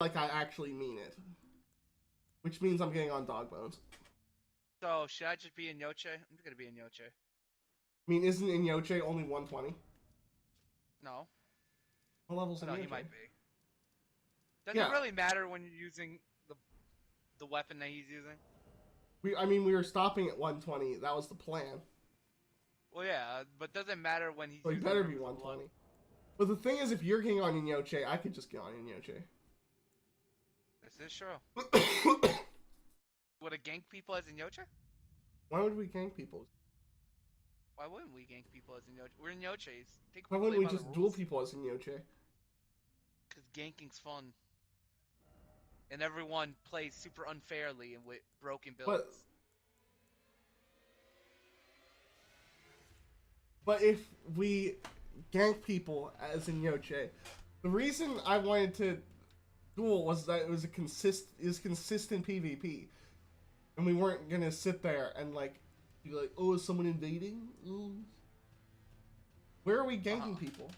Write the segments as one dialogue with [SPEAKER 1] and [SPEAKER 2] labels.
[SPEAKER 1] like I actually mean it. Which means I'm getting on dog bones.
[SPEAKER 2] So should I just be in Yoche? I'm just gonna be in Yoche.
[SPEAKER 1] I mean, isn't Inyoche only 120?
[SPEAKER 2] No.
[SPEAKER 1] What level's
[SPEAKER 2] Oh no, he
[SPEAKER 1] Inyoche?
[SPEAKER 2] might be. Does it
[SPEAKER 1] Yeah,
[SPEAKER 2] really matter when you're using the weapon that he's using?
[SPEAKER 1] we were stopping at 120. That was the plan.
[SPEAKER 2] Well, yeah, but does it matter when he's
[SPEAKER 1] So he
[SPEAKER 2] using
[SPEAKER 1] better be
[SPEAKER 2] Rivers of Blood?
[SPEAKER 1] 120. But the thing is, if you're getting on Inyoche, I could just get on Inyoche.
[SPEAKER 2] This is true. Would it gank people as in Yoche?
[SPEAKER 1] Why would we gank people?
[SPEAKER 2] Why wouldn't we gank people as in Yoche? We're in Yoches. I think we
[SPEAKER 1] Why
[SPEAKER 2] play
[SPEAKER 1] wouldn't we
[SPEAKER 2] by the
[SPEAKER 1] just duel
[SPEAKER 2] rules.
[SPEAKER 1] people as Inyoche?
[SPEAKER 2] Because ganking's fun. And everyone plays super unfairly and with broken
[SPEAKER 1] But
[SPEAKER 2] builds.
[SPEAKER 1] but if we gank people as in Yoche, the reason I wanted to duel was that it was consistent PvP, and we weren't gonna sit there and like be like, oh, is someone invading? Ooh. Where are we ganking people?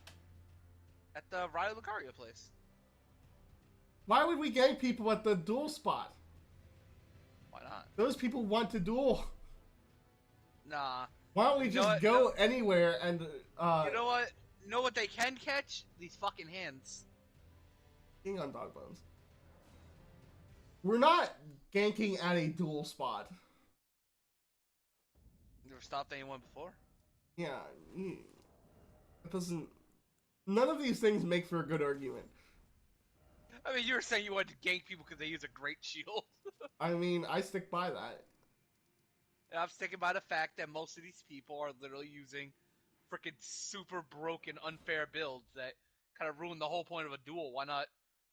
[SPEAKER 2] At the Riley Lucario place.
[SPEAKER 1] Why would we gank people at the duel spot?
[SPEAKER 2] Why not?
[SPEAKER 1] Those people want to duel.
[SPEAKER 2] Nah.
[SPEAKER 1] Why don't we
[SPEAKER 2] You know
[SPEAKER 1] just
[SPEAKER 2] what?
[SPEAKER 1] go
[SPEAKER 2] No.
[SPEAKER 1] anywhere and
[SPEAKER 2] You know what? You know what they can catch? These fucking hands.
[SPEAKER 1] hang on dog bones. We're not ganking at a duel spot.
[SPEAKER 2] You ever stopped anyone before?
[SPEAKER 1] Yeah, it doesn't. None of these things make for a good argument.
[SPEAKER 2] I mean, you were saying you wanted to gank people because they use a great shield.
[SPEAKER 1] I mean, I stick by that.
[SPEAKER 2] And I'm sticking by the fact that most of these people are literally using freaking super broken, unfair builds that kind of ruin the whole point of a duel. Why not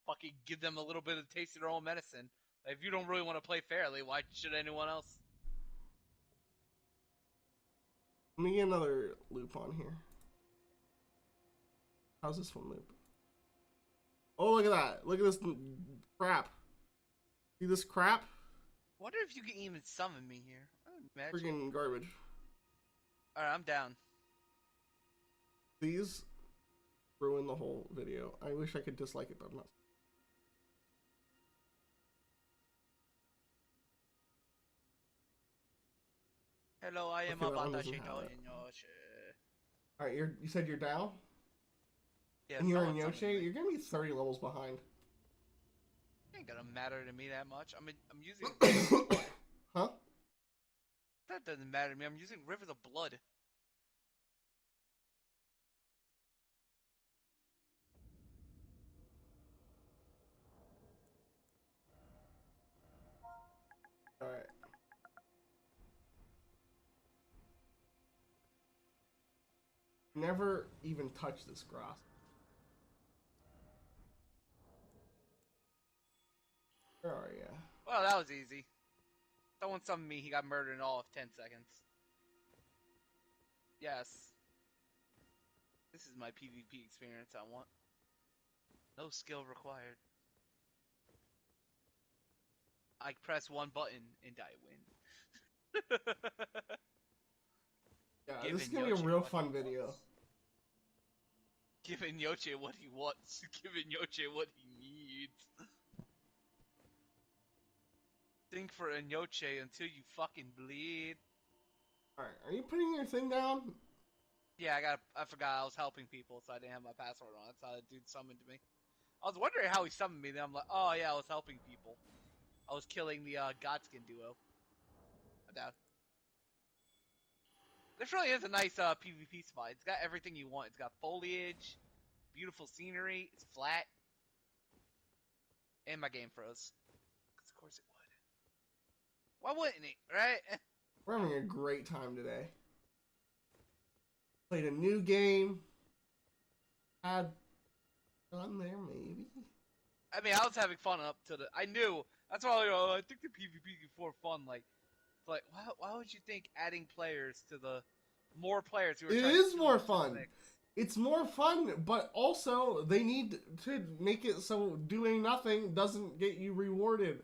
[SPEAKER 2] fucking give them a little bit of the taste of their own medicine? Like, if you don't really want to play fairly, why should anyone else?
[SPEAKER 1] Let me get another loop on here. How's this one loop? Oh, look at that. Look at this crap. See this crap?
[SPEAKER 2] Wonder if you can even summon me here. I would imagine.
[SPEAKER 1] Freaking garbage.
[SPEAKER 2] Alright, I'm down.
[SPEAKER 1] These ruin the whole video. I wish I could dislike it, but I'm not.
[SPEAKER 2] Hello, I am
[SPEAKER 1] Okay, that one
[SPEAKER 2] Abata
[SPEAKER 1] doesn't have
[SPEAKER 2] Shito
[SPEAKER 1] it.
[SPEAKER 2] in Yoshi.
[SPEAKER 1] Alright, you said you're down?
[SPEAKER 2] Yeah,
[SPEAKER 1] And you're in
[SPEAKER 2] someone
[SPEAKER 1] Yoshi?
[SPEAKER 2] summon me.
[SPEAKER 1] You're gonna be 30 levels behind.
[SPEAKER 2] Ain't gonna matter to me that much. I'm using Rivers of Blood.
[SPEAKER 1] Huh?
[SPEAKER 2] That doesn't matter to me. I'm using Rivers of Blood.
[SPEAKER 1] Alright. Never even touch this grass. Where are you?
[SPEAKER 2] Well, that was easy. Someone summoned me. He got murdered in all of 10 seconds. Yes. This is my PvP experience I want. No skill required. I press one button and I win.
[SPEAKER 1] Yeah, this is
[SPEAKER 2] Giving
[SPEAKER 1] gonna be a
[SPEAKER 2] Yoshi
[SPEAKER 1] real
[SPEAKER 2] what he
[SPEAKER 1] fun video.
[SPEAKER 2] wants. Giving Yoshi what he wants. Giving Yoshi what he needs. Think for Yoshi until you fucking bleed.
[SPEAKER 1] Alright, are you putting your thing down?
[SPEAKER 2] Yeah, I forgot I was helping people, so I didn't have my password on. That's how the dude summoned me. I was wondering how he summoned me. Then I'm like, oh yeah, I was helping people. I was killing the Godskin duo. I'm down. This really is a nice PvP spot. It's got everything you want. It's got foliage, beautiful scenery. It's flat, and my game froze. Because of course it would. Why wouldn't it? Right?
[SPEAKER 1] We're having a great time today. Played a new game. Had fun there, maybe.
[SPEAKER 2] I mean, I was having fun up to the. I knew. That's why I think the PvP is for fun. Like, why would you think adding players to the more players who are
[SPEAKER 1] It
[SPEAKER 2] trying
[SPEAKER 1] is
[SPEAKER 2] to
[SPEAKER 1] more
[SPEAKER 2] to the
[SPEAKER 1] fun.
[SPEAKER 2] mix?
[SPEAKER 1] It's more fun, but also they need to make it so doing nothing doesn't get you rewarded.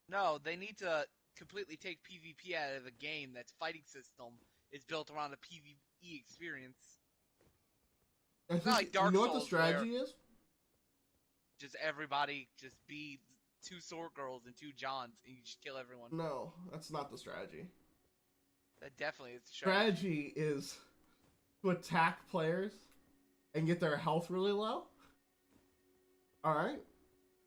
[SPEAKER 2] No, they need to completely take PvP out of the game. That's fighting system is built around a PvE experience.
[SPEAKER 1] I
[SPEAKER 2] It's not
[SPEAKER 1] think
[SPEAKER 2] like
[SPEAKER 1] you
[SPEAKER 2] Dark
[SPEAKER 1] know what the
[SPEAKER 2] Souls where
[SPEAKER 1] strategy is.
[SPEAKER 2] Just everybody just be 2 sword girls and 2 Johns, and you just kill everyone.
[SPEAKER 1] No, that's not the strategy.
[SPEAKER 2] That definitely is the strategy.
[SPEAKER 1] Strategy is to attack players and get their health really low. Alright?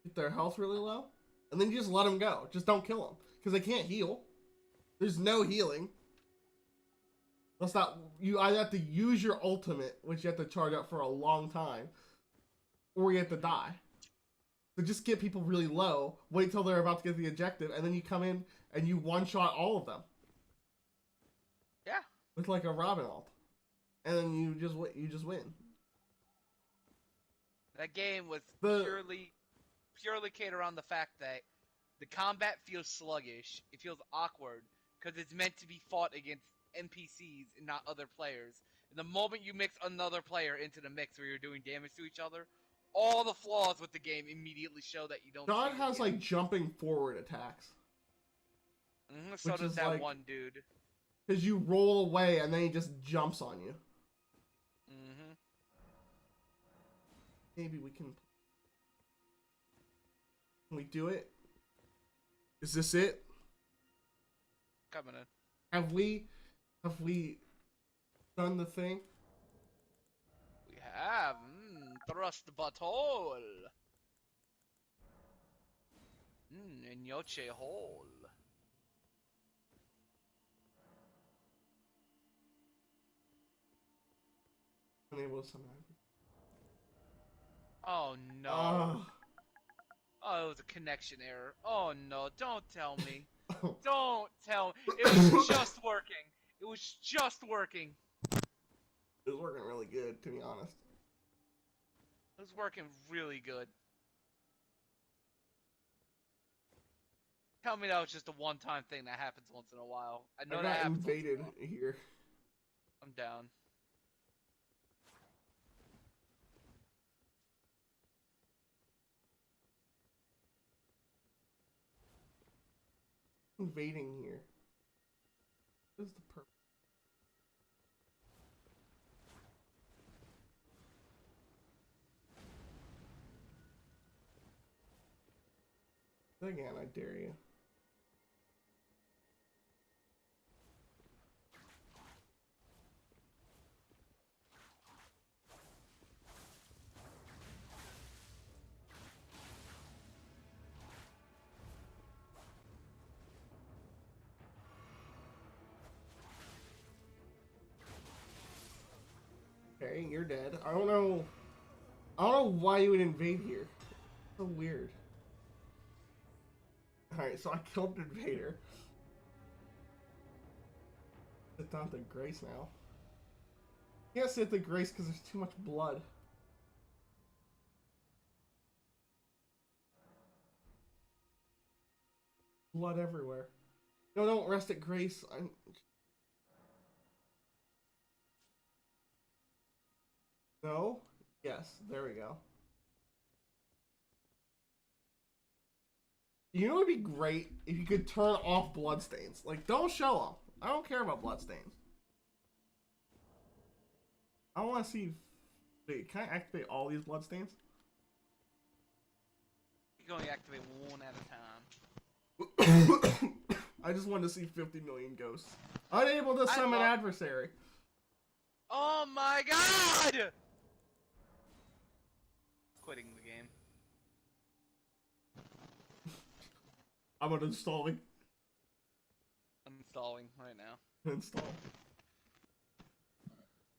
[SPEAKER 1] Get their health really low. And then you just let them go. Just don't kill them. Because they can't heal. There's no healing. That's not... You either have to use your ultimate, which you have to charge up for a long time, or you have to die. So just get people really low, wait till they're about to get the objective, and then you come in and you one-shot all of them.
[SPEAKER 2] Yeah.
[SPEAKER 1] With like a Robin ult. And then you just win.
[SPEAKER 2] That game was purely catered around the fact that the combat feels sluggish. It feels awkward because it's meant to be fought against NPCs and not other players. And the moment you mix another player into the mix where you're doing damage to each other, all the flaws with the game immediately show that you don't.
[SPEAKER 1] God has like jumping forward attacks.
[SPEAKER 2] So does that like, one dude.
[SPEAKER 1] Because you roll away and then he just jumps on you. Maybe we can we do it? Is this it?
[SPEAKER 2] Coming in.
[SPEAKER 1] Have we done the thing?
[SPEAKER 2] We have. Thrust the butthole. In Yoche hole.
[SPEAKER 1] Enable some.
[SPEAKER 2] Oh no. Oh, it was a connection error. Oh no, don't tell me. Don't tell me. It was just working. It was just working.
[SPEAKER 1] It was working really good, to be honest.
[SPEAKER 2] It was working really good. Tell me that was just a one-time thing that happens once in a while. I know that happens.
[SPEAKER 1] Invaded here.
[SPEAKER 2] I'm down.
[SPEAKER 1] Invading here. What is the purpose? Again, I dare you. Okay, you're dead. I don't know why you would invade here. So weird. Alright, so I killed the invader. Sit down to Grace now. Can't sit the Grace because there's too much blood. Blood everywhere. No, don't rest at Grace. No? Yes, there we go. You know what would be great? If you could turn off bloodstains. Like, don't show them. I don't care about bloodstains. I want to see... Wait, can I activate all these bloodstains?
[SPEAKER 2] You can only activate one at a
[SPEAKER 1] time. I just wanted to see 50 million ghosts. Unable to summon adversary.
[SPEAKER 2] Oh my god! Quitting the game.
[SPEAKER 1] I'm uninstalling.
[SPEAKER 2] I'm installing right now.
[SPEAKER 1] Install.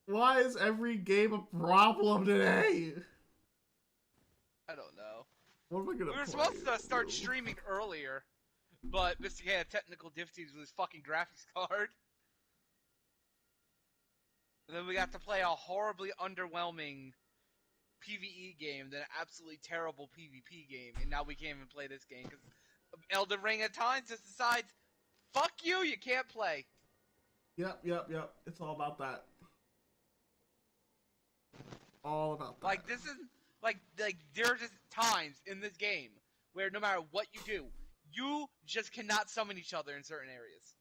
[SPEAKER 1] Why is every game a problem today?
[SPEAKER 2] I don't know.
[SPEAKER 1] What am I gonna
[SPEAKER 2] We were supposed to start streaming earlier, but Mr.K had technical difficulties with his fucking graphics card. And then we got to play a horribly underwhelming PvE game, then an absolutely terrible PvP game, and now we can't even play this game because Elden Ring at times just decides, fuck you, you can't play.
[SPEAKER 1] Yep. It's all about that. All about that.
[SPEAKER 2] Like, this is, like there are just times in this game where no matter what you do, you just cannot summon each other in certain areas.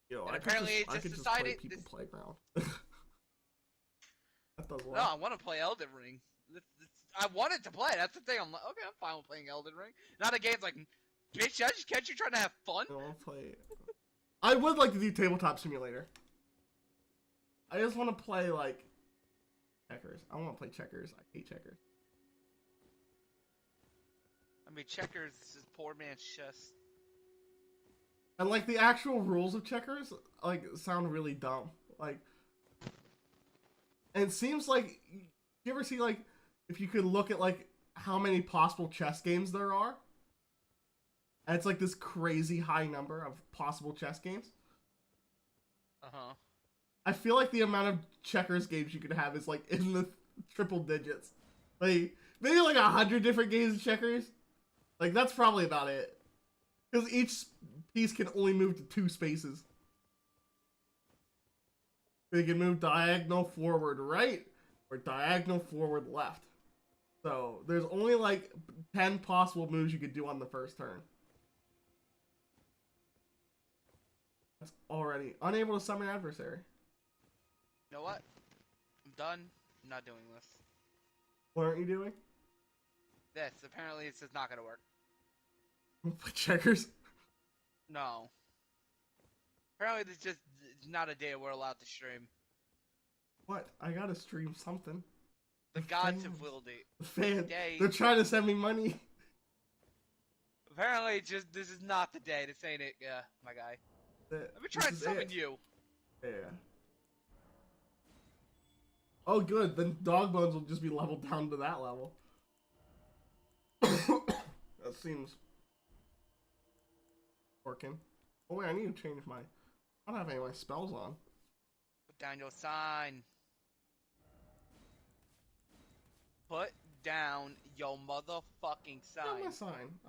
[SPEAKER 1] Yo,
[SPEAKER 2] and apparently it just decided
[SPEAKER 1] play Playground. That does
[SPEAKER 2] no, I want to play Elden Ring. Let's I wanted to play. That's the thing. I'm like, okay, I'm fine with playing Elden Ring. Not a game's like, bitch, can't you trying to have fun?
[SPEAKER 1] I want to play it. I would like to do Tabletop Simulator. I just want to play, like, checkers. I want to play checkers. I hate checkers.
[SPEAKER 2] I mean, checkers is poor man's chess.
[SPEAKER 1] And, like, the actual rules of checkers, like, sound really dumb. Like, and it seems like, you ever see, like, if you could look at, like, how many possible chess games there are? And it's, like, this crazy high number of possible chess games.
[SPEAKER 2] Uh-huh.
[SPEAKER 1] I feel like the amount of checkers games you could have is, like, in the triple digits. Like, maybe, like, 100 different games of checkers. Like, that's probably about it. Because each piece can only move to 2 spaces. They can move diagonal forward right or diagonal forward left. So there's only like 10 possible moves you could do on the first turn. That's already unable to summon an adversary.
[SPEAKER 2] You know what? I'm done. I'm not doing this.
[SPEAKER 1] What aren't you doing?
[SPEAKER 2] This. Apparently, this is not gonna work.
[SPEAKER 1] Play checkers?
[SPEAKER 2] No. Apparently, this just not a day we're allowed to stream.
[SPEAKER 1] What? I gotta stream something.
[SPEAKER 2] The gods have willed it.
[SPEAKER 1] The fans.
[SPEAKER 2] Day.
[SPEAKER 1] They're trying to send me money.
[SPEAKER 2] Apparently, just this is not the day. This ain't it, my guy. Let me try and summon you.
[SPEAKER 1] Yeah. Oh, good. Then dog bones will just be leveled down to that level. That seems working. Oh wait, I need to change my. I don't have any of my spells on.
[SPEAKER 2] Put down your sign. Put down your motherfucking sign.
[SPEAKER 1] Not my sign.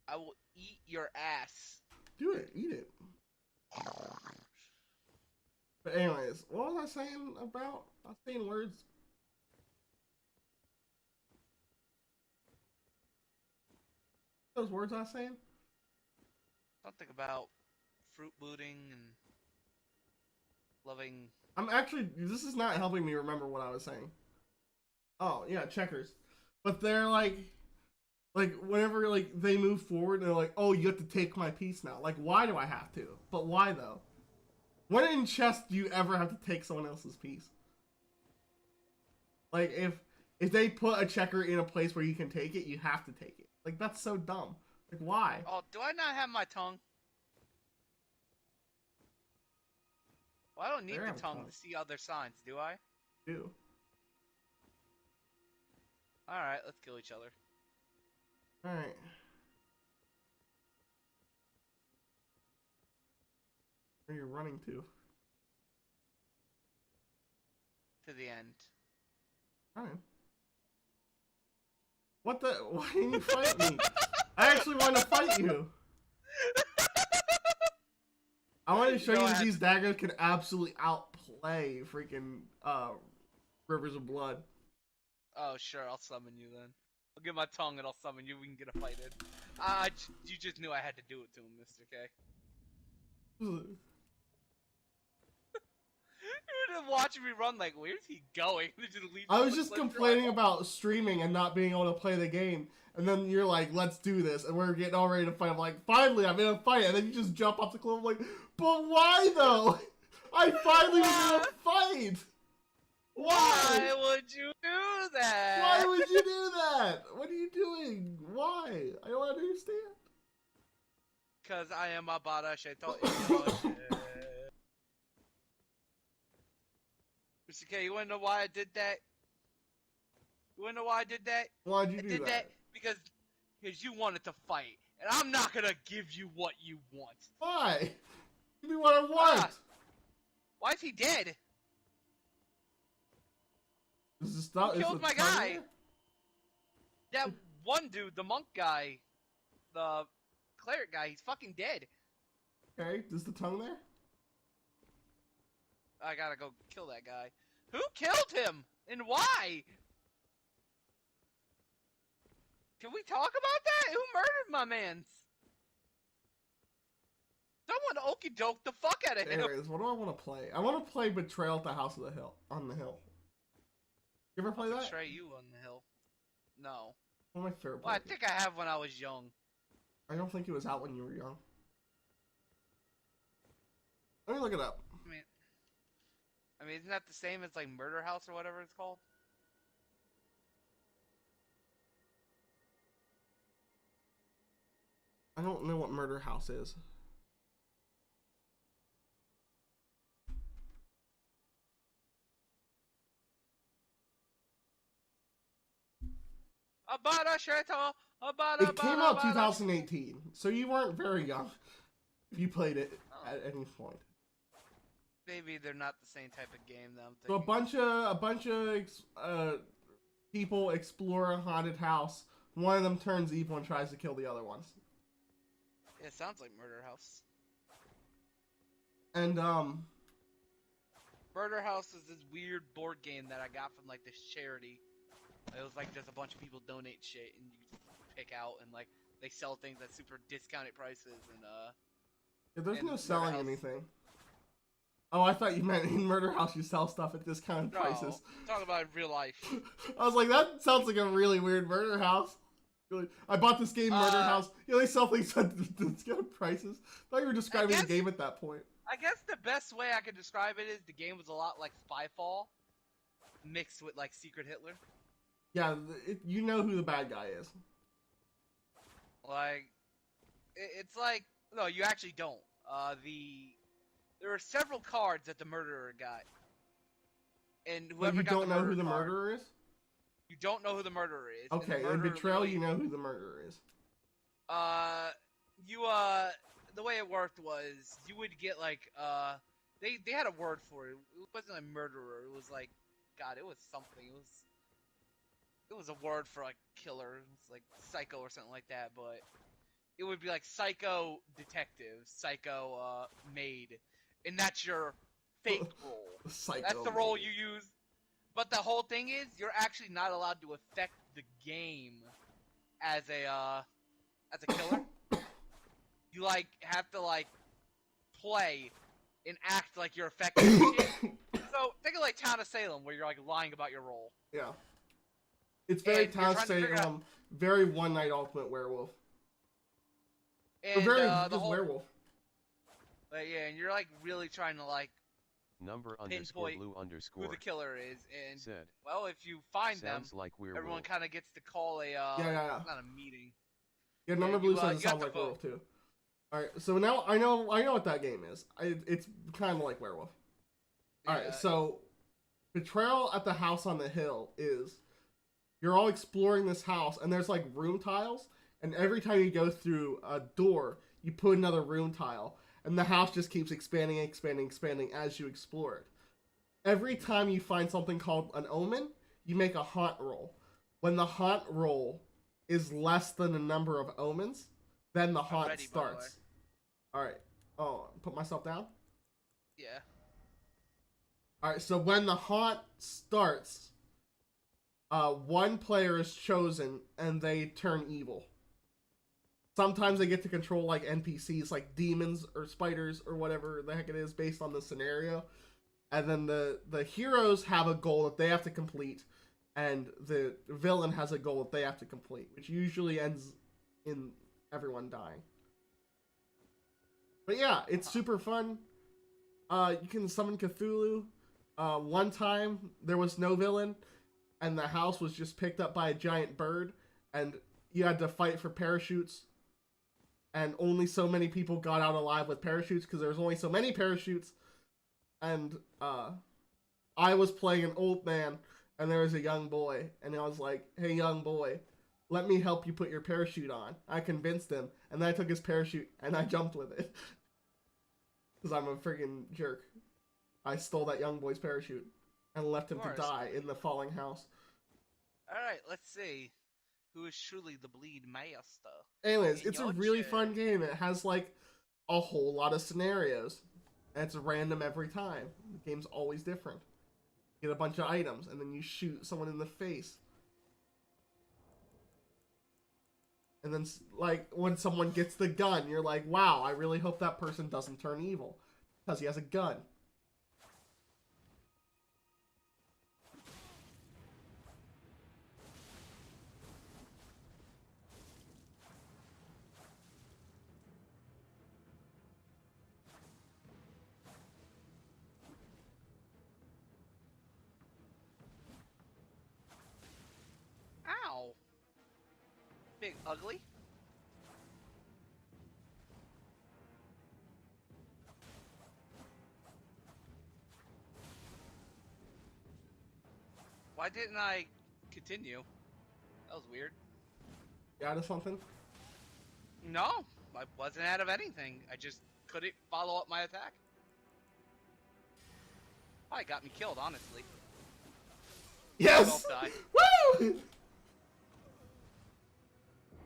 [SPEAKER 2] I will eat your ass.
[SPEAKER 1] Do it. Eat it. But anyways, what was I saying about? I was saying words. Those words I was saying?
[SPEAKER 2] Something about fruit booting and loving.
[SPEAKER 1] I'm actually. This is not helping me remember what I was saying. Oh yeah, checkers. But they're like whenever like they move forward, they're like, oh, you have to take my piece now. Like, why do I have to? But why though? When in chess do you ever have to take someone else's piece? Like if they put a checker in a place where you can take it, you have to take it. Like that's so dumb. Like why?
[SPEAKER 2] Oh, do I not have my tongue? Well, I don't need the tongue to see other signs, do I?
[SPEAKER 1] Do.
[SPEAKER 2] Alright, let's kill each other.
[SPEAKER 1] Alright. Where are you running to?
[SPEAKER 2] To the end.
[SPEAKER 1] Fine. What the? Why didn't you fight me? I actually want to fight you. I want to show you that these daggers can absolutely outplay freaking Rivers of Blood.
[SPEAKER 2] Oh, sure, I'll summon you then. I'll get my tongue and I'll summon you. We can get a fight in. You just knew I had to do it to him, Mr.K. You're just watching me run like, where's he going?
[SPEAKER 1] I was just complaining about streaming and not being able to play the game. And then you're like, let's do this. And we're getting all ready to fight. I'm like, finally, I'm in a fight. And then you just jump off the cliff. I'm like, but why though? I finally was in a fight.
[SPEAKER 2] Why would you do that?
[SPEAKER 1] Why would you do that? What are you doing? Why? I don't understand.
[SPEAKER 2] Because I am a badass. I thought you know. Mr. K, you wanna know why I did that? You wanna know why I did that?
[SPEAKER 1] Why'd you do
[SPEAKER 2] I did that because you wanted to fight. And I'm not gonna give you what you want.
[SPEAKER 1] Why? Give me what I want.
[SPEAKER 2] Why is he dead?
[SPEAKER 1] Is this not,
[SPEAKER 2] Who killed my guy? That one dude, the monk guy, the cleric guy, he's fucking dead.
[SPEAKER 1] Okay, is the tongue there?
[SPEAKER 2] I gotta go kill that guy. Who killed him? And why? Can we talk about that? Who murdered my mans? Someone okie doke the fuck out of him.
[SPEAKER 1] Anyways, what do I want to play? I want to play Betrayal at the House of the Hill. On the Hill. You ever play that?
[SPEAKER 2] Betray you on the hill. No.
[SPEAKER 1] One of my favorite.
[SPEAKER 2] Well, I think I have when I was young.
[SPEAKER 1] I don't think it was out when you were young. Let me look it up.
[SPEAKER 2] I mean, isn't that the same as like Murder House or whatever it's called?
[SPEAKER 1] I don't know what Murder House is. It came out 2018, so you weren't very young if you played it at any point.
[SPEAKER 2] Maybe they're not the same type of game that I'm
[SPEAKER 1] So
[SPEAKER 2] thinking.
[SPEAKER 1] a bunch of people explore a haunted house. One of them turns evil and tries to kill the other ones.
[SPEAKER 2] It sounds like Murder House.
[SPEAKER 1] And
[SPEAKER 2] Murder House is this weird board game that I got from like this charity. It was like just a bunch of people donate shit and you just pick out and like they sell things at super discounted prices and
[SPEAKER 1] yeah, there's
[SPEAKER 2] and
[SPEAKER 1] no selling
[SPEAKER 2] House...
[SPEAKER 1] anything. Oh, I thought you meant in Murder House you sell stuff at discounted prices.
[SPEAKER 2] Talk about real life.
[SPEAKER 1] I was like, that sounds like a really weird Murder House. I bought this game, Murder House. You know, they sell things at discounted prices. I thought you were describing the game at that point.
[SPEAKER 2] I guess the best way I could describe it is the game was a lot like Spyfall, mixed with like Secret Hitler.
[SPEAKER 1] Yeah, you know who the bad guy is.
[SPEAKER 2] Like, it's like, no, you actually don't. There are several cards that the murderer got, and whoever
[SPEAKER 1] but you don't know who the murderer is.
[SPEAKER 2] You don't know who the murderer is.
[SPEAKER 1] Okay, in Betrayal, you know who the murderer is.
[SPEAKER 2] The way it worked was you would get like they had a word for it. It wasn't a murderer. It was like, God, it was something. It was a word for like killer. It was like psycho or something like that. But it would be like psycho detective, psycho maid, and that's your fake role. That's the role you use. But the whole thing is, you're actually not allowed to affect the game as a killer. You like have to like play and act like you're affecting shit. So think of like Town of Salem, where you're like lying about your role.
[SPEAKER 1] Yeah, it's very Town of Salem, very One Night Ultimate Werewolf.
[SPEAKER 2] And
[SPEAKER 1] very the whole werewolf.
[SPEAKER 2] But yeah, and you're like really trying to like
[SPEAKER 3] number underscore blue underscore
[SPEAKER 2] who the killer is, and
[SPEAKER 3] said,
[SPEAKER 2] well, if you find them,
[SPEAKER 3] like
[SPEAKER 2] everyone kind of gets to call a not a meeting.
[SPEAKER 1] Yeah, number blue says it sounds like werewolf too. All right, so now I know what that game is. It's kind of like werewolf. All right, so Betrayal at the House on the Hill is you're all exploring this house, and there's like room tiles, and every time you go through a door, you put another room tile. And the house just keeps expanding as you explore it. Every time you find something called an omen, you make a haunt roll. When the haunt roll is less than the number of omens, then the haunt starts. Alright. Oh, put myself down?
[SPEAKER 2] Yeah.
[SPEAKER 1] Alright, so when the haunt starts, one player is chosen and they turn evil. Sometimes they get to control like NPCs, like demons or spiders or whatever the heck it is, based on the scenario. And then the heroes have a goal that they have to complete, and the villain has a goal that they have to complete, which usually ends in everyone dying. But yeah, it's super fun. You can summon Cthulhu. One time there was no villain, and the house was just picked up by a giant bird, and you had to fight for parachutes. And only so many people got out alive with parachutes because there was only so many parachutes. And I was playing an old man, and there was a young boy, and I was like, "Hey, young boy, let me help you put your parachute on." I convinced him, and then I took his parachute and I jumped with it because I'm a friggin' jerk. I stole that young boy's parachute and left him to die in the falling house.
[SPEAKER 2] All right, let's see. Who is truly the bleed master?
[SPEAKER 1] Anyways, it's a really fun game. It has like a whole lot of scenarios. And it's random every time. The game's always different. You get a bunch of items, and then you shoot someone in the face. And then, like, when someone gets the gun, you're like, wow, I really hope that person doesn't turn evil. Because he has a gun.
[SPEAKER 2] Big ugly. Why didn't I continue? That was weird.
[SPEAKER 1] You out of something?
[SPEAKER 2] No, I wasn't out of anything. I just couldn't follow up my attack. Probably got me killed, honestly.
[SPEAKER 1] Yes!
[SPEAKER 2] Both died.
[SPEAKER 1] Woo!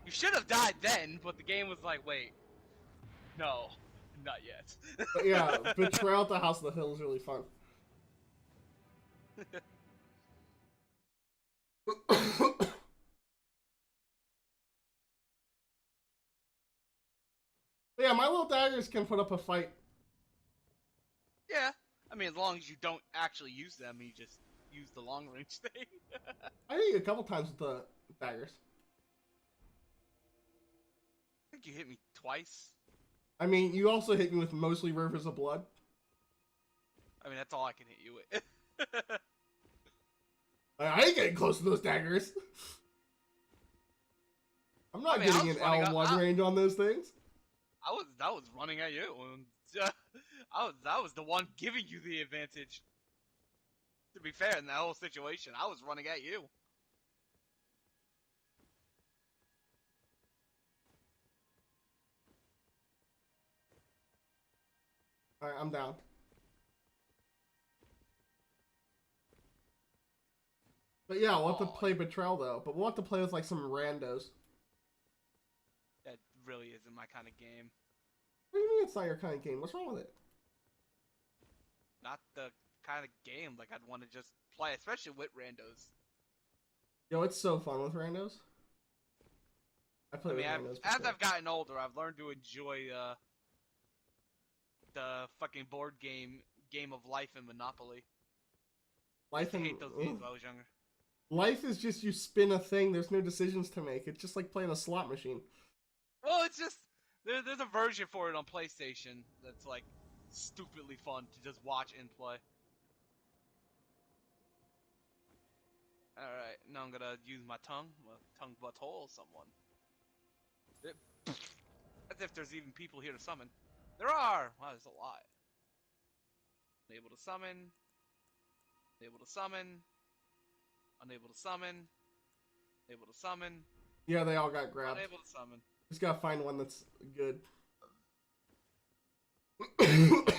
[SPEAKER 2] You should have died then, but the game was like, wait, no, not yet.
[SPEAKER 1] But yeah, Betrayal at the House of the Hill is really fun. But yeah, my little daggers can put up a fight.
[SPEAKER 2] Yeah, I mean, as long as you don't actually use them, you just use the long range thing.
[SPEAKER 1] I hit you a couple times with the daggers.
[SPEAKER 2] I think you hit me twice.
[SPEAKER 1] I mean, you also hit me with mostly rivers of blood.
[SPEAKER 2] I mean, that's all I can hit you with.
[SPEAKER 1] I ain't getting close to those daggers. I'm not getting an L1 range on those things.
[SPEAKER 2] I was running at you. And, I was the one giving you the advantage. To be fair, in that whole situation, I was running at you.
[SPEAKER 1] Alright, I'm down. But yeah, we'll have to play Betrayal though. But we'll have to play with like some randos.
[SPEAKER 2] That really isn't my kind of game.
[SPEAKER 1] What do you mean it's not your kind of game? What's wrong with it?
[SPEAKER 2] Not the kind of game like I'd want to just play, especially with randos.
[SPEAKER 1] Yo, it's so fun with randos. I play with randos before.
[SPEAKER 2] As I've gotten older, I've learned to enjoy the fucking board game of life and Monopoly.
[SPEAKER 1] Life
[SPEAKER 2] I
[SPEAKER 1] and
[SPEAKER 2] hate those games when I was younger.
[SPEAKER 1] Life is just you spin a thing. There's no decisions to make. It's just like playing a slot machine.
[SPEAKER 2] Well, it's just there's a version for it on PlayStation that's like stupidly fun to just watch and play. Alright, now I'm gonna use my tongue butthole someone. As if there's even people here to summon. There are! Wow, there's a lot. Unable to summon. Unable to summon. Unable to summon. Able to summon.
[SPEAKER 1] Yeah, they all got grabbed.
[SPEAKER 2] Unable to summon.
[SPEAKER 1] Just gotta find one that's good.
[SPEAKER 2] Apparently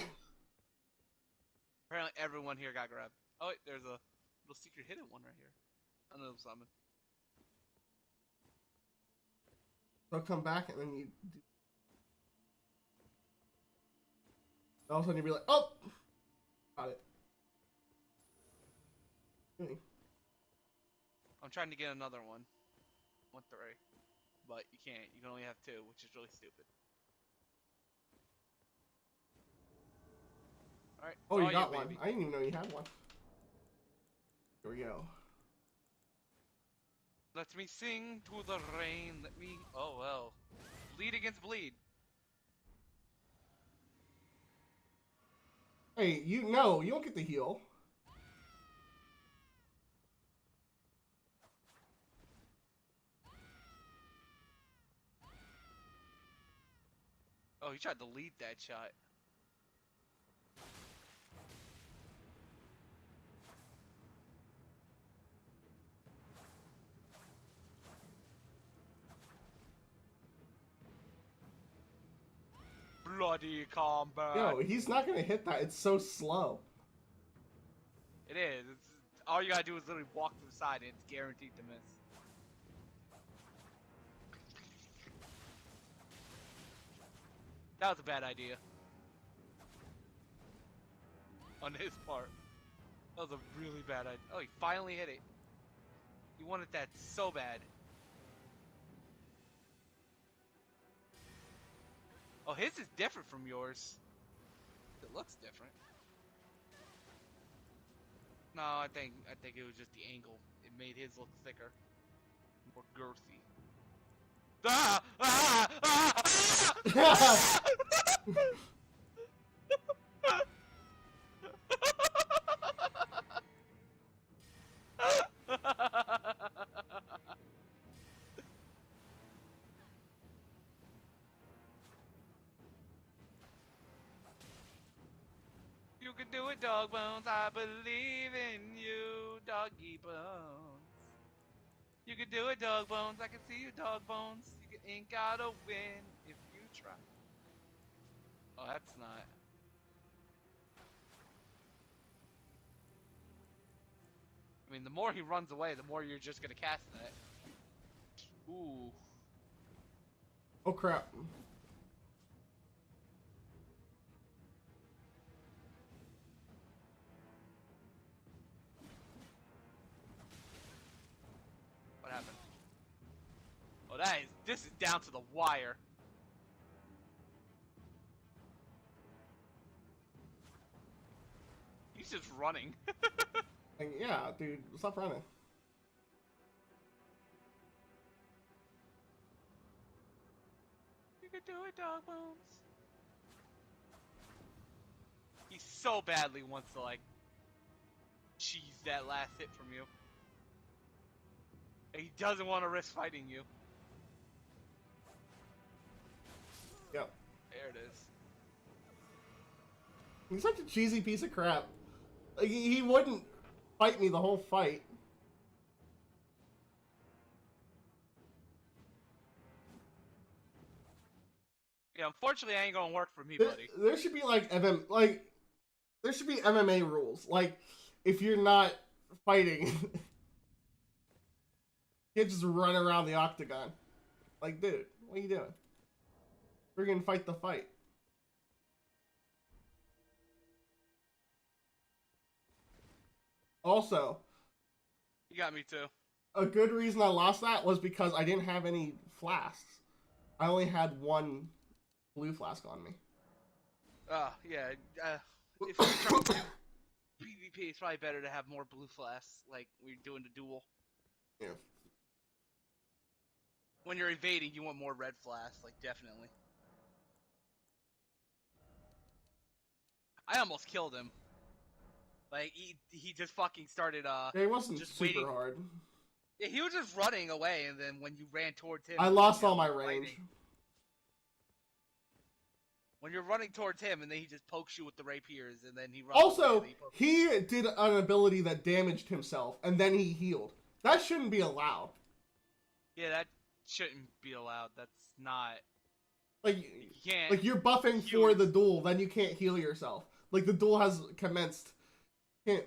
[SPEAKER 2] everyone here got grabbed. Oh wait, there's a little secret hidden one right here. Unable to summon.
[SPEAKER 1] They'll come back and then you... All of a sudden you'll be like, oh! Got it.
[SPEAKER 2] I'm trying to get another one. 1-3. But you can't. You can only have 2, which is really stupid. Alright.
[SPEAKER 1] Oh, you got one. I didn't even know you had one. Here we go.
[SPEAKER 2] Let me sing to the rain. Let me... Oh, well. Bleed against bleed.
[SPEAKER 1] Hey, you don't get the heal.
[SPEAKER 2] Oh, he tried to lead that shot. Bloody combat.
[SPEAKER 1] Yo, he's not gonna hit that. It's so slow.
[SPEAKER 2] It is. All you gotta do is literally walk to the side and it's guaranteed to miss. That was a bad idea. On his part. That was a really bad idea. Oh, he finally hit it. He wanted that so bad. Oh, his is different from yours. It looks different. No, I think it was just the angle. It made his look thicker. More girthy. Ah! Ah! Ah! Ah! do it, dog bones. I believe in you, doggy bones. You can do it, dog bones. I can see you, dog bones. You ain't gotta win if you try. Oh, that's not. I mean, the more he runs away, the more you're just gonna cast that. Ooh.
[SPEAKER 1] Oh crap.
[SPEAKER 2] What happened? Oh, this is down to the wire. He's just running.
[SPEAKER 1] Like, yeah, dude, stop running.
[SPEAKER 2] You can do it, dog bones. He so badly wants to, like, cheese that last hit from you. And he doesn't want to risk fighting you.
[SPEAKER 1] Yep.
[SPEAKER 2] There it is.
[SPEAKER 1] He's such a cheesy piece of crap. Like, he wouldn't fight me the whole fight.
[SPEAKER 2] Yeah, unfortunately, I ain't gonna work for me, buddy.
[SPEAKER 1] There should be like there should be MMA rules. Like, if you're not fighting, you can't just run around the octagon. Like, dude, what are you doing? We're gonna fight the fight. Also,
[SPEAKER 2] You got me too.
[SPEAKER 1] a good reason I lost that was because I didn't have any flasks. I only had one blue flask on me.
[SPEAKER 2] Yeah. If you're trying to do PvP, it's probably better to have more blue flasks, like when you're doing the duel.
[SPEAKER 1] Yeah.
[SPEAKER 2] When you're evading, you want more red flasks, like, definitely. I almost killed him. Like, he just fucking started,
[SPEAKER 1] It wasn't
[SPEAKER 2] just
[SPEAKER 1] super
[SPEAKER 2] waiting.
[SPEAKER 1] hard.
[SPEAKER 2] Yeah, he was just running away, and then when you ran towards him...
[SPEAKER 1] I lost all my range.
[SPEAKER 2] When you're running towards him, and then he just pokes you with the rapiers, and then he runs
[SPEAKER 1] Also,
[SPEAKER 2] away,
[SPEAKER 1] he did an ability that damaged himself, and then he healed. That shouldn't be allowed.
[SPEAKER 2] Yeah, that shouldn't be allowed. That's not...
[SPEAKER 1] Like,
[SPEAKER 2] you can't...
[SPEAKER 1] Like, you're buffing for the duel, then you can't heal yourself. Like, the duel has commenced. You can't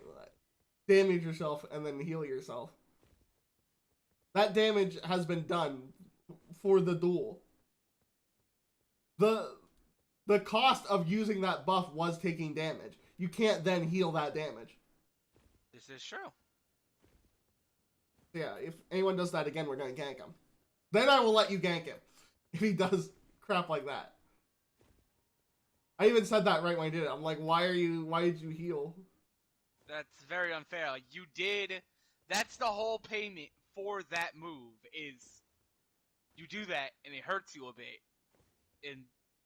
[SPEAKER 1] damage yourself and then heal yourself. That damage has been done for the duel. The cost of using that buff was taking damage. You can't then heal that damage.
[SPEAKER 2] This is true.
[SPEAKER 1] Yeah, if anyone does that again, we're gonna gank him. Then I will let you gank him. If he does crap like that. I even said that right when I did it. I'm like, why did you heal?
[SPEAKER 2] That's very unfair. Like, you did... That's the whole payment for that move, is... You do that, and it hurts you a bit. And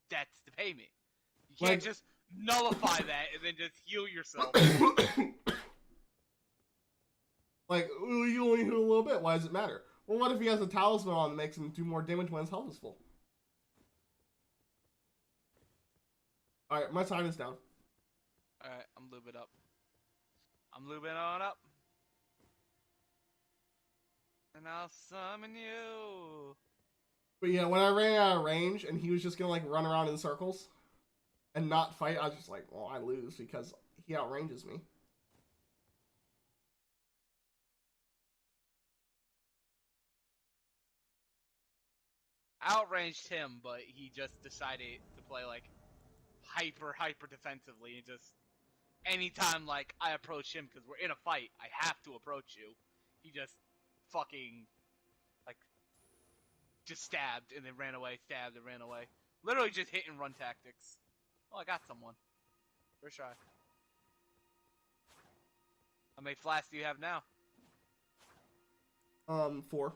[SPEAKER 2] that's the payment. You can't just nullify that and then just heal yourself.
[SPEAKER 1] Like, you only heal a little bit. Why does it matter? Well, what if he has a talisman on that makes him do more damage when his health is full? Alright, my time is down.
[SPEAKER 2] Alright, I'm lubing up. I'm lubing on up. And I'll summon you.
[SPEAKER 1] But yeah, when I ran out of range and he was just gonna like run around in circles and not fight, I was just like, well, I lose because he outranges me.
[SPEAKER 2] Outranged him, but he just decided to play like hyper defensively and just anytime like I approach him because we're in a fight, I have to approach you. He just fucking like just stabbed and then ran away, stabbed and ran away. Literally just hit and run tactics. Oh, I got someone. First try. How many flasks do you have now?
[SPEAKER 1] 4.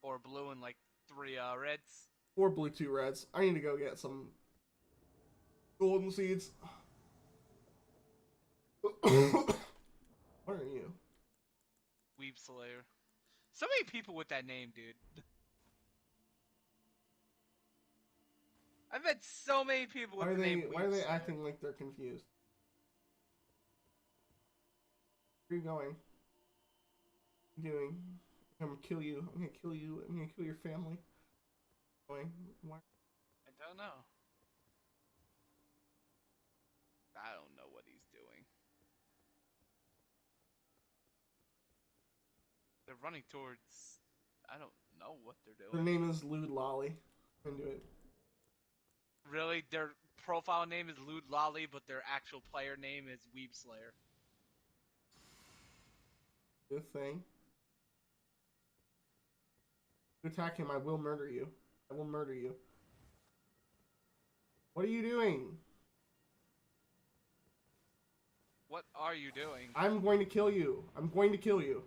[SPEAKER 2] 4 blue and like 3 reds.
[SPEAKER 1] 4 blue, 2 reds. I need to go get some golden seeds. What are you?
[SPEAKER 2] Weeb Slayer. So many people with that name, dude. I've met so many people with the name Weeb
[SPEAKER 1] Why are they
[SPEAKER 2] Slayer.
[SPEAKER 1] acting like they're confused? Where are you going? What are you doing? I'm gonna kill you. I'm gonna kill you. I'm gonna kill your family. Going? Why?
[SPEAKER 2] I don't know. I don't know what he's doing. They're running towards... I don't know what they're
[SPEAKER 1] Her
[SPEAKER 2] doing.
[SPEAKER 1] name is Lewd Lolly. Into it.
[SPEAKER 2] Really? Their profile name is Lewd Lolly, but their actual player name is Weeb Slayer.
[SPEAKER 1] Good thing. You attack him, I will murder you. I will murder you. What are you doing?
[SPEAKER 2] What are you doing?
[SPEAKER 1] I'm going to kill you. I'm going to kill you.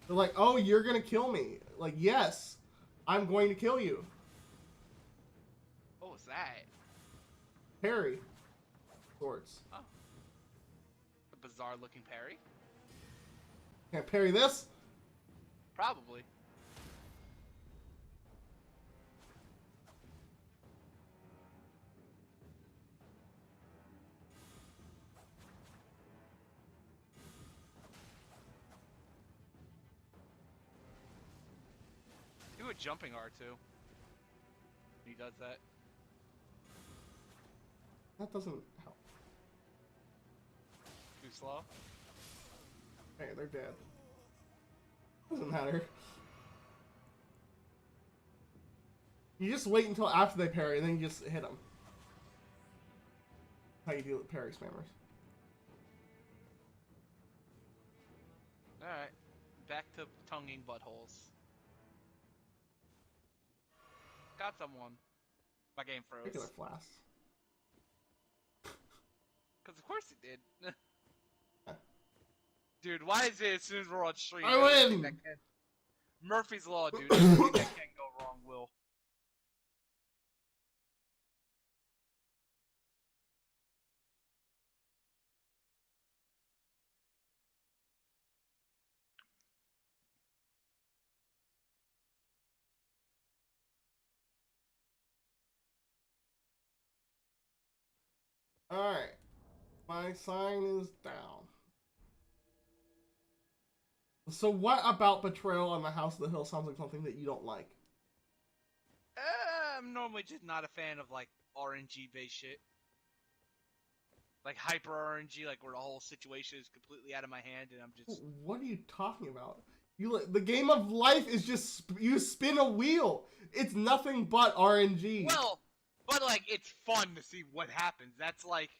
[SPEAKER 1] They're like, oh, you're gonna kill me. Like, yes, I'm going to kill you.
[SPEAKER 2] What was that?
[SPEAKER 1] Parry. Swords.
[SPEAKER 2] Oh. A bizarre looking parry?
[SPEAKER 1] Can't parry this?
[SPEAKER 2] Probably. Do a jumping R2. He does that.
[SPEAKER 1] That doesn't help.
[SPEAKER 2] Too slow?
[SPEAKER 1] Hey, they're dead. Doesn't matter. You just wait until after they parry, and then you just hit them. How you deal with parry spammers.
[SPEAKER 2] Alright. Back to tonguing buttholes. Got someone. My game froze.
[SPEAKER 1] Regular flask.
[SPEAKER 2] Because of course it did. Dude, why is it as soon as we're on stream?
[SPEAKER 1] I win!
[SPEAKER 2] Everything that can... Murphy's Law, dude. Everything that can go wrong will.
[SPEAKER 1] Alright. My sign is down. So what about Betrayal on the House of the Hill sounds like something that you don't like?
[SPEAKER 2] I'm normally just not a fan of, like, RNG based shit. Like, hyper RNG, like, where the whole situation is completely out of my hand and I'm just...
[SPEAKER 1] What are you talking about? The game of life is just... You spin a wheel! It's nothing but RNG.
[SPEAKER 2] Well, but, like, it's fun to see what happens. That's like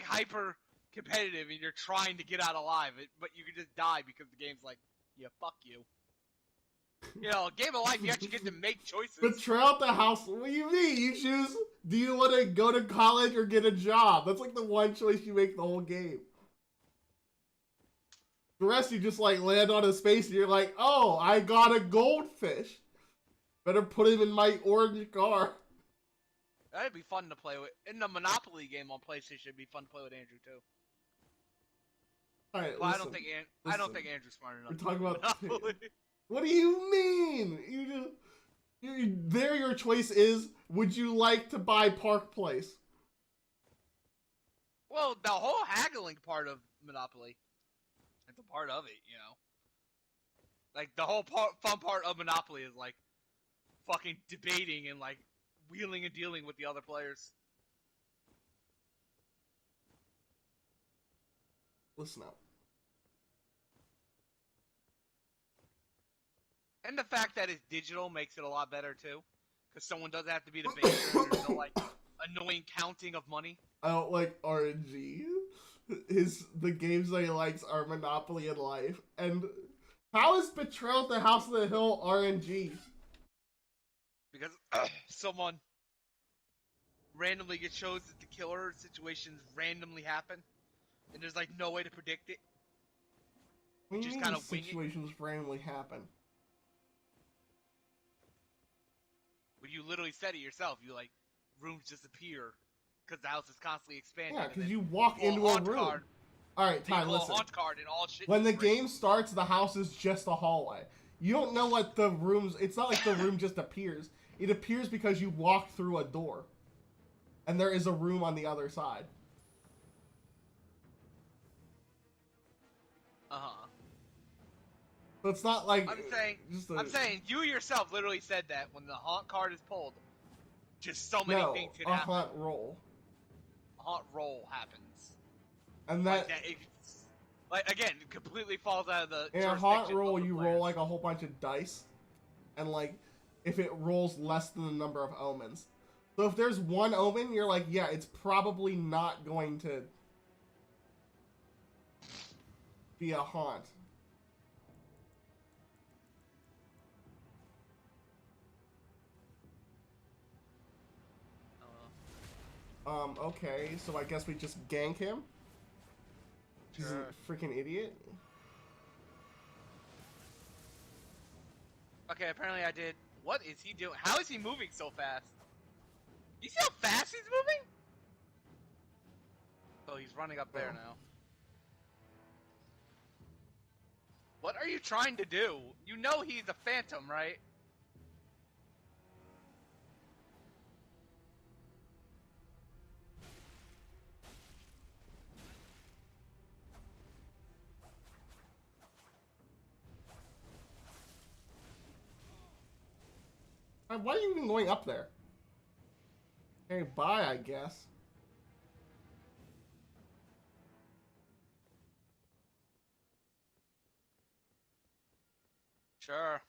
[SPEAKER 2] hyper competitive and you're trying to get out alive, but you can just die because the game's like, yeah, fuck you. You know, game of life, you actually get to make choices.
[SPEAKER 1] Betrayal at the House, what do you mean? You choose, do you want to go to college or get a job? That's like the one choice you make the whole game. The rest you just like land on a space and you're like, oh, I got a goldfish. Better put him in my orange car.
[SPEAKER 2] That'd be fun to play with. In the Monopoly game on PlayStation, it'd be fun to play with Andrew too.
[SPEAKER 1] All right,
[SPEAKER 2] Well,
[SPEAKER 1] listen,
[SPEAKER 2] I don't think Andrew's smart enough.
[SPEAKER 1] We're talking about
[SPEAKER 2] Monopoly.
[SPEAKER 1] What do you mean? There your choice is, would you like to buy Park Place?
[SPEAKER 2] Well, the whole haggling part of Monopoly. It's a part of it, you know. Like, the whole fun part of Monopoly is, like, fucking debating and, like, wheeling and dealing with the other players.
[SPEAKER 1] Listen up.
[SPEAKER 2] And the fact that it's digital makes it a lot better, too. Because someone doesn't have to be the banker, and there's no, like, annoying counting of money.
[SPEAKER 1] I don't like RNG. The games that he likes are Monopoly and Life. And how is Betrayal at the House of the Hill RNG?
[SPEAKER 2] Because someone randomly gets chosen as the killer, situations randomly happen, and there's like no way to predict it.
[SPEAKER 1] What do you
[SPEAKER 2] just
[SPEAKER 1] mean
[SPEAKER 2] kind of wing it.
[SPEAKER 1] situations randomly happen?
[SPEAKER 2] But you literally said it yourself. You like rooms disappear because the house is constantly expanding.
[SPEAKER 1] Yeah,
[SPEAKER 2] and
[SPEAKER 1] because
[SPEAKER 2] then
[SPEAKER 1] you walk into a room.
[SPEAKER 2] Card,
[SPEAKER 1] Alright, Ty,
[SPEAKER 2] you pull
[SPEAKER 1] listen.
[SPEAKER 2] a haunt card and all shit.
[SPEAKER 1] When the game starts, the house is just a hallway. You don't know what the rooms... It's not like the room just appears. It appears because you walk through a door. And there is a room on the other side.
[SPEAKER 2] Uh-huh.
[SPEAKER 1] So it's not like
[SPEAKER 2] I'm saying you yourself literally said that when the haunt card is pulled, just so many things can
[SPEAKER 1] a
[SPEAKER 2] happen.
[SPEAKER 1] haunt roll.
[SPEAKER 2] A haunt roll happens.
[SPEAKER 1] And
[SPEAKER 2] like again, it completely falls out of the
[SPEAKER 1] in a haunt roll, you roll like a whole bunch of dice, and like if it rolls less than the number of omens. So if there's one omen, you're like, yeah, it's probably not going to be a haunt. Okay, so I guess we just gank him? He's a freaking idiot.
[SPEAKER 2] Okay, apparently I did. What is he doing? How is he moving so fast? You see how fast he's moving? So he's running up there now. What are you trying to do? You know he's a phantom, right?
[SPEAKER 1] Why are you even going up there? Okay, bye, I guess.
[SPEAKER 2] Sure.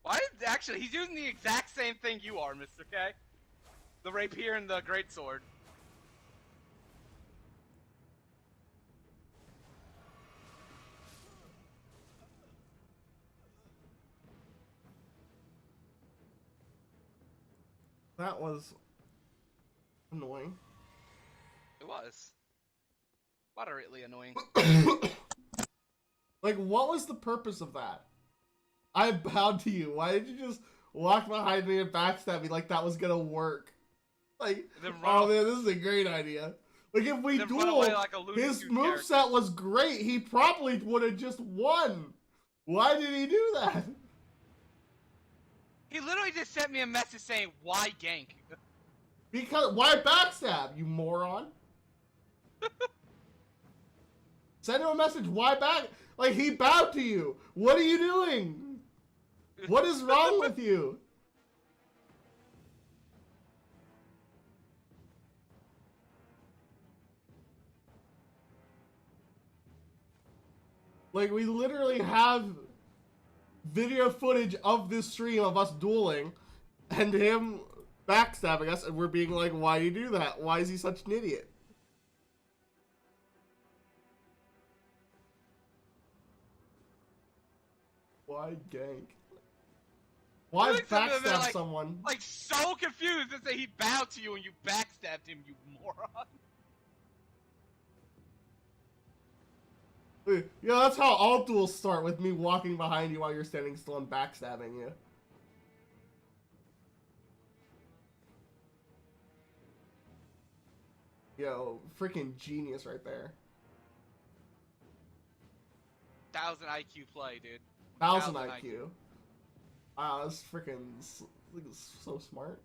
[SPEAKER 2] Why? Actually, he's using the exact same thing you are, Mr. K. The rapier and the greatsword.
[SPEAKER 1] That was annoying.
[SPEAKER 2] It was. Moderately annoying.
[SPEAKER 1] Like, what was the purpose of that? I bowed to you. Why did you just walk behind me and backstab me like that was gonna work? Like, oh man, this is a great idea. Like, if we duel,
[SPEAKER 2] like
[SPEAKER 1] his moveset was great. He probably would have just won. Why did he do that?
[SPEAKER 2] He literally just sent me a message saying, why gank?
[SPEAKER 1] Because, why backstab, you moron? Send him a message, why back? Like, he bowed to you. What are you doing? What is wrong with you? Like, we literally have video footage of this stream of us dueling and him backstabbing us, and we're being like, why do you do that? Why is he such an idiot? Why gank? Why backstab someone?
[SPEAKER 2] Like, so confused to say he bowed to you and you backstabbed him, you moron.
[SPEAKER 1] Yeah, that's how all duels start, with me walking behind you while you're standing still and backstabbing you. Yo, freaking genius right there.
[SPEAKER 2] 1000 IQ play, dude.
[SPEAKER 1] 1000 IQ. Wow, that's freaking so smart.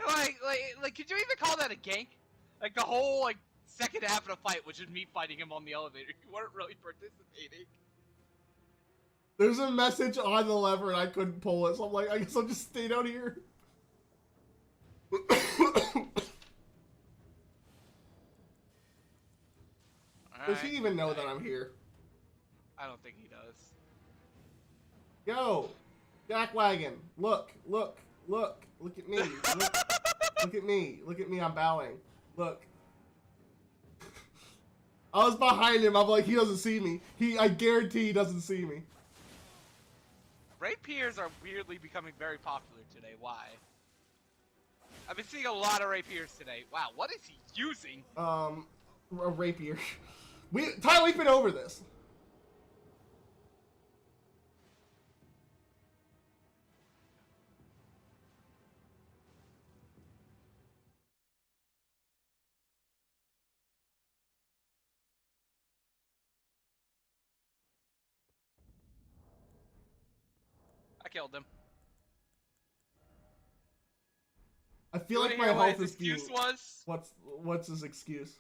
[SPEAKER 2] Like, could you even call that a gank? Like, the whole, like, second half of the fight was just me fighting him on the elevator. You weren't really participating.
[SPEAKER 1] There's a message on the lever and I couldn't pull it, so I'm like, I guess I'll just stay down here. Does he even know that I'm here?
[SPEAKER 2] I don't think he does.
[SPEAKER 1] Yo, Jackwagon, look at me, look at me, I'm bowing, look. I was behind him, I'm like, he doesn't see me. I guarantee he doesn't see me.
[SPEAKER 2] Rapiers are weirdly becoming very popular today, why? I've been seeing a lot of rapiers today. Wow, what is he using?
[SPEAKER 1] A rapier. Tyler, we've been over this.
[SPEAKER 2] I killed him.
[SPEAKER 1] I feel
[SPEAKER 2] You
[SPEAKER 1] like
[SPEAKER 2] wanna
[SPEAKER 1] my
[SPEAKER 2] hear what
[SPEAKER 1] health
[SPEAKER 2] his
[SPEAKER 1] is being...
[SPEAKER 2] excuse was?
[SPEAKER 1] What's his excuse?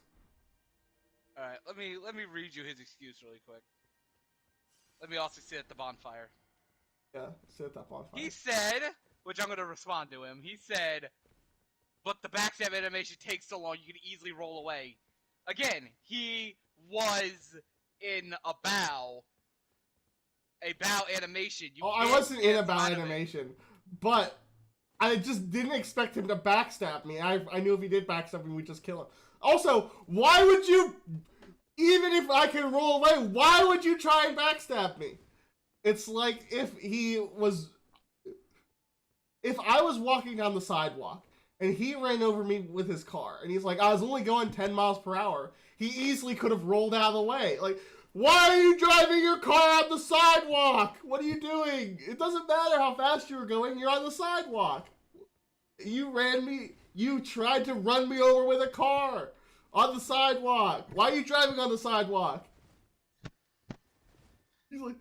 [SPEAKER 2] All right, let me read you his excuse really quick. Let me also sit at the bonfire.
[SPEAKER 1] Yeah, sit that bonfire.
[SPEAKER 2] He said, which I'm gonna respond to him. He said, "But the backstab animation takes so long, you can easily roll away." Again, he was in a bow animation. You
[SPEAKER 1] I
[SPEAKER 2] can't
[SPEAKER 1] wasn't in a
[SPEAKER 2] cancel
[SPEAKER 1] bow
[SPEAKER 2] out of it.
[SPEAKER 1] animation, but I just didn't expect him to backstab me. I knew if he did backstab me, we'd just kill him. Also, why would you, even if I can roll away, why would you try and backstab me? It's like if I was walking down the sidewalk and he ran over me with his car and he's like, I was only going 10 miles per hour. He easily could have rolled out of the way. Like, why are you driving your car on the sidewalk? What are you doing? It doesn't matter how fast you were going. You're on the sidewalk. You tried to run me over with a car on the sidewalk. Why are you driving on the sidewalk? He's like,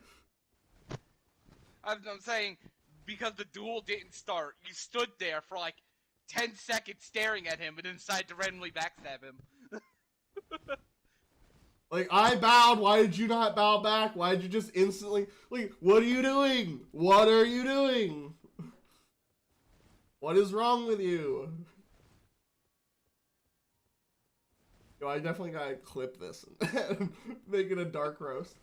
[SPEAKER 2] I'm saying because the duel didn't start. You stood there for like 10 seconds staring at him and then decided to randomly backstab him.
[SPEAKER 1] like, I bowed. Why did you not bow back? Why did you just instantly... Like, what are you doing? What are you doing? What is wrong with you? Yo, I definitely gotta clip this and make it a dark roast.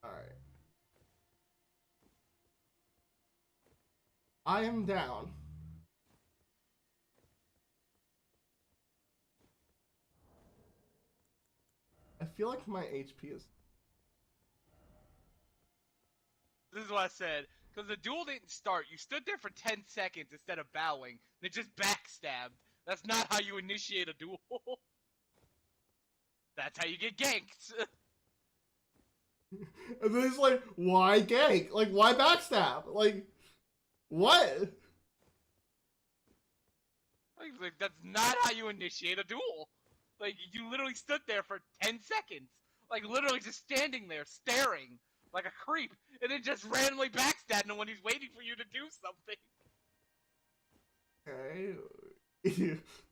[SPEAKER 1] Alright. I am down. I feel like my HP is...
[SPEAKER 2] This is what I said. Because the duel didn't start. You stood there for 10 seconds instead of bowing. They just backstabbed. That's not how you initiate a duel. That's how you get ganked.
[SPEAKER 1] And then it's like, why gank? Like, why backstab? Like, what?
[SPEAKER 2] Like, that's not how you initiate a duel. Like, you literally stood there for 10 seconds. Like, literally just standing there, staring like a creep, and then just randomly backstabbing him when he's waiting for you to do something.
[SPEAKER 1] Okay.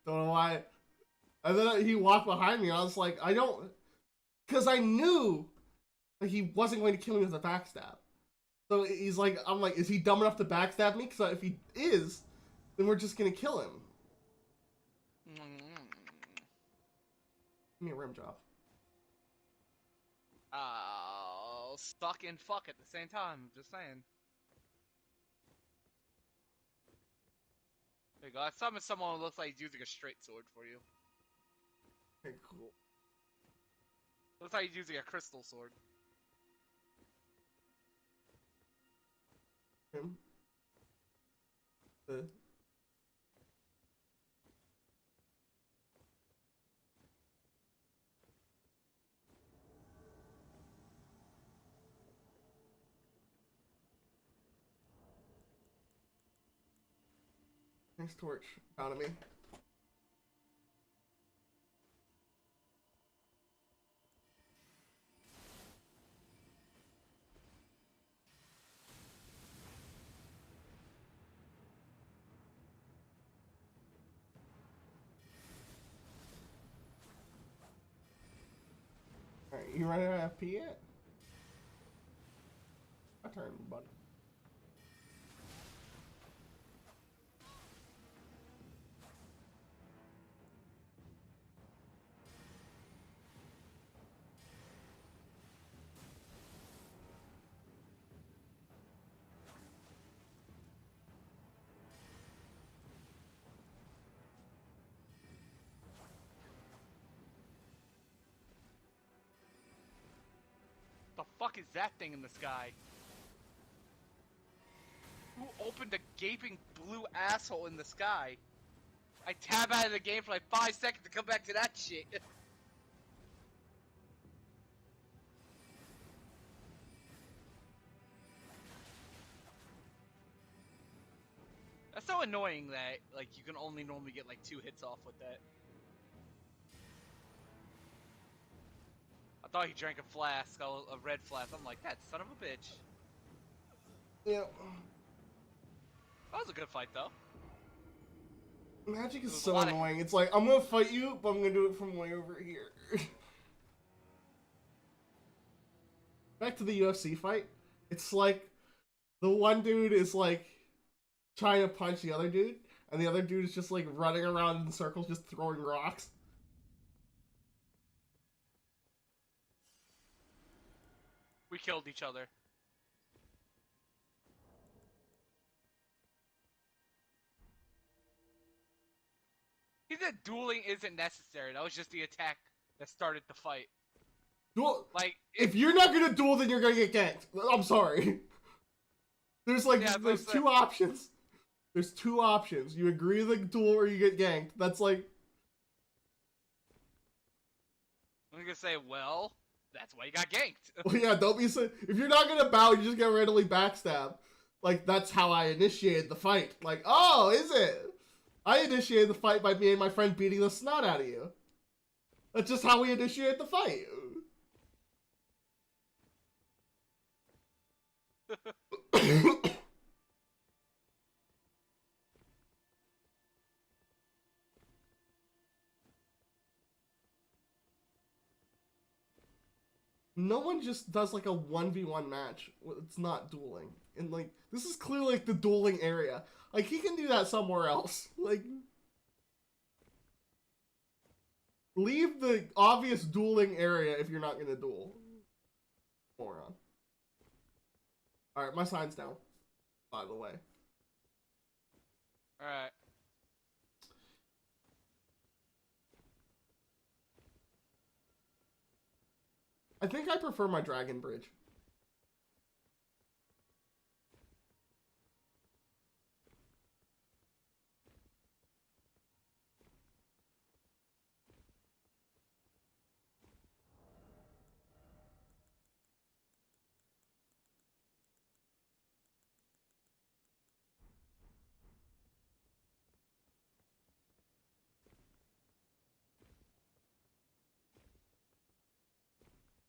[SPEAKER 1] Don't know why. And then he walked behind me, and I was like, I don't... Because I knew that he wasn't going to kill me with a backstab. So he's like, I'm like, is he dumb enough to backstab me? Because if he is, then we're just going to kill him. Give me a rim job.
[SPEAKER 2] Suck and fuck at the same time. Just saying. There you go. I summoned someone who looks like he's using a straight sword for you.
[SPEAKER 1] Okay, cool.
[SPEAKER 2] Looks like he's using a crystal sword.
[SPEAKER 1] Him. Nice torch. Out of me. Alright, you running out of FP yet? My turn, buddy.
[SPEAKER 2] The fuck is that thing in the sky? Who opened a gaping blue asshole in the sky? I tab out of the game for like 5 seconds to come back to that shit. That's so annoying that like you can only normally get like 2 hits off with that. I thought he drank a flask, a red flask. I'm like, that son of a bitch.
[SPEAKER 1] Yeah.
[SPEAKER 2] That was a good fight though.
[SPEAKER 1] Magic is so annoying. It's like, I'm gonna fight you, but I'm gonna do it from way over here. Back to the UFC fight. It's like, the one dude is like, trying to punch the other dude, and the other dude is just like running around in circles just throwing rocks.
[SPEAKER 2] We killed each other. He said dueling isn't necessary. That was just the attack that started the fight.
[SPEAKER 1] Duel.
[SPEAKER 2] Like,
[SPEAKER 1] if you're not gonna duel, then you're gonna get ganked. I'm sorry. There's like, there's two options. There's 2 options. You agree to the duel or you get ganked. That's like...
[SPEAKER 2] I'm gonna say, well, that's why you got ganked.
[SPEAKER 1] Well, yeah, don't be so... If you're not gonna bow, you just get randomly backstabbed. Like, that's how I initiated the fight. Like, oh, is it? I initiated the fight by me and my friend beating the snot out of you. That's just how we initiate the fight. No one just does like a 1v1 match. It's not dueling. And like, this is clearly like the dueling area. Like, he can do that somewhere else. Like, leave the obvious dueling area if you're not gonna duel. Moron. Alright, my sign's down. By the way.
[SPEAKER 2] Alright.
[SPEAKER 1] I think I prefer my Dragon Bridge.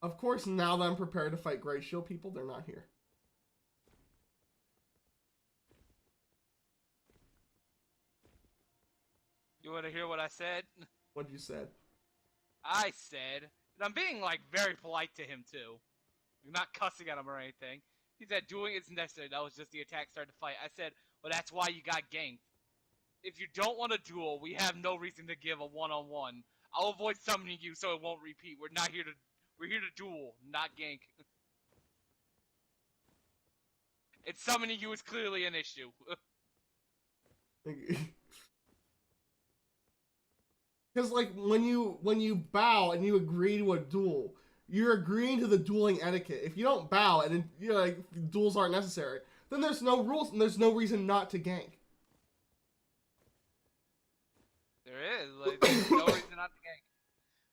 [SPEAKER 1] Of course, now that I'm prepared to fight Great Shield people, they're not here.
[SPEAKER 2] You want to hear what I said?
[SPEAKER 1] What'd you say?
[SPEAKER 2] I said, and I'm being like very polite to him too. I'm not cussing at him or anything. He said dueling isn't necessary. That was just the attack started to fight. I said, well, that's why you got ganked. If you don't want to duel, we have no reason to give a one-on-one. I'll avoid summoning you so it won't repeat. We're here to duel, not gank. And summoning you is clearly an issue.
[SPEAKER 1] Because like when you bow and you agree to a duel, you're agreeing to the dueling etiquette. If you don't bow and you're like duels aren't necessary, then there's no rules and there's no reason not to gank.
[SPEAKER 2] There is. Like, there's no reason not to gank.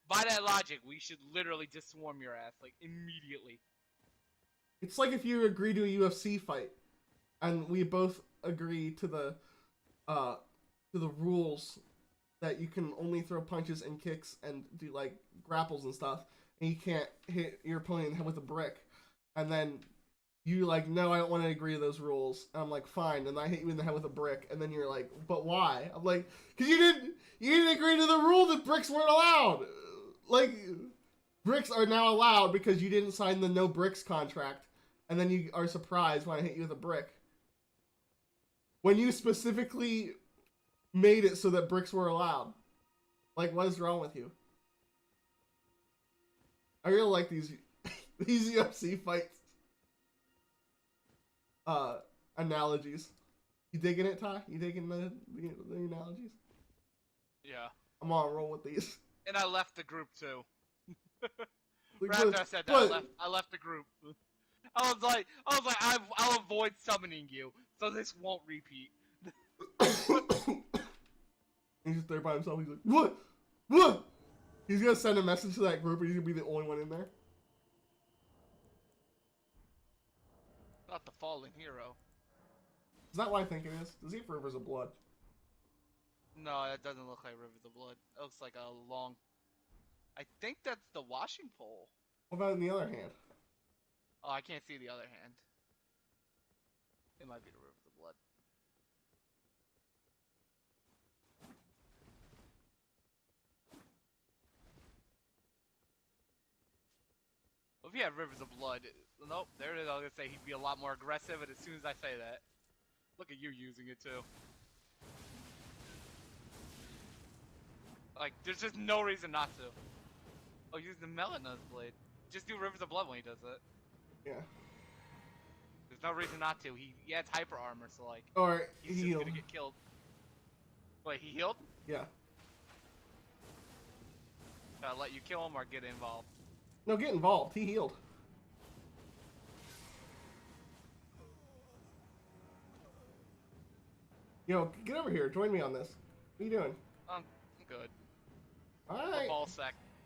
[SPEAKER 2] By that logic, we should literally just swarm your ass, like, immediately.
[SPEAKER 1] It's like if you agree to a UFC fight, and we both agree to the rules that you can only throw punches and kicks and do, like, grapples and stuff, and you can't hit your opponent in the head with a brick, and then you like, no, I don't want to agree to those rules. And I'm like, fine, and I hit you in the head with a brick, and then you're like, but why? I'm like, because you didn't agree to the rule that bricks weren't allowed. Like, bricks are now allowed because you didn't sign the no bricks contract, and then you are surprised when I hit you with a brick. When you specifically made it so that bricks were allowed. Like, what is wrong with you? I really like these UFC fights. Analogies. You digging it, Ty? You digging the analogies?
[SPEAKER 2] Yeah.
[SPEAKER 1] I'm on a roll with these.
[SPEAKER 2] And I left the group too.
[SPEAKER 1] Like,
[SPEAKER 2] Right after I said that, I left the group. I was like, I'll avoid summoning you so this won't repeat.
[SPEAKER 1] He's just there by himself. He's like, what? What? He's gonna send a message to that group, and he's gonna be the only one in there.
[SPEAKER 2] Not the fallen hero.
[SPEAKER 1] Is that what I think it is? Does he have Rivers of Blood?
[SPEAKER 2] No, that doesn't look like Rivers of Blood. It looks like a long... I think that's the washing pole.
[SPEAKER 1] What about in the other hand?
[SPEAKER 2] Oh, I can't see the other hand. It might be the Rivers of Blood. Well, if he had Rivers of Blood... Nope, there it is. I was gonna say he'd be a lot more aggressive, and as soon as I say that... Look at you using it, too. Like, there's just no reason not to. Oh, use the Melanus blade. Just do Rivers of Blood when he does it.
[SPEAKER 1] Yeah.
[SPEAKER 2] There's no reason not to. He has hyper armor, so like...
[SPEAKER 1] Alright,
[SPEAKER 2] he's
[SPEAKER 1] he
[SPEAKER 2] just
[SPEAKER 1] healed.
[SPEAKER 2] gonna get killed. Wait, he healed?
[SPEAKER 1] Yeah.
[SPEAKER 2] Should I let you kill him or get involved?
[SPEAKER 1] No, get involved. He healed. Yo, get over here. Join me on this. What are you doing?
[SPEAKER 2] I'm good.
[SPEAKER 1] Alright.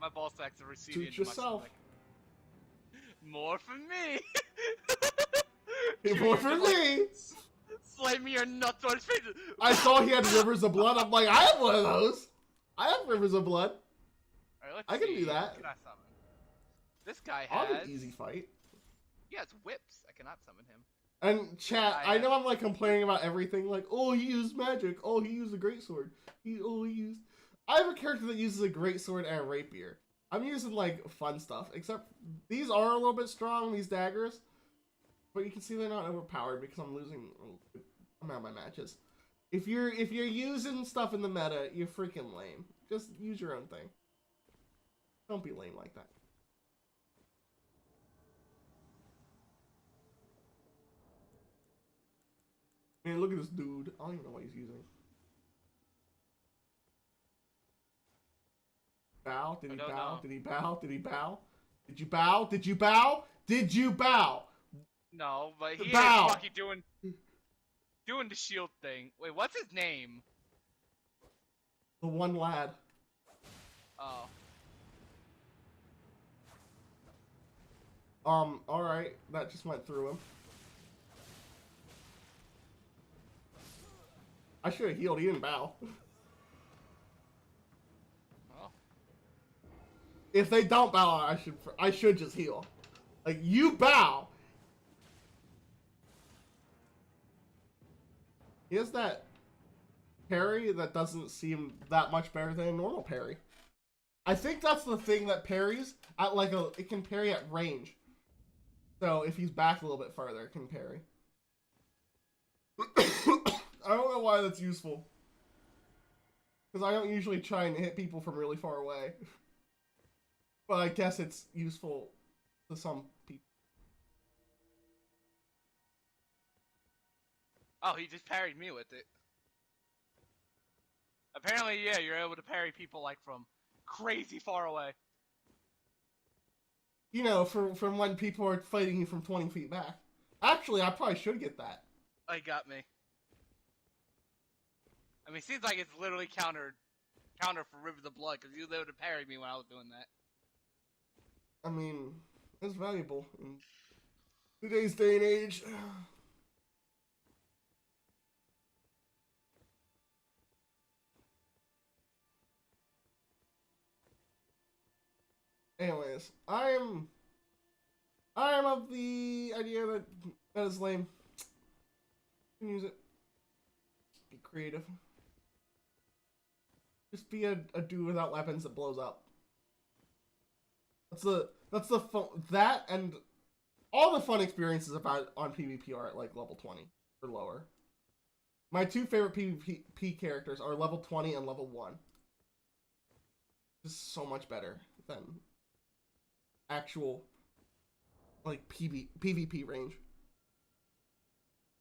[SPEAKER 2] My ball sacks are receding
[SPEAKER 1] Suit
[SPEAKER 2] into my
[SPEAKER 1] yourself.
[SPEAKER 2] stomach. More for me!
[SPEAKER 1] More for me!
[SPEAKER 2] Slay me or nuts on his face!
[SPEAKER 1] I saw he had Rivers of Blood. I'm like, I have one of those. I have Rivers of Blood.
[SPEAKER 2] Alright, let's
[SPEAKER 1] I can
[SPEAKER 2] see.
[SPEAKER 1] do that.
[SPEAKER 2] What can I summon? This guy
[SPEAKER 1] I'll
[SPEAKER 2] has...
[SPEAKER 1] have an easy fight.
[SPEAKER 2] He has whips. I cannot summon him.
[SPEAKER 1] And chat, I know I'm like complaining about everything, like, oh, he used magic, oh, he used a greatsword, he used... I have a character that uses a greatsword and a rapier. I'm using like fun stuff, except these are a little bit strong, these daggers, but you can see they're not overpowered because I'm losing amount of my matches. If you're using stuff in the meta, you're freaking lame. Just use your own thing. Don't be lame like that. Man, look at this dude. I don't even know what he's using. Bow? Did he bow?
[SPEAKER 2] know.
[SPEAKER 1] Did he bow? Did he bow? Did you bow? Did you bow? Did you bow?
[SPEAKER 2] No, but he
[SPEAKER 1] Bow.
[SPEAKER 2] is fucking doing the shield thing. Wait, what's his name?
[SPEAKER 1] The one lad.
[SPEAKER 2] Oh.
[SPEAKER 1] Alright. That just went through him. I should have healed. He didn't bow.
[SPEAKER 2] Oh.
[SPEAKER 1] If they don't bow, I should just heal. Like, you bow. He has that parry that doesn't seem that much better than a normal parry. I think that's the thing that parries at it can parry at range. So if he's back a little bit farther, it can parry. I don't know why that's useful. Because I don't usually try and hit people from really far away. But I guess it's useful to some people.
[SPEAKER 2] Oh, he just parried me with it. Apparently, yeah, you're able to parry people like from crazy far away.
[SPEAKER 1] You know, from when people are fighting you from 20 feet back. Actually, I probably should get that.
[SPEAKER 2] Oh, he got me. I mean, it seems like it's literally counter for Rivers of Blood, because he was able to parry me when I was doing that.
[SPEAKER 1] I mean, it's valuable in today's day and age. Anyways, I am of the idea that that is lame. You can use it. Be creative. Just be a dude without weapons that blows up. That's the fun, that and all the fun experiences about on PvP are at like level 20 or lower. My two favorite PvP characters are level 20 and level 1. Just so much better than actual like PvP range.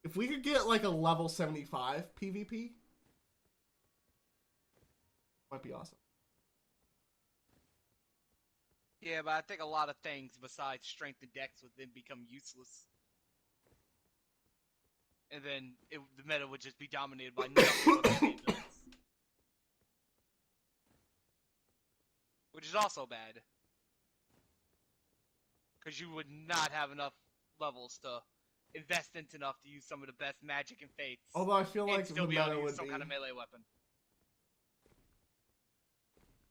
[SPEAKER 1] If we could get like a level 75 PvP, might be awesome.
[SPEAKER 2] Yeah, but I think a lot of things besides strength and dex would then become useless. and then the meta would just be dominated by nothing but speed builds. Which is also bad. Because you would not have enough levels to invest into enough to use some of the best magic and fates.
[SPEAKER 1] Although I feel like
[SPEAKER 2] still
[SPEAKER 1] the
[SPEAKER 2] be able
[SPEAKER 1] meta
[SPEAKER 2] to use
[SPEAKER 1] would
[SPEAKER 2] some
[SPEAKER 1] be...
[SPEAKER 2] kind of melee weapon.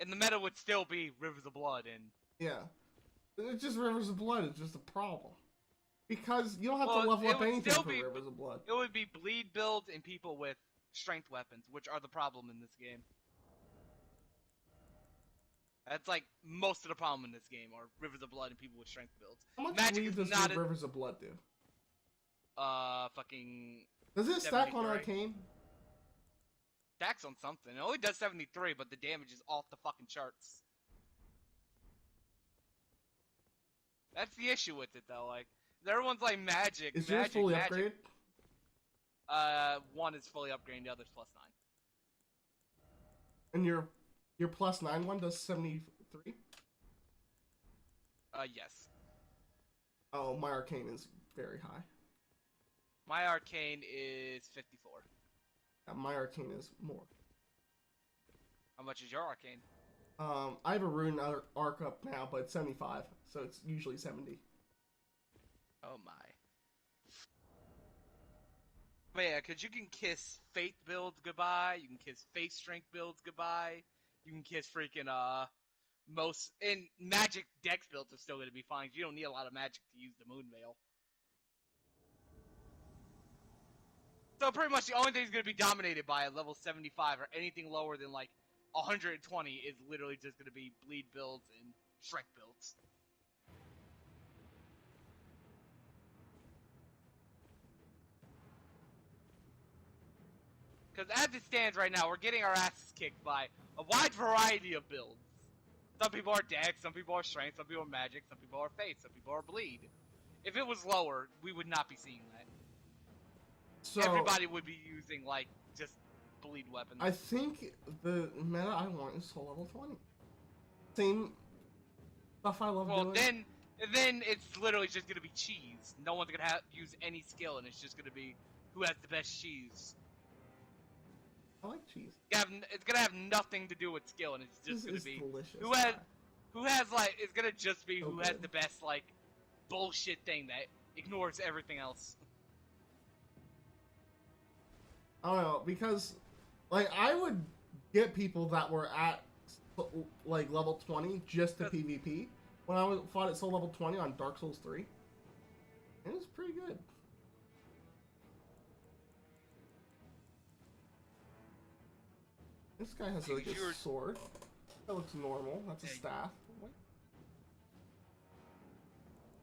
[SPEAKER 2] And the meta would still be Rivers of Blood and...
[SPEAKER 1] Yeah. It's just Rivers of Blood is just a problem. Because you don't have to level up anything for Rivers of Blood.
[SPEAKER 2] It would be bleed builds and people with strength weapons, which are the problem in this game. That's like most of the problem in this game, are Rivers of Blood and people with strength builds.
[SPEAKER 1] How much
[SPEAKER 2] Magic
[SPEAKER 1] bleed
[SPEAKER 2] is
[SPEAKER 1] does
[SPEAKER 2] not
[SPEAKER 1] Rivers of Blood do?
[SPEAKER 2] Fucking...
[SPEAKER 1] Does it stack on Arcane?
[SPEAKER 2] Stacks on something. It only does 73, but the damage is off the fucking charts. That's the issue with it, though. Like, everyone's like magic.
[SPEAKER 1] Is
[SPEAKER 2] magic,
[SPEAKER 1] yours fully
[SPEAKER 2] magic.
[SPEAKER 1] upgraded?
[SPEAKER 2] One is fully upgraded, the other's +9.
[SPEAKER 1] And your +9 one does 73?
[SPEAKER 2] Yes.
[SPEAKER 1] Oh, my Arcane is very high.
[SPEAKER 2] My Arcane is 54.
[SPEAKER 1] Yeah, my Arcane is more.
[SPEAKER 2] How much is your Arcane?
[SPEAKER 1] I have a Rune Arc up now, but it's 75, so it's usually 70.
[SPEAKER 2] Oh my. But yeah, because you can kiss Faith builds goodbye, you can kiss Faith Strength builds goodbye, you can kiss freaking, most... And Magic Dex builds are still going to be fine, you don't need a lot of magic to use the Moon Veil. So pretty much the only thing that's going to be dominated by at level 75 or anything lower than like 120 is literally just going to be bleed builds and strength builds. Because as it stands right now, we're getting our asses kicked by a wide variety of builds. Some people are Dex, some people are Strength, some people are Magic, some people are Faith, some people are Bleed. If it was lower, we would not be seeing that. So, everybody would be using, like, just bleed weapons.
[SPEAKER 1] I think the meta I want is soul level 20. Same stuff I love doing.
[SPEAKER 2] Well, then it's literally just going to be cheese. No one's going to use any skill, and it's just going to be who has the best cheese.
[SPEAKER 1] I like cheese.
[SPEAKER 2] It's going to have nothing to do with skill, and it's just going to be
[SPEAKER 1] delicious.
[SPEAKER 2] Who has, like, it's going to just be who has the best, like, bullshit thing that ignores everything else.
[SPEAKER 1] I don't know, because, like, I would get people that were at, like, level 20 just to PvP when I fought at soul level 20 on Dark Souls 3. It was pretty good. This guy has, like, a sword. That looks normal. That's a staff. What?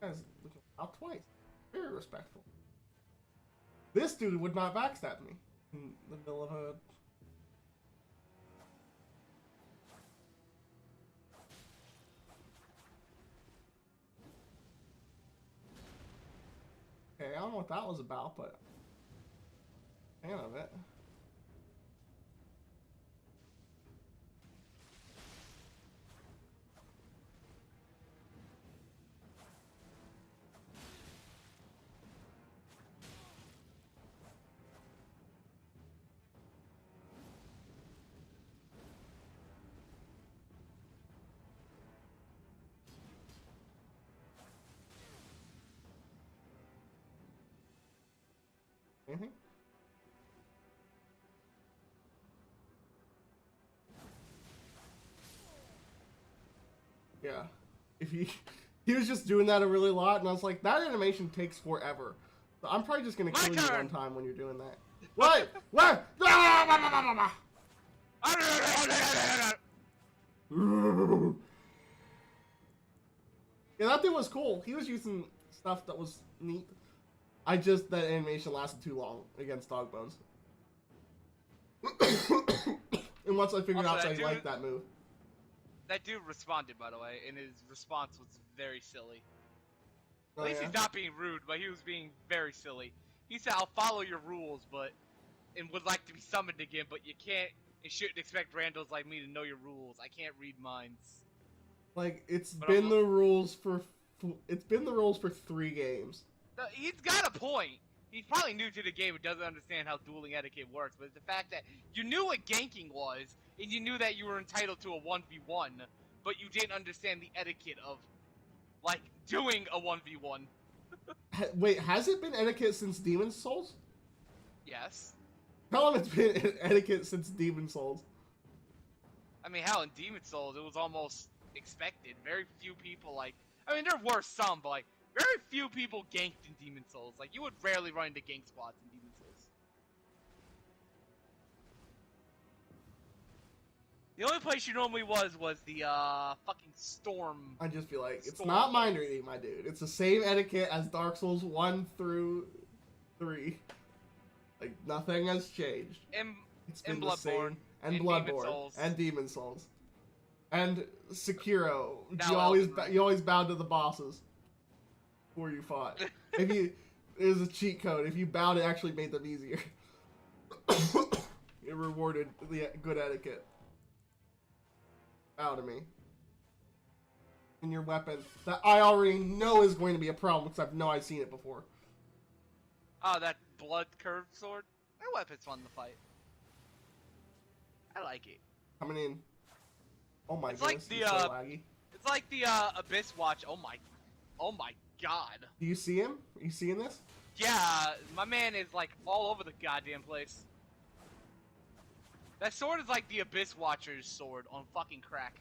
[SPEAKER 1] This guy's looking out twice. Very respectful. This dude would not backstab me in the middle of a... Okay, I don't know what that was about, but... fan of it. Anything? Yeah. If he was just doing that a really lot, and I was like, that animation takes forever. So I'm probably just gonna kill you one time when you're doing that. What? What? Yeah, that thing was cool. He was using stuff that was neat. That animation lasted too long against Dog Bones. And once I figured out I liked that move.
[SPEAKER 2] That dude responded, by the way, and his response was very silly.
[SPEAKER 1] Oh,
[SPEAKER 2] At least he's not being rude, but he was being very silly. He said, I'll follow your rules, and would like to be summoned again, but you can't and shouldn't expect randos like me to know your rules. I can't read minds.
[SPEAKER 1] Like, it's been the rules for 3 games.
[SPEAKER 2] He's got a point. he's probably new to the game and doesn't understand how dueling etiquette works, but the fact that you knew what ganking was, and you knew that you were entitled to a 1v1, but you didn't understand the etiquette of, like, doing a 1v1.
[SPEAKER 1] Wait, has it been etiquette since Demon's Souls?
[SPEAKER 2] Yes.
[SPEAKER 1] How long it's been etiquette since Demon's Souls?
[SPEAKER 2] I mean, hell, in Demon's Souls, it was almost expected. Very few people, like... I mean, there were some, but, like, very few people ganked in Demon's Souls. Like, you would rarely run into gank squads in Demon's Souls. The only place you normally was the, fucking Storm.
[SPEAKER 1] I just feel like, it's
[SPEAKER 2] Storm
[SPEAKER 1] not mind
[SPEAKER 2] place.
[SPEAKER 1] reading, my dude. It's the same etiquette as Dark Souls 1 through 3. Like, nothing has changed. It's been
[SPEAKER 2] And
[SPEAKER 1] the same.
[SPEAKER 2] Bloodborne.
[SPEAKER 1] And
[SPEAKER 2] and
[SPEAKER 1] Bloodborne.
[SPEAKER 2] Demon's Souls.
[SPEAKER 1] And Demon's Souls. And Sekiro.
[SPEAKER 2] Now
[SPEAKER 1] You always bowed to the bosses before you fought. It was a cheat code. If you bowed, it actually made them easier. It rewarded the good etiquette. Bow to me. And your weapon that I already know is going to be a problem because I've seen it before.
[SPEAKER 2] Oh, that blood curved sword? That weapon's fun to fight. I like it.
[SPEAKER 1] Coming in. Oh my
[SPEAKER 2] It's
[SPEAKER 1] goodness,
[SPEAKER 2] like
[SPEAKER 1] it's so laggy.
[SPEAKER 2] It's like the Abyss Watch. Oh my god.
[SPEAKER 1] Do you see him? Are you seeing this?
[SPEAKER 2] Yeah, my man is like all over the goddamn place. That sword is like the Abyss Watcher's sword on fucking crack.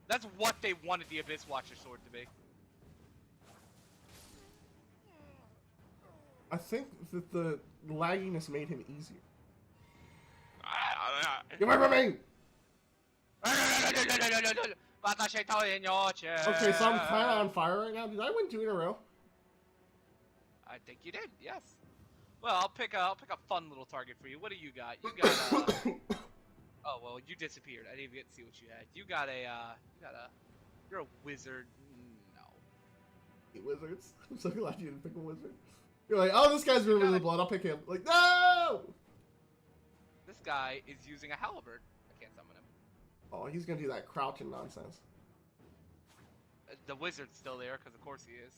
[SPEAKER 2] That's what they wanted the Abyss Watcher's sword to be.
[SPEAKER 1] I think that the lagginess made him easier. Get away from me! Okay, so I'm kind of on fire right now. Did I win 2 in a row?
[SPEAKER 2] I think you did, yes. Well, I'll pick a fun little target for you. What do you got? You got oh well, you disappeared. I didn't even get to see what you had. You're a wizard. No.
[SPEAKER 1] Hate wizards. I'm so glad you didn't pick a wizard. You're like, oh, this guy's River of the Blood. I'll pick him. Like, no!
[SPEAKER 2] This guy is using a halberd. I can't summon him.
[SPEAKER 1] Oh, he's gonna do that crouching nonsense.
[SPEAKER 2] The wizard's still there, because of course he is.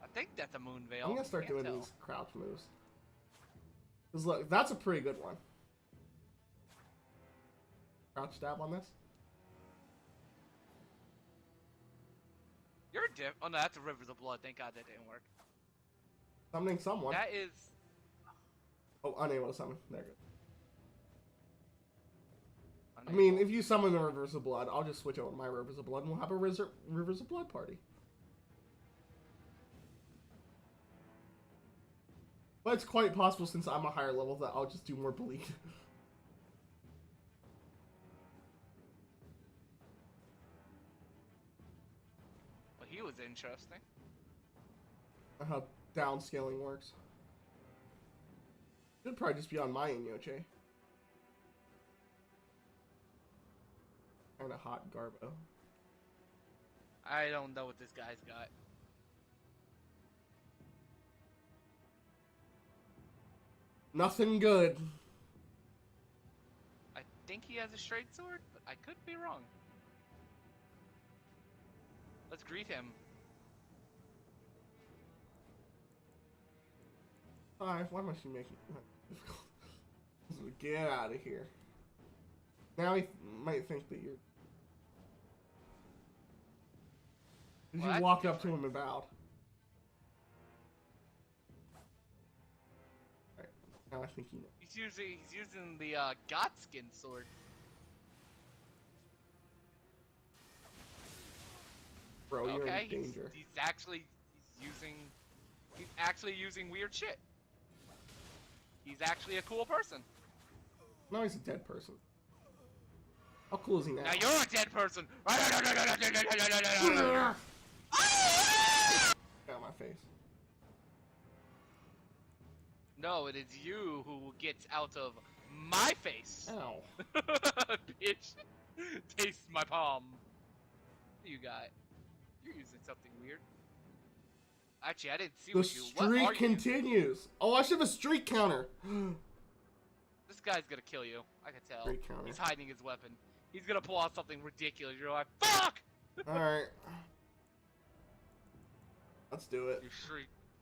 [SPEAKER 2] I think that's a moon veil.
[SPEAKER 1] I'm gonna start
[SPEAKER 2] Can't
[SPEAKER 1] doing
[SPEAKER 2] tell.
[SPEAKER 1] these crouch moves. Cause look, that's a pretty good one. Crouch stab on this.
[SPEAKER 2] You're a diff. Oh no, that's a Rivers of Blood. Thank God that didn't work.
[SPEAKER 1] Summoning someone.
[SPEAKER 2] That is.
[SPEAKER 1] Oh, unable to summon. There, good. I
[SPEAKER 2] Unable.
[SPEAKER 1] mean, if you summon the Rivers of Blood, I'll just switch over to my Rivers of Blood and we'll have a Rivers of Blood party. But it's quite possible since I'm a higher level that I'll just do more bleed.
[SPEAKER 2] Well, he was interesting.
[SPEAKER 1] How downscaling works. Should probably just be on my Yoche. Kinda hot Garbo.
[SPEAKER 2] I don't know what this guy's got.
[SPEAKER 1] Nothing good.
[SPEAKER 2] I think he has a straight sword, but I could be wrong. Let's greet him.
[SPEAKER 1] Why must you make it difficult? Get out of here. Now he might think that you're... Did
[SPEAKER 2] Well,
[SPEAKER 1] you walk up to him and bowed? Alright, now I think you know.
[SPEAKER 2] He's using the Godskin sword.
[SPEAKER 1] Bro, you're
[SPEAKER 2] Okay,
[SPEAKER 1] in danger.
[SPEAKER 2] he's actually using weird shit. He's actually a cool person.
[SPEAKER 1] No, he's a dead person. How cool is he now?
[SPEAKER 2] Now you're a dead person.
[SPEAKER 1] Get out of my face.
[SPEAKER 2] No, it is you who gets out of my face.
[SPEAKER 1] Ow.
[SPEAKER 2] Bitch. Taste my palm. What do you got? You're using something weird. Actually, I didn't see
[SPEAKER 1] The
[SPEAKER 2] what you... What are
[SPEAKER 1] streak
[SPEAKER 2] you?
[SPEAKER 1] continues. Oh, I should have a streak counter.
[SPEAKER 2] This guy's gonna kill you. I can tell.
[SPEAKER 1] Streak counter.
[SPEAKER 2] He's hiding his weapon. He's gonna pull out something ridiculous. You're like, fuck!
[SPEAKER 1] Alright. Let's do it.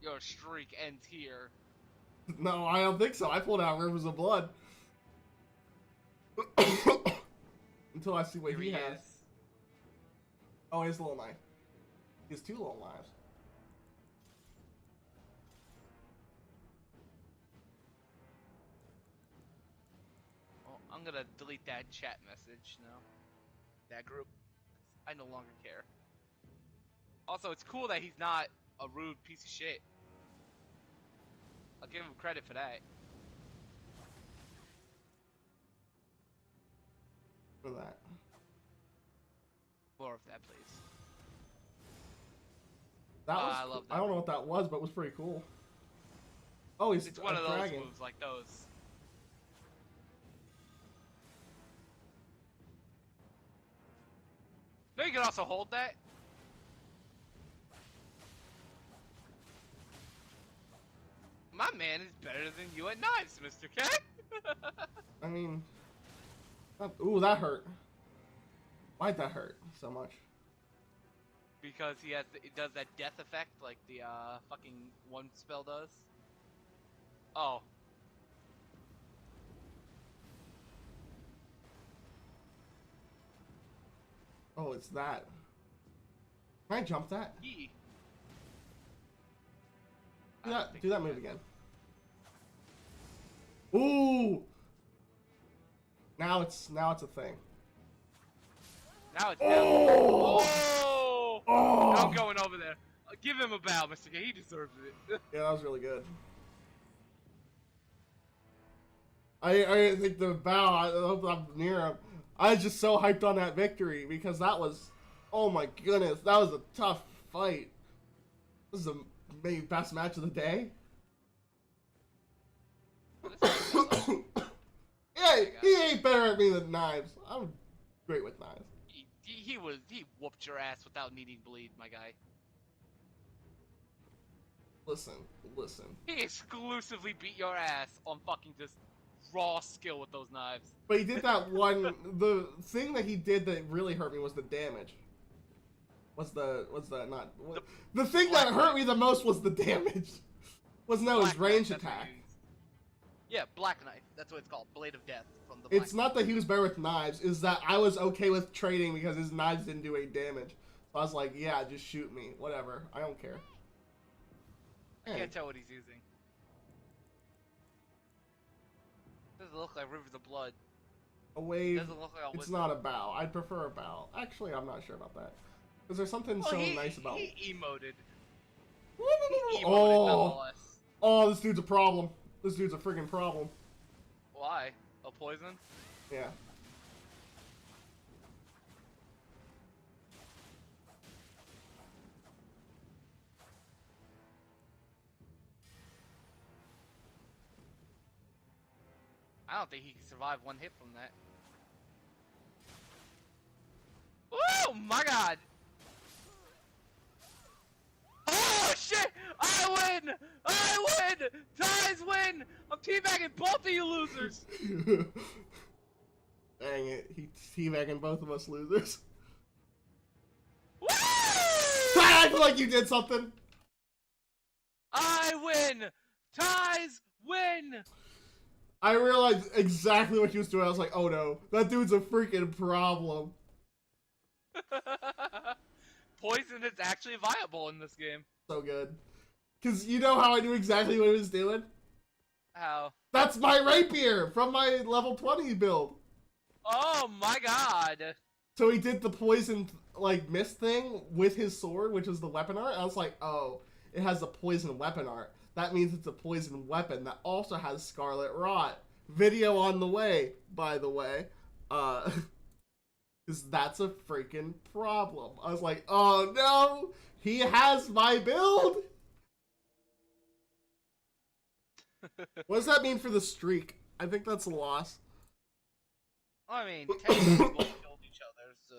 [SPEAKER 2] Your streak ends here.
[SPEAKER 1] No, I don't think so. I pulled out Rivers of Blood. Until I see what
[SPEAKER 2] Here
[SPEAKER 1] he
[SPEAKER 2] he
[SPEAKER 1] has.
[SPEAKER 2] is.
[SPEAKER 1] Oh, he has a little knife. He has 2 little knives.
[SPEAKER 2] Well, I'm gonna delete that chat message now. That group. I no longer care. Also, it's cool that he's not a rude piece of shit. I'll give him credit for that.
[SPEAKER 1] For that.
[SPEAKER 2] More of that, please.
[SPEAKER 1] That was
[SPEAKER 2] I love that.
[SPEAKER 1] I don't know what that was, but it was pretty cool. Oh, he's
[SPEAKER 2] It's one
[SPEAKER 1] a
[SPEAKER 2] of those
[SPEAKER 1] dragon.
[SPEAKER 2] moves like those. No, you can also hold that. My man is better than you at knives, Mr. K.
[SPEAKER 1] I mean, ooh, that hurt. Why'd that hurt so much?
[SPEAKER 2] Because it does that death effect like the fucking one spell does. Oh.
[SPEAKER 1] Oh, it's that. Can I jump that?
[SPEAKER 2] Yee.
[SPEAKER 1] Do that move again. Ooh! Now it's a thing.
[SPEAKER 2] Now it's
[SPEAKER 1] Oh!
[SPEAKER 2] Oh!
[SPEAKER 1] Oh!
[SPEAKER 2] I'm going over there. Give him a bow, Mr. K. He deserves it.
[SPEAKER 1] Yeah, that was really good. I think the bow, I hope I'm near him. I was just so hyped on that victory because that was, oh my goodness, that was a tough fight. This is the maybe best match of the day. Yeah, he ain't better at me than knives. I'm great with knives.
[SPEAKER 2] He whooped your ass without needing bleed, my guy.
[SPEAKER 1] Listen.
[SPEAKER 2] He exclusively beat your ass on fucking just raw skill with those knives.
[SPEAKER 1] But he did that one. The thing that he did that really hurt me was the damage. What's the not? The thing that hurt me the most was the damage. Was no his range attack.
[SPEAKER 2] Yeah, Black Knife. That's what it's called. Blade of Death from the Black
[SPEAKER 1] It's not that he was better with knives. Is that I was okay with trading because his knives didn't do any damage. So I was like, yeah, just shoot me, whatever. I don't care.
[SPEAKER 2] I can't tell what he's using. Doesn't look like Rivers of Blood.
[SPEAKER 1] A wave.
[SPEAKER 2] Doesn't look like a
[SPEAKER 1] It's not a bow. I'd prefer a bow. Actually, I'm not sure about that. Because there's something so nice about.
[SPEAKER 2] He emoted.
[SPEAKER 1] Oh, oh, this dude's a problem. This dude's a freaking problem.
[SPEAKER 2] Why? A poison?
[SPEAKER 1] Yeah.
[SPEAKER 2] I don't think he can survive one hit from that. Oh my god! Oh shit! I win! I win! Ties win! I'm teabagging both of you losers!
[SPEAKER 1] Dang it, he's teabagging both of us losers.
[SPEAKER 2] Woo!
[SPEAKER 1] I feel like you did something.
[SPEAKER 2] I win! Ties win!
[SPEAKER 1] I realized exactly what you was doing. I was like, oh no, that dude's a freaking problem.
[SPEAKER 2] Poison is actually viable in this game.
[SPEAKER 1] So good. Because you know how I knew exactly what he was doing?
[SPEAKER 2] How?
[SPEAKER 1] That's my rapier from my level 20 build.
[SPEAKER 2] Oh my god!
[SPEAKER 1] So he did the poison, like, mist thing with his sword, which is the weapon art. I was like, oh, it has the poison weapon art. That means it's a poison weapon that also has Scarlet Rot. Video on the way, by the way. Because that's a freaking problem. I was like, oh no, he has my build. What does that mean for the streak? I think that's a loss.
[SPEAKER 2] I mean, technically we both killed each other, so...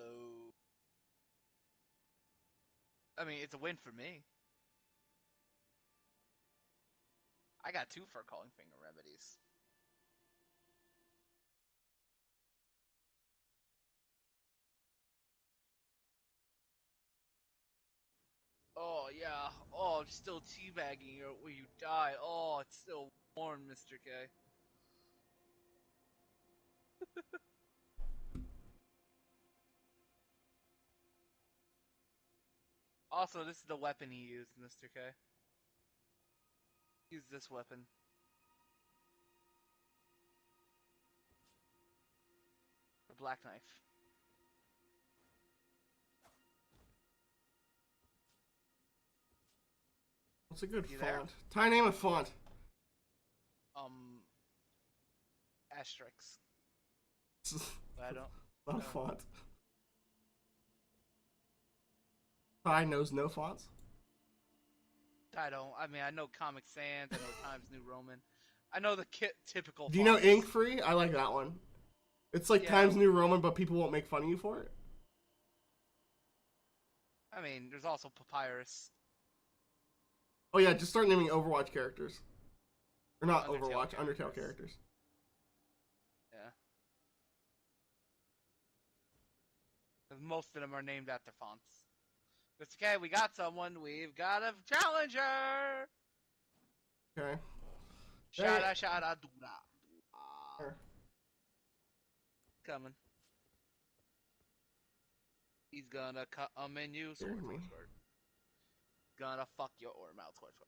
[SPEAKER 2] I mean, it's a win for me. I got 2 for calling finger remedies. Oh, yeah. Oh, I'm still teabagging where you die. Oh, it's still Born Mr. K. Also, this is the weapon he used, Mr. K. Use this weapon. The black knife.
[SPEAKER 1] What's a good
[SPEAKER 2] You
[SPEAKER 1] font?
[SPEAKER 2] there?
[SPEAKER 1] Ty, name a font.
[SPEAKER 2] Asterix. But I don't.
[SPEAKER 1] Not a font. Ty knows no fonts.
[SPEAKER 2] I don't. I mean, I know Comic Sans. I know Times New Roman. I know the typical.
[SPEAKER 1] Do you know
[SPEAKER 2] fonts.
[SPEAKER 1] Ink Free? I like that one. It's like
[SPEAKER 2] Yeah.
[SPEAKER 1] Times New Roman, but people won't make fun of you for it.
[SPEAKER 2] I mean, there's also Papyrus.
[SPEAKER 1] Oh yeah, just start naming Overwatch characters. Or not
[SPEAKER 2] Undertale
[SPEAKER 1] Overwatch,
[SPEAKER 2] characters.
[SPEAKER 1] Undertale characters.
[SPEAKER 2] Yeah. Because most of them are named after fonts. It's okay, we got someone. We've got a challenger.
[SPEAKER 1] Okay.
[SPEAKER 2] Shada shada doo-da.
[SPEAKER 1] Here.
[SPEAKER 2] Coming. He's gonna cut a menu. Squirt,
[SPEAKER 1] Hear me.
[SPEAKER 2] squirt, squirt. Gonna fuck your mouth. Squirt, squirt.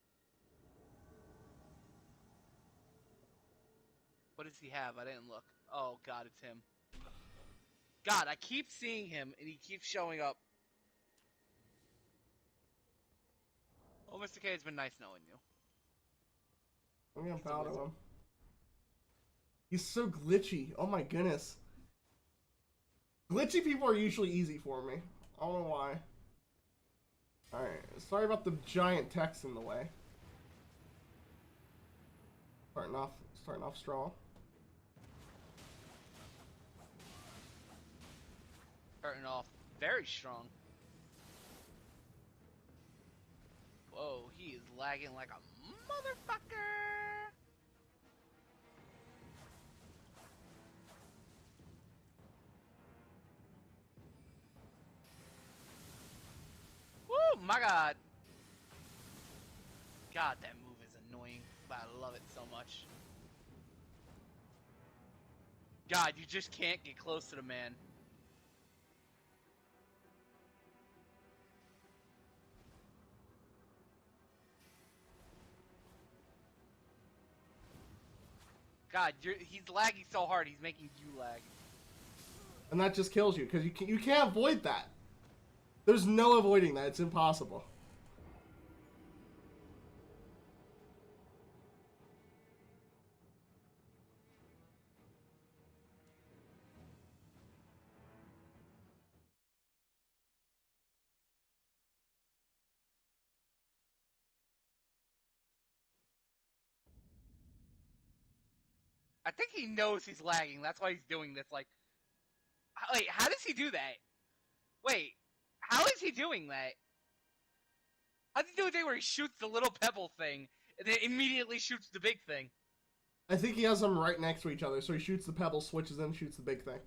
[SPEAKER 2] What does he have? I didn't look. Oh god, it's him. God, I keep seeing him and he keeps showing up. Oh, Mr. K, it's been nice knowing you.
[SPEAKER 1] I'm gonna bow to him. He's so glitchy. Oh my goodness. Glitchy people are usually easy for me. I don't know why. Alright, sorry about the giant text in the way. Starting off strong.
[SPEAKER 2] Starting off very strong. Whoa, he is lagging like a motherfucker. Woo, my god. God, that move is annoying, but I love it so much. God, you just can't get close to the man. God, he's lagging so hard, he's making you lag.
[SPEAKER 1] And that just kills you, because you can't avoid that. There's no avoiding that. It's impossible.
[SPEAKER 2] I think he knows he's lagging, that's why he's doing this, like... Wait, how does he do that? Wait, how is he doing that? How does he do a thing where he shoots the little pebble thing, and then immediately shoots the big thing?
[SPEAKER 1] I think he has them right next to each other, so he shoots the pebble, switches in, shoots the big thing.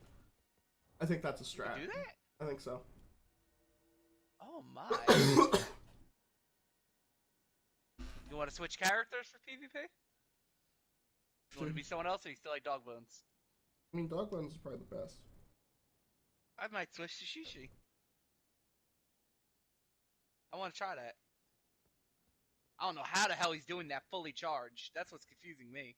[SPEAKER 1] I think that's a strat.
[SPEAKER 2] You do that?
[SPEAKER 1] I think so.
[SPEAKER 2] Oh my. You want to switch characters for PvP? You want to be someone else, or you still like Dog Bones?
[SPEAKER 1] I mean, Dog Bones is probably the best.
[SPEAKER 2] I might switch to Shishi. I want to try that. I don't know how the hell he's doing that fully charged. That's what's confusing me.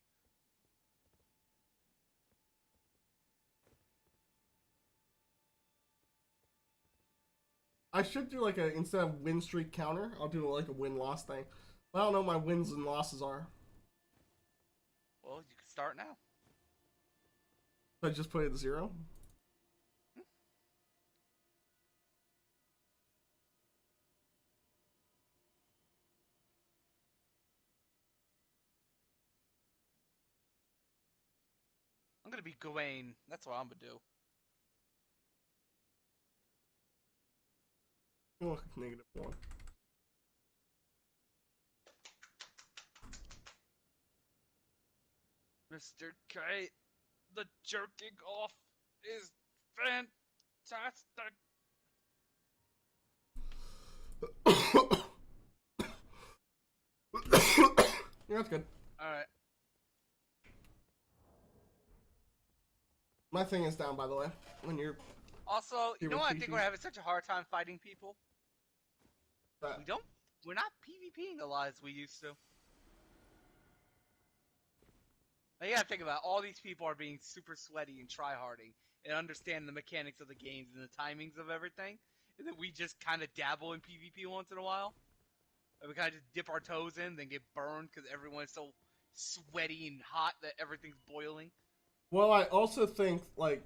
[SPEAKER 1] I should do like a, instead of win streak counter, I'll do like a win-loss thing. I don't know what my wins and losses are.
[SPEAKER 2] Well, you can start now.
[SPEAKER 1] So I just put it at 0?
[SPEAKER 2] I'm gonna be Gawain. That's what I'm gonna do.
[SPEAKER 1] Oh, -1.
[SPEAKER 2] Mr. K, the jerking off is fantastic.
[SPEAKER 1] Yeah, that's good.
[SPEAKER 2] Alright.
[SPEAKER 1] My thing is down, by the way. When you're
[SPEAKER 2] Also, you
[SPEAKER 1] here
[SPEAKER 2] know
[SPEAKER 1] with
[SPEAKER 2] what? I think we're
[SPEAKER 1] Fifi.
[SPEAKER 2] having such a hard time fighting people.
[SPEAKER 1] But
[SPEAKER 2] We don't. We're not PvPing a lot as we used to. Now you gotta think about it. All these people are being super sweaty and tryharding and understand the mechanics of the games and the timings of everything, and then we just kind of dabble in PvP once in a while. And we kind of just dip our toes in, then get burned because everyone is so sweaty and hot that everything's boiling.
[SPEAKER 1] well, I also think like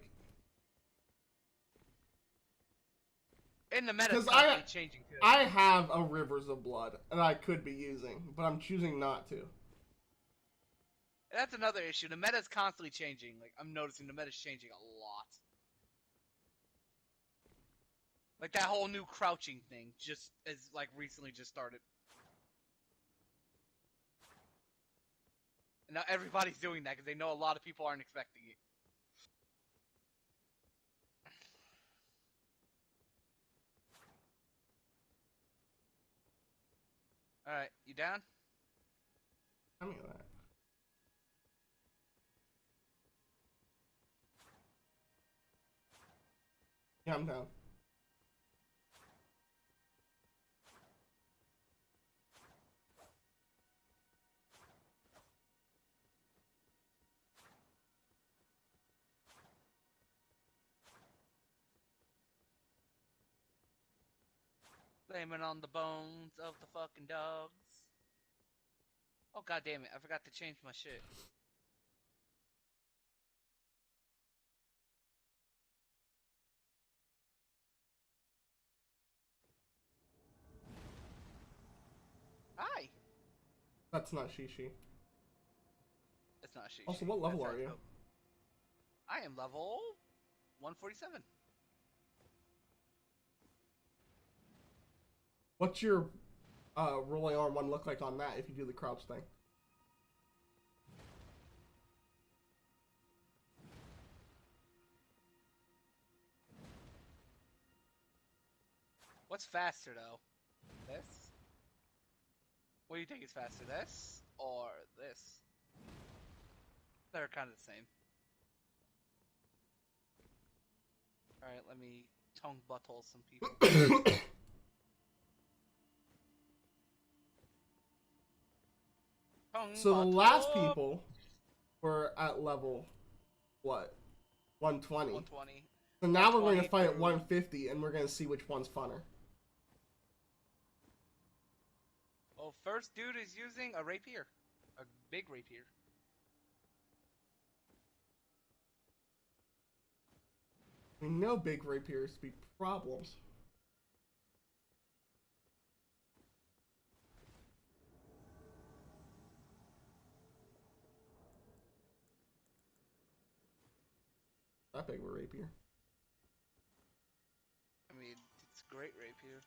[SPEAKER 2] And the meta's
[SPEAKER 1] because
[SPEAKER 2] constantly changing too.
[SPEAKER 1] I have a Rivers of Blood and I could be using, but I'm choosing not to.
[SPEAKER 2] And that's another issue. The meta's constantly changing. Like I'm noticing the meta's changing a lot. Like that whole new crouching thing just as like recently just started. And now everybody's doing that because they know a lot of people aren't expecting it. Alright, you down?
[SPEAKER 1] Tell me that. Yeah, I'm down.
[SPEAKER 2] Blaming on the bones of the fucking dogs. Oh god damn it, I forgot to change my shit. Hi!
[SPEAKER 1] That's not Shishi.
[SPEAKER 2] That's not Shishi.
[SPEAKER 1] Also, what level
[SPEAKER 2] That's
[SPEAKER 1] are you?
[SPEAKER 2] Coke. I am level 147.
[SPEAKER 1] What's your rolling R1 look like on that if you do the crouch thing?
[SPEAKER 2] What's faster though? This? What do you think is faster, this or this? They're kind of the same. Alright, let me tongue butthole some people.
[SPEAKER 1] So the last people were at level, what? 120.
[SPEAKER 2] 120.
[SPEAKER 1] So now we're going to fight at 150 and we're going to see which one's funner.
[SPEAKER 2] Oh, first dude is using a rapier. A big rapier.
[SPEAKER 1] We know big rapiers to be problems. That big of a rapier.
[SPEAKER 2] I mean, it's a great rapier.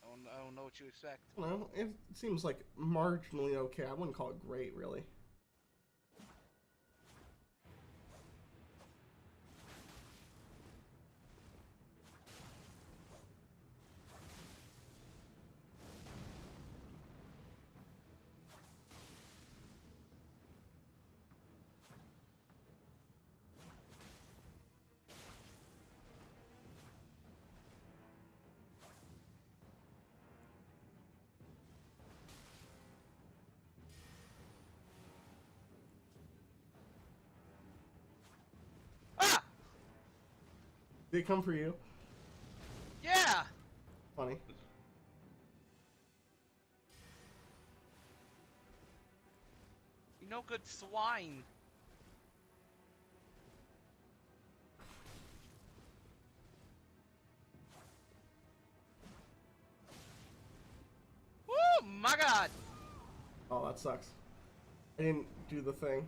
[SPEAKER 2] I don't know what you expect.
[SPEAKER 1] Well, it seems like marginally okay. I wouldn't call it great, really.
[SPEAKER 2] Ah!
[SPEAKER 1] Did it come for you?
[SPEAKER 2] Yeah!
[SPEAKER 1] Funny.
[SPEAKER 2] You no good swine. Woo! My god!
[SPEAKER 1] Oh, that sucks. I didn't do the thing.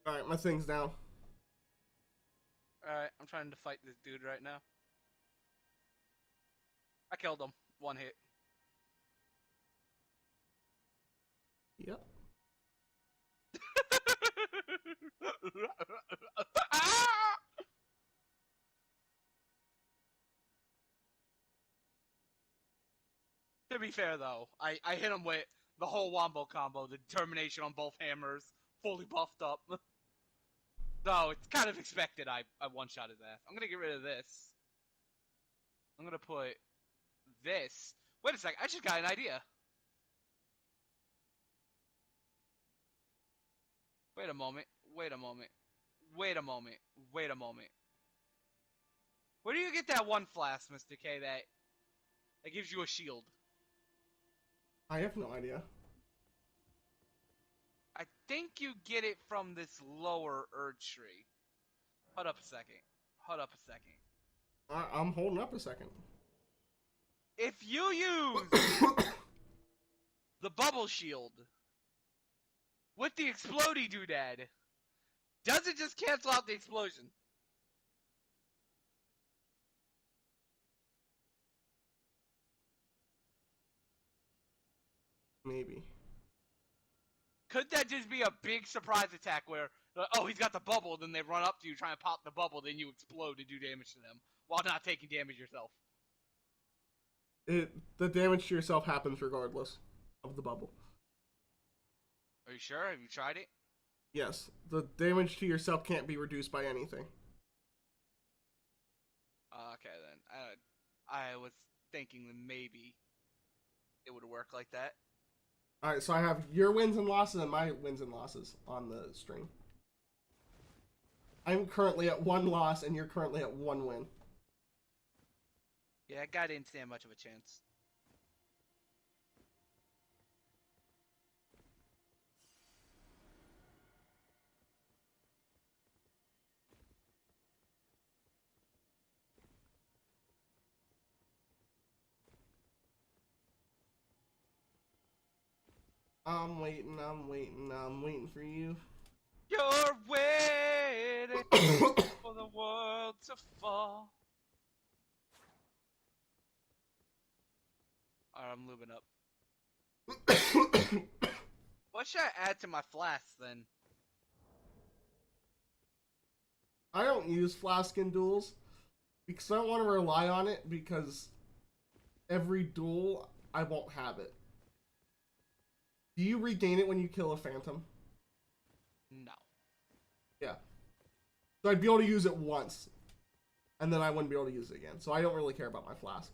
[SPEAKER 1] Alright, my thing's down.
[SPEAKER 2] Alright, I'm trying to fight this dude right now. I killed him. One hit. Ah! To be fair, though, I hit him with the whole wombo combo, the determination on both hammers, fully buffed up. So it's kind of expected I one-shot his ass. I'm going to get rid of this. I'm going to put this. Wait a sec, I just got an idea. Wait a moment. Wait a moment. Wait a moment. Wait a moment. Where do you get that one flask, Mr. K, that gives you a shield?
[SPEAKER 1] I have no idea.
[SPEAKER 2] I think you get it from this lower Urge tree. Hold up a second. Hold up a second.
[SPEAKER 1] I'm holding up a second.
[SPEAKER 2] If you use the bubble shield with the explodey doodad, does it just cancel out the explosion?
[SPEAKER 1] Maybe.
[SPEAKER 2] Could that just be a big surprise attack where, oh, he's got the bubble, then they run up to you, try and pop the bubble, then you explode to do damage to them, while not taking damage yourself?
[SPEAKER 1] The damage to yourself happens regardless of the bubble.
[SPEAKER 2] Are you sure? Have you tried it?
[SPEAKER 1] Yes, the damage to yourself can't be reduced by anything.
[SPEAKER 2] Okay, then. I was thinking that maybe it would work like that.
[SPEAKER 1] Alright, so I have your wins and losses and my wins and losses on the stream. I'm currently at 1 loss and you're currently at 1 win.
[SPEAKER 2] Yeah, that guy didn't stand much of a chance.
[SPEAKER 1] I'm waiting for you.
[SPEAKER 2] You're waiting for the world to fall. Alright, I'm lubing up. What should I add to my flasks, then?
[SPEAKER 1] I don't use flask in duels because I don't want to rely on it because every duel I won't have it. Do you regain it when you kill a phantom?
[SPEAKER 2] No.
[SPEAKER 1] Yeah. So I'd be able to use it once and then I wouldn't be able to use it again. So I don't really care about my flask.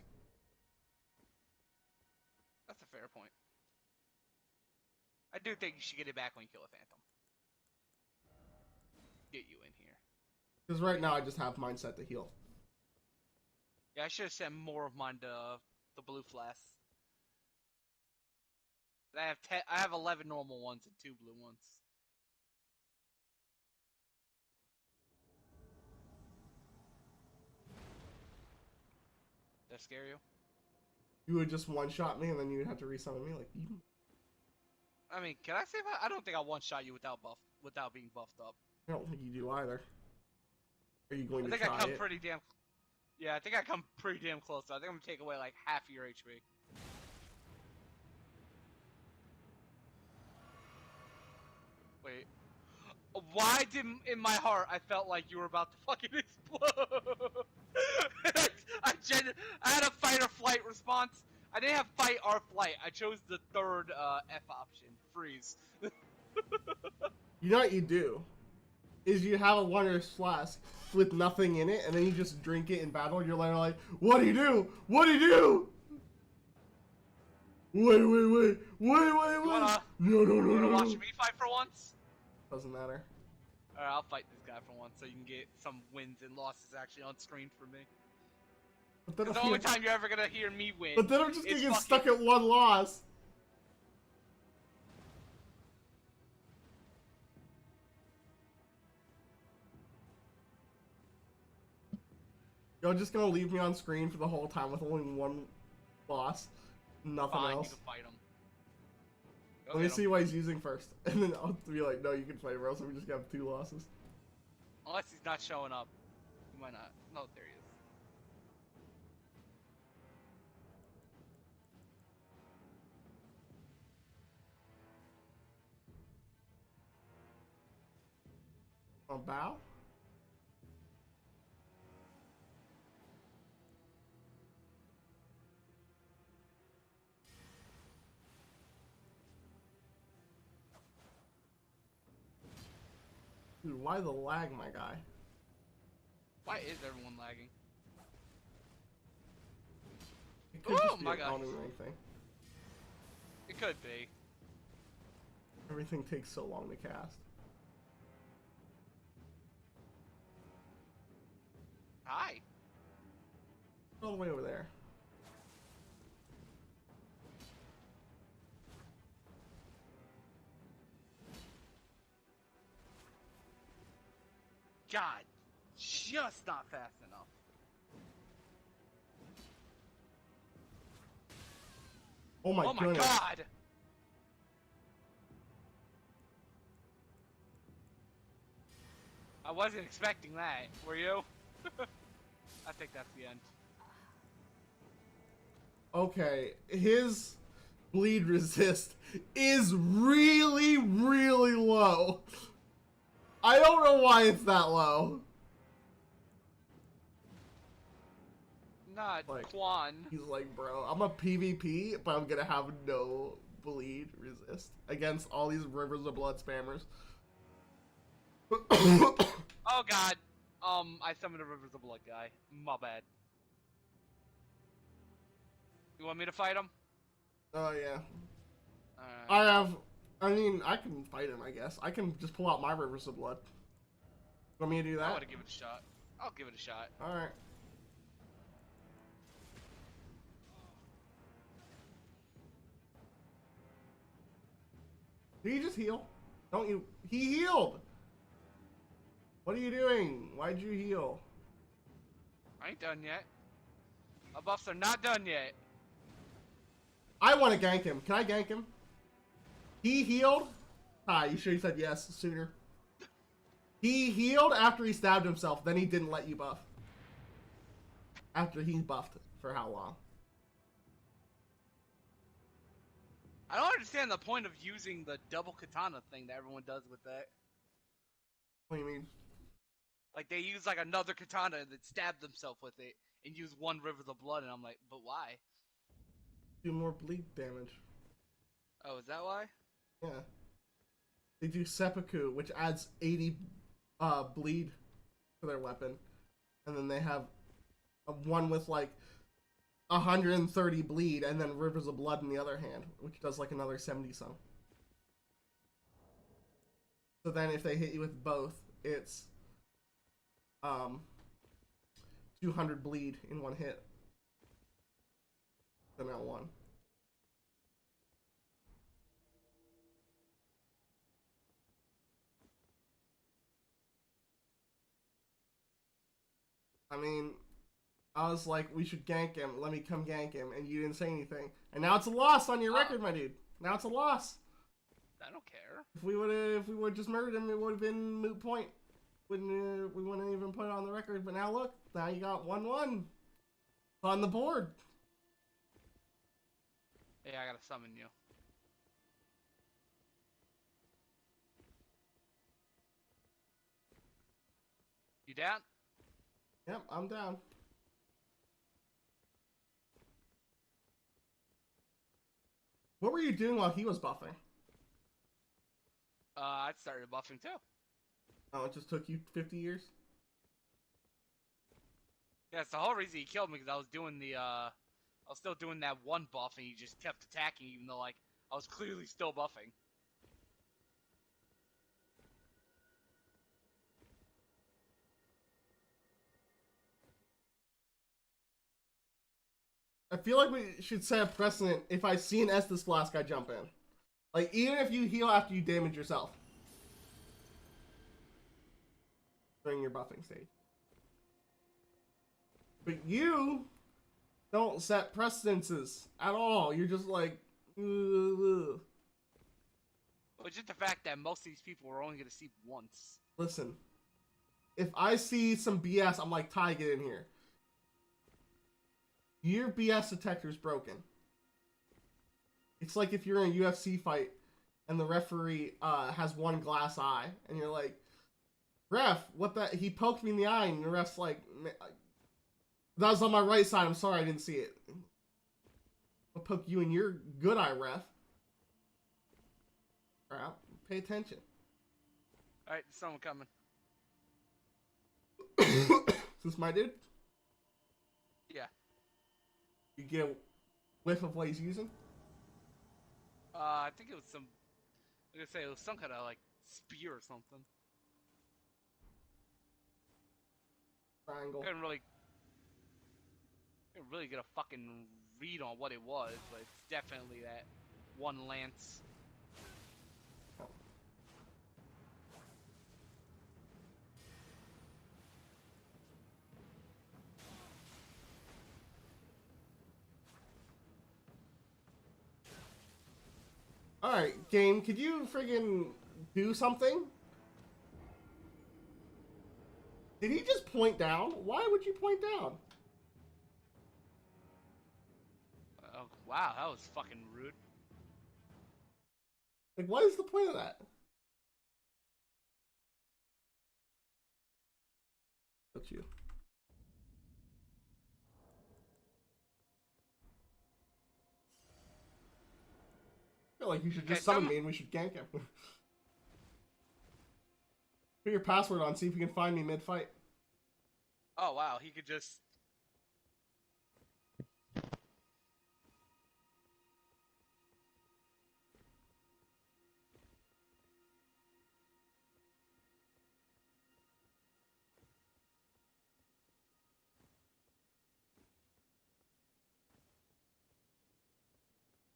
[SPEAKER 2] That's a fair point. I do think you should get it back when you kill a phantom. Get you in here.
[SPEAKER 1] Because right now I just have mine set to heal.
[SPEAKER 2] Yeah, I should have sent more of mine to the blue flasks. I have 11 normal ones and 2 blue ones. Did that scare you?
[SPEAKER 1] You would just one-shot me and then you would have to resummon me like you.
[SPEAKER 2] I mean, can I say that? I don't think I one-shot you without being buffed up.
[SPEAKER 1] I don't think you do either. Are you going to try it?
[SPEAKER 2] I think I come pretty damn... Yeah, I think I come pretty damn close. So I think I'm going to take away like half of your HP. Wait. Why did in my heart I felt like you were about to fucking explode? I had a fight or flight response. I didn't have fight or flight. I chose the third F option, freeze.
[SPEAKER 1] You know what you do? Is you have a wondrous flask with nothing in it, and then you just drink it in battle. You're like, what do you do? What do you do? Wait.
[SPEAKER 2] You wanna watch
[SPEAKER 1] No.
[SPEAKER 2] me fight for once?
[SPEAKER 1] Doesn't matter.
[SPEAKER 2] Alright, I'll fight this guy for once so you can get some wins and losses actually on screen for me. Because the only time you're ever gonna hear me win.
[SPEAKER 1] But then I'm just gonna get
[SPEAKER 2] fucking...
[SPEAKER 1] stuck at 1 loss. You're just gonna leave me on screen for the whole time with only 1 loss, nothing
[SPEAKER 2] Fine,
[SPEAKER 1] else.
[SPEAKER 2] you can fight him.
[SPEAKER 1] Let me see what he's using first, and then I'll be like, no, you can fight him, or else we just have 2 losses.
[SPEAKER 2] Unless he's not showing up. He might not. No, there he is.
[SPEAKER 1] I'll bow. Dude, why the lag, my guy?
[SPEAKER 2] Why is everyone lagging?
[SPEAKER 1] It could just be
[SPEAKER 2] my
[SPEAKER 1] an
[SPEAKER 2] God.
[SPEAKER 1] Elden Ring thing.
[SPEAKER 2] It could be.
[SPEAKER 1] Everything takes so long to cast.
[SPEAKER 2] Hi.
[SPEAKER 1] All the way over there.
[SPEAKER 2] God, just not fast enough.
[SPEAKER 1] Oh my
[SPEAKER 2] Oh my
[SPEAKER 1] goodness.
[SPEAKER 2] God. I wasn't expecting that. Were you? I think that's the end.
[SPEAKER 1] Okay, his bleed resist is really, really low. I don't know why it's that low.
[SPEAKER 2] Not
[SPEAKER 1] Like,
[SPEAKER 2] Quan.
[SPEAKER 1] He's like, bro, I'm a PvP, but I'm gonna have no bleed resist against all these Rivers of Blood spammers.
[SPEAKER 2] Oh God. I summoned a Rivers of Blood guy. My bad. You want me to fight him?
[SPEAKER 1] Oh yeah.
[SPEAKER 2] Alright.
[SPEAKER 1] I mean, I can fight him, I guess. I can just pull out my Rivers of Blood. Want me to do
[SPEAKER 2] I
[SPEAKER 1] that?
[SPEAKER 2] want to give it a shot. I'll give it a shot.
[SPEAKER 1] Alright. Did he just heal? Don't you? He healed! What are you doing? Why'd you heal?
[SPEAKER 2] I ain't done yet. My buffs are not done yet.
[SPEAKER 1] I want to gank him. Can I gank him? He healed? Ah, you sure you said yes sooner? He healed after he stabbed himself, then he didn't let you buff. After he buffed for how long?
[SPEAKER 2] I don't understand the point of using the double katana thing that everyone does with that.
[SPEAKER 1] What do you mean?
[SPEAKER 2] Like, they use, like, another katana that stabbed themselves with it and use one Rivers of Blood, and I'm like, but why?
[SPEAKER 1] Do more bleed damage.
[SPEAKER 2] Oh, is that why?
[SPEAKER 1] Yeah. They do seppuku, which adds 80 bleed to their weapon. And then they have one with like 130 bleed and then Rivers of Blood in the other hand, which does like another 70 some. So then if they hit you with both, it's 200 bleed in one hit. Then L1. I mean, I was like, we should gank him. Let me come gank him, and you didn't say anything. And now it's a loss on your record, my dude. Now it's a loss.
[SPEAKER 2] I don't care.
[SPEAKER 1] If we would just murdered him, it would have been moot point. We wouldn't even put it on the record. But now look, now you got 1-1 on the board.
[SPEAKER 2] Hey, I gotta summon you. You down?
[SPEAKER 1] Yep, I'm down. What were you doing while he was buffing?
[SPEAKER 2] I started buffing too.
[SPEAKER 1] Oh, it just took you 50 years?
[SPEAKER 2] Yeah, it's the whole reason he killed me, because I was doing the, I was still doing that one buff, and he just kept attacking, even though, like, I was clearly still buffing.
[SPEAKER 1] I feel like we should set a precedent if I see an Estus Flask, I jump in. Like, even if you heal after you damage yourself. During your buffing stage. But you don't set precedences at all. You're just like, ugh.
[SPEAKER 2] Well, just the fact that most of these people were only gonna see once.
[SPEAKER 1] Listen. If I see some BS, I'm like, Ty, get in here. Your BS detector's broken. It's like if you're in a UFC fight and the referee has one glass eye, and you're like, ref, what the? He poked me in the eye, and the ref's like, that was on my right side. I'm sorry, I didn't see it. I'll poke you in your good eye, ref. Crap. Pay attention.
[SPEAKER 2] Alright, someone coming.
[SPEAKER 1] Is this my dude?
[SPEAKER 2] Yeah.
[SPEAKER 1] You get a whiff of what he's using?
[SPEAKER 2] I think it was some. I was gonna say it was some kind of like spear or something.
[SPEAKER 1] Triangle.
[SPEAKER 2] Couldn't really get a fucking read on what it was, but it's definitely that one lance.
[SPEAKER 1] Alright, game, could you friggin' do something? Did he just point down? Why would you point down?
[SPEAKER 2] Oh wow, that was fucking rude.
[SPEAKER 1] Like, what is the point of that? That's you. I feel like you should just summon me and we should gank him. Put your password on, see if you can find me mid-fight.
[SPEAKER 2] Oh wow, he could just.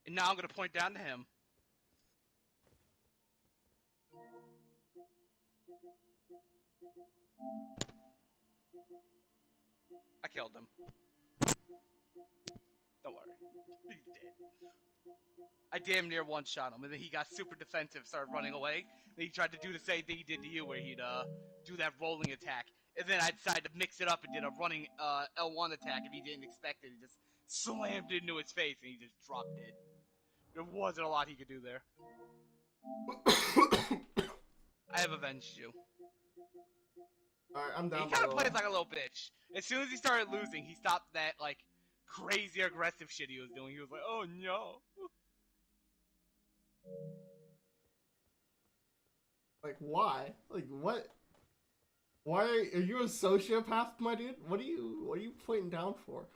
[SPEAKER 2] And now I'm gonna point down to him. I killed him. Don't worry. He's dead. I damn near one-shot him, and then he got super defensive, started running away. Then he tried to do the same thing he did to you, where he'd do that rolling attack. And then I decided to mix it up and did a running L1 attack if he didn't expect it. He just slammed into his face, and he just dropped dead. There wasn't a lot he could do there. I have avenged you.
[SPEAKER 1] Alright, I'm down.
[SPEAKER 2] He kind of plays like a little bitch. As soon as he started losing, he stopped that like crazy aggressive shit he was doing. He was like, "Oh no."
[SPEAKER 1] Like, why? Like, what? Why are you a sociopath, my dude? What are you pointing down for?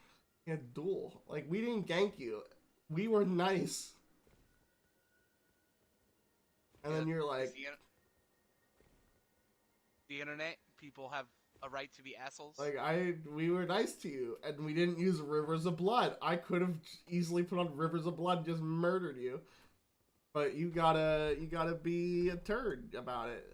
[SPEAKER 1] A duel. Like, we didn't gank you. We were nice. And then you're like,
[SPEAKER 2] the internet, people have a right to be assholes.
[SPEAKER 1] like, we were nice to you, and we didn't use Rivers of Blood. I could have easily put on Rivers of Blood and just murdered you. But you gotta be a turd about it.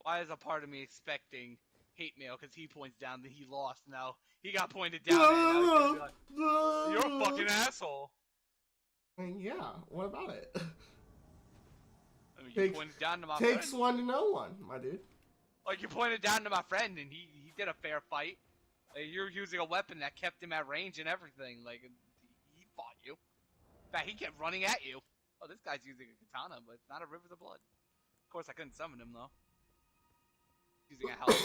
[SPEAKER 2] Why is a part of me expecting hate mail because he points down that he lost? Now he got pointed down at. Now he's gonna be like, "You're a fucking asshole."
[SPEAKER 1] I mean, yeah. What about it?
[SPEAKER 2] I mean, you pointed down to my
[SPEAKER 1] takes
[SPEAKER 2] friend.
[SPEAKER 1] one to know one, my dude.
[SPEAKER 2] Like you pointed down to my friend, and he did a fair fight. Like, you're using a weapon that kept him at range and everything. Like he fought you. In fact, he kept running at you. Oh, this guy's using a katana, but it's not a Rivers of Blood. Of course, I couldn't summon him though. Using a helmet.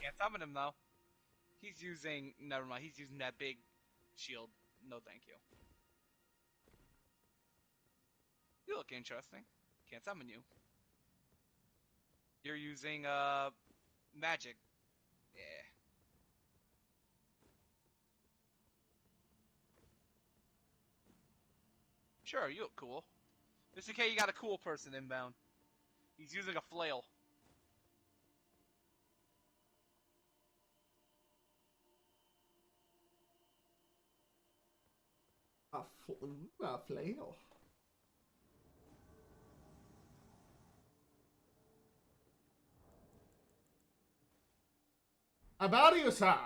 [SPEAKER 2] Can't summon him though. He's using. Never mind. He's using that big shield. No, thank you. You look interesting. Can't summon you. You're using magic. Yeah. Sure, you look cool. Mr.K, you got a cool person inbound. He's using a flail.
[SPEAKER 1] A flail. About you, sir.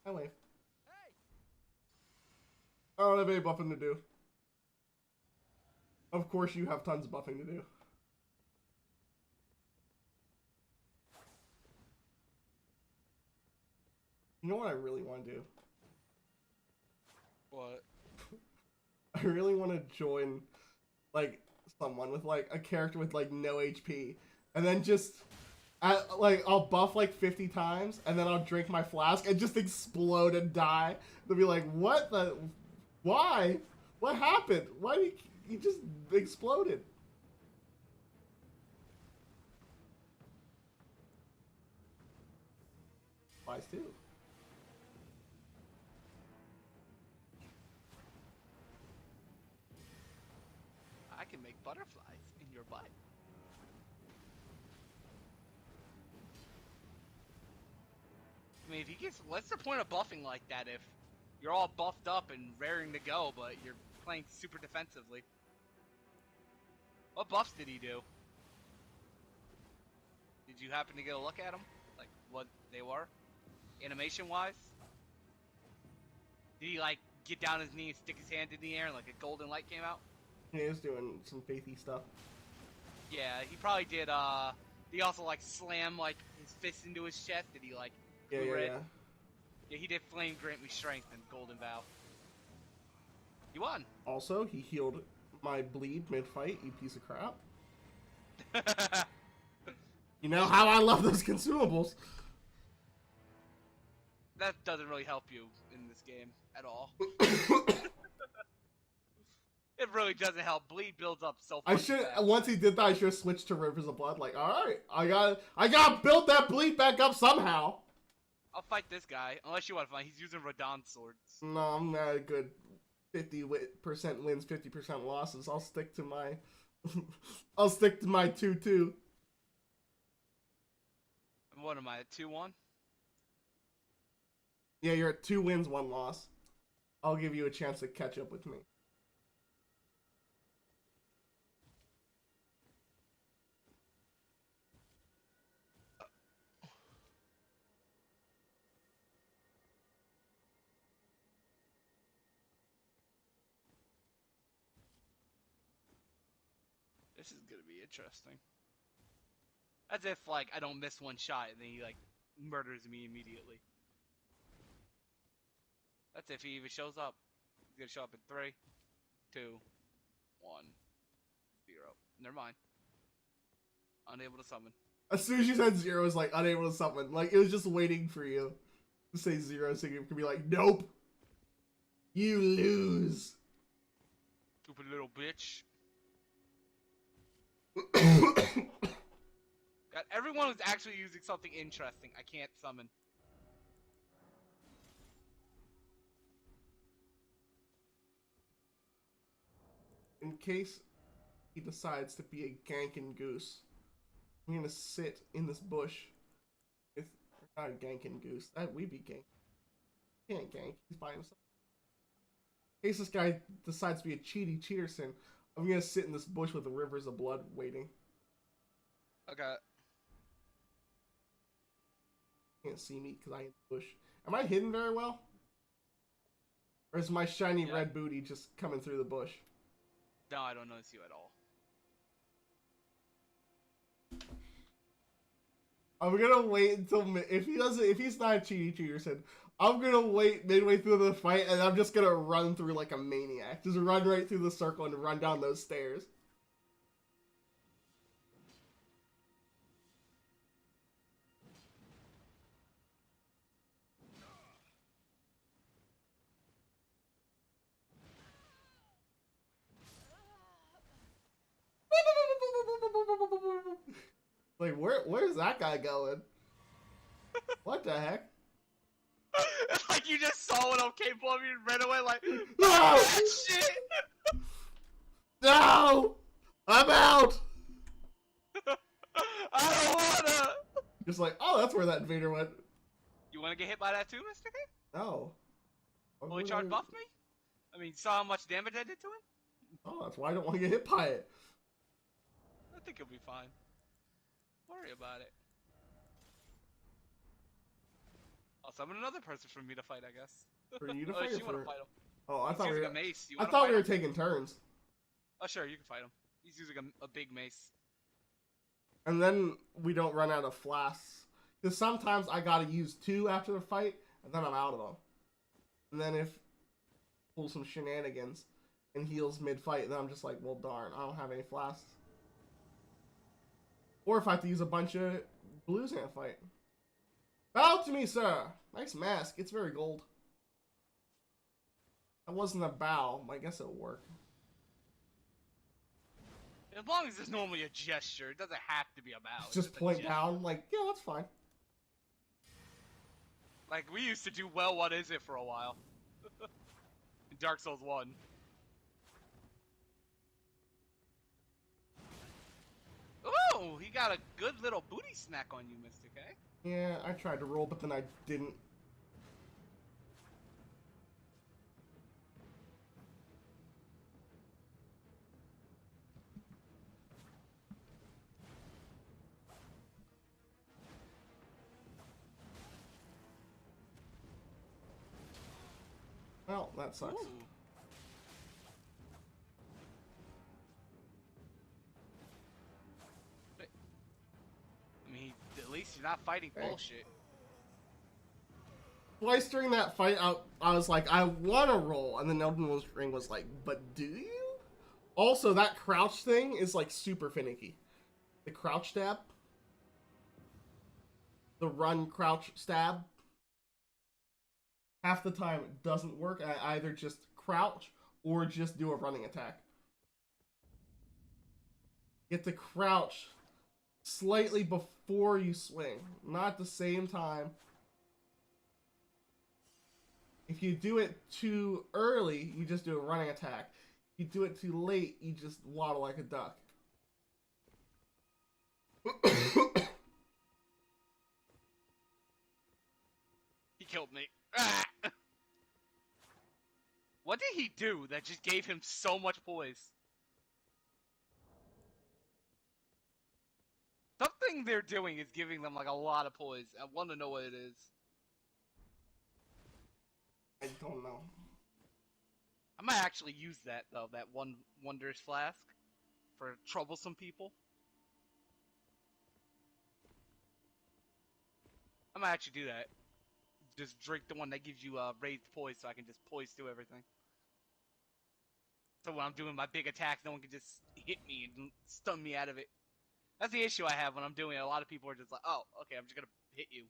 [SPEAKER 1] I wave. I don't have any buffing to do. Of course you have tons of buffing to do. You know what I really want to do?
[SPEAKER 2] What?
[SPEAKER 1] I really want to join, like, someone with, like, a character with, like, no HP. And then just, I'll buff, like, 50 times, and then I'll drink my flask and just explode and die. They'll be like, what the... Why? What happened? Why did you just exploded? Flies too.
[SPEAKER 2] I can make butterflies in your butt. I mean, if he gets, what's the point of buffing like that if you're all buffed up and raring to go, but you're playing super defensively? What buffs did he do? Did you happen to get a look at them? Like, what they were? Animation-wise? Did he, like, get down his knee and stick his hand in the air and, like, a golden light came out?
[SPEAKER 1] He was doing some faithy stuff.
[SPEAKER 2] Yeah, he probably did, he also, like, slam, like, his fist into his chest. Did he, like,
[SPEAKER 1] Yeah.
[SPEAKER 2] Yeah, he did Flame Grant Me Strength and Golden Vow. You won.
[SPEAKER 1] Also, he healed my bleed mid-fight, you piece of crap. You know how I love those consumables.
[SPEAKER 2] That doesn't really help you in this game at all. It really doesn't help. Bleed builds up so
[SPEAKER 1] I
[SPEAKER 2] fast.
[SPEAKER 1] should, once he did that, I should have switched to Rivers of Blood. Like, alright, I gotta build that bleed back up somehow.
[SPEAKER 2] I'll fight this guy, unless you want to fight. He's using Radon swords.
[SPEAKER 1] No, I'm not a good 50% wins, 50% losses. I'll stick to my, I'll stick to my 2-2.
[SPEAKER 2] What am I, at 2-1?
[SPEAKER 1] Yeah, you're at 2 wins, 1 loss. I'll give you a chance to catch up with me.
[SPEAKER 2] This is gonna be interesting. As if, like, I don't miss one shot and then he, like, murders me immediately. That's if he even shows up. He's gonna show up in 3, 2, 1, 0. Never mind. Unable to summon.
[SPEAKER 1] As soon as you said 0, it was like unable to summon. Like, it was just waiting for you to say 0 so you could be like, nope. You lose.
[SPEAKER 2] Stupid little bitch. God, everyone was actually using something interesting. I can't summon.
[SPEAKER 1] In case he decides to be a ganking goose, I'm gonna sit in this bush with not a ganking goose. That we be gank. He can't gank. He's by himself. In case this guy decides to be a cheaterson, I'm gonna sit in this bush with the Rivers of Blood waiting.
[SPEAKER 2] Okay.
[SPEAKER 1] Can't see me because I'm in the bush. Am I hidden very well? Or is my shiny red booty just coming through the bush?
[SPEAKER 2] No, I don't notice you at all.
[SPEAKER 1] I'm gonna wait until if he's not a cheaterson, I'm gonna wait midway through the fight and I'm just gonna run through like a maniac. Just run right through the circle and run down those stairs. Like, where's that guy going? What the heck?
[SPEAKER 2] It's like you just saw what came for me and ran away like,
[SPEAKER 1] No!
[SPEAKER 2] Shit!
[SPEAKER 1] No! I'm out!
[SPEAKER 2] I don't wanna!
[SPEAKER 1] Just like, oh, that's where that invader went.
[SPEAKER 2] You wanna get hit by that too, Mr.K?
[SPEAKER 1] No.
[SPEAKER 2] Fully charged buff me? I mean, saw how much damage I did to him?
[SPEAKER 1] Oh, that's why I don't want to get hit by it.
[SPEAKER 2] I think he'll be fine. Don't worry about it. I'll summon another person for me to fight, I guess.
[SPEAKER 1] For you to
[SPEAKER 2] Oh,
[SPEAKER 1] fight?
[SPEAKER 2] you
[SPEAKER 1] Or
[SPEAKER 2] wanna
[SPEAKER 1] for...
[SPEAKER 2] fight him?
[SPEAKER 1] Oh, I
[SPEAKER 2] He's
[SPEAKER 1] thought we
[SPEAKER 2] using
[SPEAKER 1] were.
[SPEAKER 2] a mace. You
[SPEAKER 1] I
[SPEAKER 2] wanna
[SPEAKER 1] thought
[SPEAKER 2] fight
[SPEAKER 1] we were
[SPEAKER 2] him?
[SPEAKER 1] taking turns.
[SPEAKER 2] Oh, sure, you can fight him. He's using a big mace.
[SPEAKER 1] And then we don't run out of flasks. Because sometimes I gotta use 2 after the fight, and then I'm out of them. And then if pull some shenanigans and heals mid-fight, then I'm just like, well, darn, I don't have any flasks. Or if I have to use a bunch of blues in a fight. Bow to me, sir! Nice mask. It's very gold. That wasn't a bow. I guess it'll work.
[SPEAKER 2] As long as it's normally a gesture, it doesn't have to be a bow.
[SPEAKER 1] Just
[SPEAKER 2] a
[SPEAKER 1] point
[SPEAKER 2] gesture.
[SPEAKER 1] down, like, yeah, that's fine.
[SPEAKER 2] Like, we used to do well, what is it, for a while. In Dark Souls 1. Ooh, he got a good little booty snack on you, Mr. K.
[SPEAKER 1] Yeah, I tried to roll, but then I didn't. Well, that sucks.
[SPEAKER 2] Ooh. I mean, at least you're not fighting bullshit.
[SPEAKER 1] Twice during that fight, I was like, I want to roll, and then Elden Ring was like, but do you? Also, that crouch thing is like super finicky. The crouch stab. The run crouch stab. Half the time it doesn't work. I either just crouch or just do a running attack. You have to crouch slightly before you swing, not at the same time. If you do it too early, you just do a running attack. If you do it too late, you just waddle like a duck.
[SPEAKER 2] He killed me. Ah! What did he do that just gave him so much poise? Something they're doing is giving them like a lot of poise. I want to know what it is.
[SPEAKER 1] I don't know.
[SPEAKER 2] I might actually use that though, that one wondrous flask for troublesome people. I might actually do that. Just drink the one that gives you raised poise so I can just poise through everything. So when I'm doing my big attacks, no one can just hit me and stun me out of it. That's the issue I have when I'm doing it. A lot of people are just like, oh, okay, I'm just gonna hit you.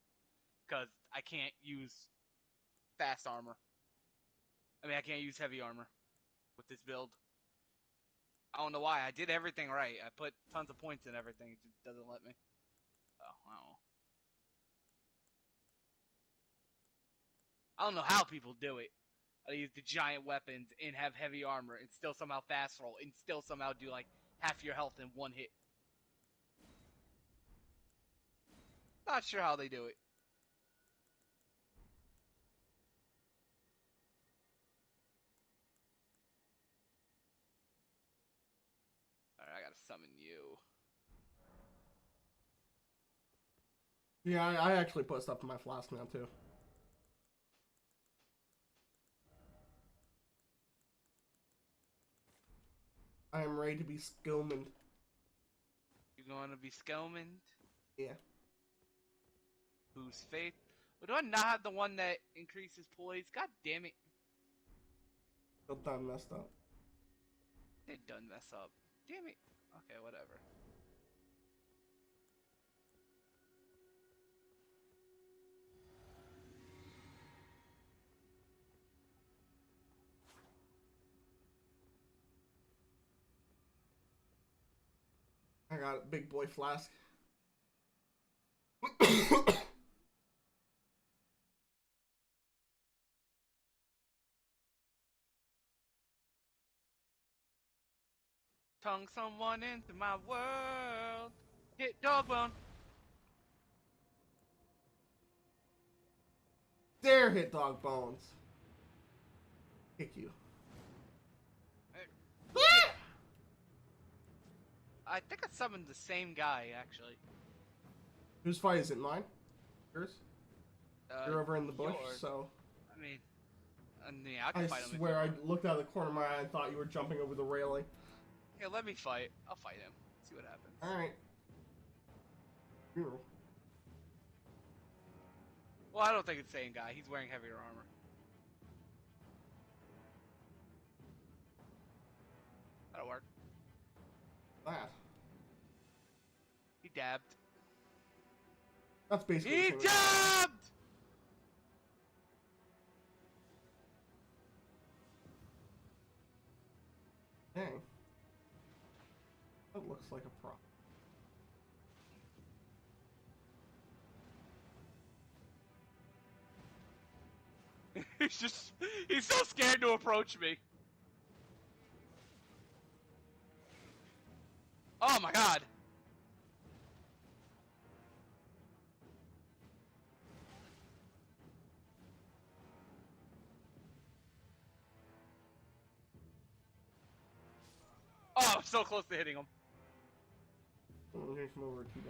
[SPEAKER 2] Because I can't use fast armor. I mean, I can't use heavy armor with this build. I don't know why. I did everything right. I put tons of points in everything. It just doesn't let me. Oh, I don't know. I don't know how people do it. I use the giant weapons and have heavy armor and still somehow fast roll and still somehow do like half your health in one hit. Not sure how they do it. Alright, I gotta summon you.
[SPEAKER 1] Yeah, I actually put stuff in my flask now too. I am ready to be scomoned.
[SPEAKER 2] You gonna be scomoned?
[SPEAKER 1] Yeah.
[SPEAKER 2] Boost faith. Well, do I not have the one that increases poise? God damn it.
[SPEAKER 1] Still done messed up.
[SPEAKER 2] It done mess up. Damn it. Okay, whatever.
[SPEAKER 1] I got a big boy flask.
[SPEAKER 2] Tongue someone into my world. Hit dog bone.
[SPEAKER 1] Dare hit dog bones. Kick you.
[SPEAKER 2] I think I summoned the same guy, actually.
[SPEAKER 1] Whose fight is it? Mine? Yours? You're over in the bush,
[SPEAKER 2] yours.
[SPEAKER 1] so.
[SPEAKER 2] I mean, I can
[SPEAKER 1] I
[SPEAKER 2] fight him.
[SPEAKER 1] swear I looked out of the corner of my eye and thought you were jumping over the railing.
[SPEAKER 2] Yeah, let me fight. I'll fight him. See what happens.
[SPEAKER 1] Alright.
[SPEAKER 2] Well, I don't think it's the same guy. He's wearing heavier armor. That'll work.
[SPEAKER 1] That.
[SPEAKER 2] He dabbed.
[SPEAKER 1] That's basically
[SPEAKER 2] He
[SPEAKER 1] the same.
[SPEAKER 2] dabbed!
[SPEAKER 1] Dang. That looks like a prop.
[SPEAKER 2] He's so scared to approach me. Oh my god. Oh, I'm so close to hitting him.
[SPEAKER 1] I'm gonna come over to you.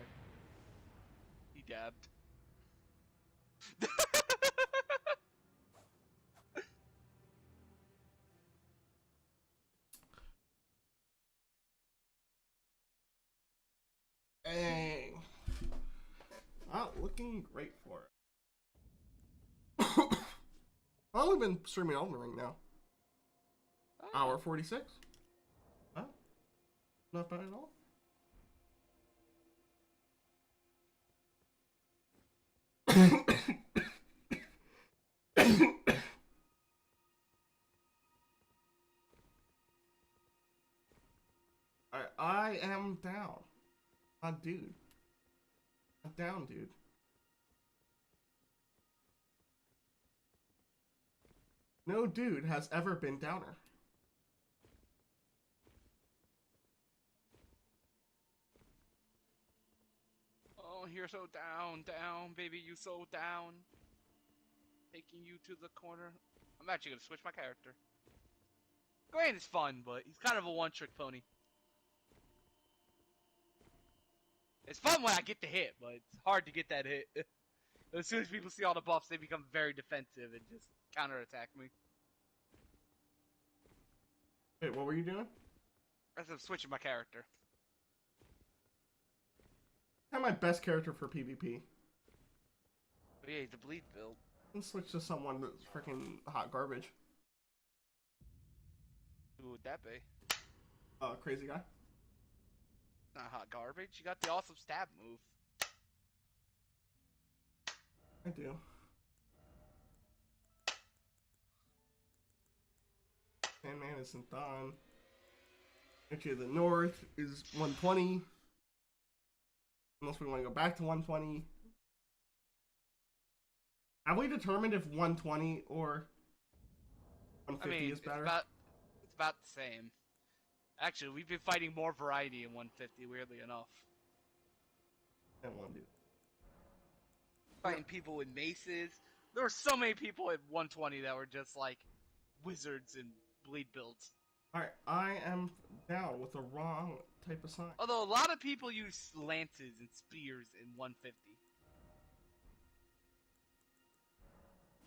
[SPEAKER 2] He dabbed.
[SPEAKER 1] Dang. Not looking great for it. I've only been streaming Elden Ring now.
[SPEAKER 2] Oh.
[SPEAKER 1] Hour 46. Wow. Not bad at all. I am down. Dude. I'm down, dude. No dude has ever been downer.
[SPEAKER 2] Oh, you're so down, baby, you so down. Taking you to the corner. I'm actually gonna switch my character. Gwen is fun, but he's kind of a one-trick pony. It's fun when I get the hit, but it's hard to get that hit. As soon as people see all the buffs, they become very defensive and just counterattack me.
[SPEAKER 1] Wait, what were you doing?
[SPEAKER 2] As I'm switching my character.
[SPEAKER 1] I'm my best character for PvP.
[SPEAKER 2] Oh yeah, he's a bleed build.
[SPEAKER 1] And switch to someone that's freaking hot garbage.
[SPEAKER 2] Who would that be?
[SPEAKER 1] Crazy guy.
[SPEAKER 2] Not hot garbage. You got the awesome stab move.
[SPEAKER 1] I do. Sandman isn't done. Okay, the north is 120. Unless we want to go back to 120. Have we determined if 120 or 150 is better?
[SPEAKER 2] It's about the same. Actually, we've been fighting more variety in 150, weirdly enough.
[SPEAKER 1] I don't want to do
[SPEAKER 2] Fighting people with maces. There were so many people at 120 that were just like wizards and bleed builds.
[SPEAKER 1] Alright, I am down with the wrong type of sign.
[SPEAKER 2] Although a lot of people use lances and spears in 150.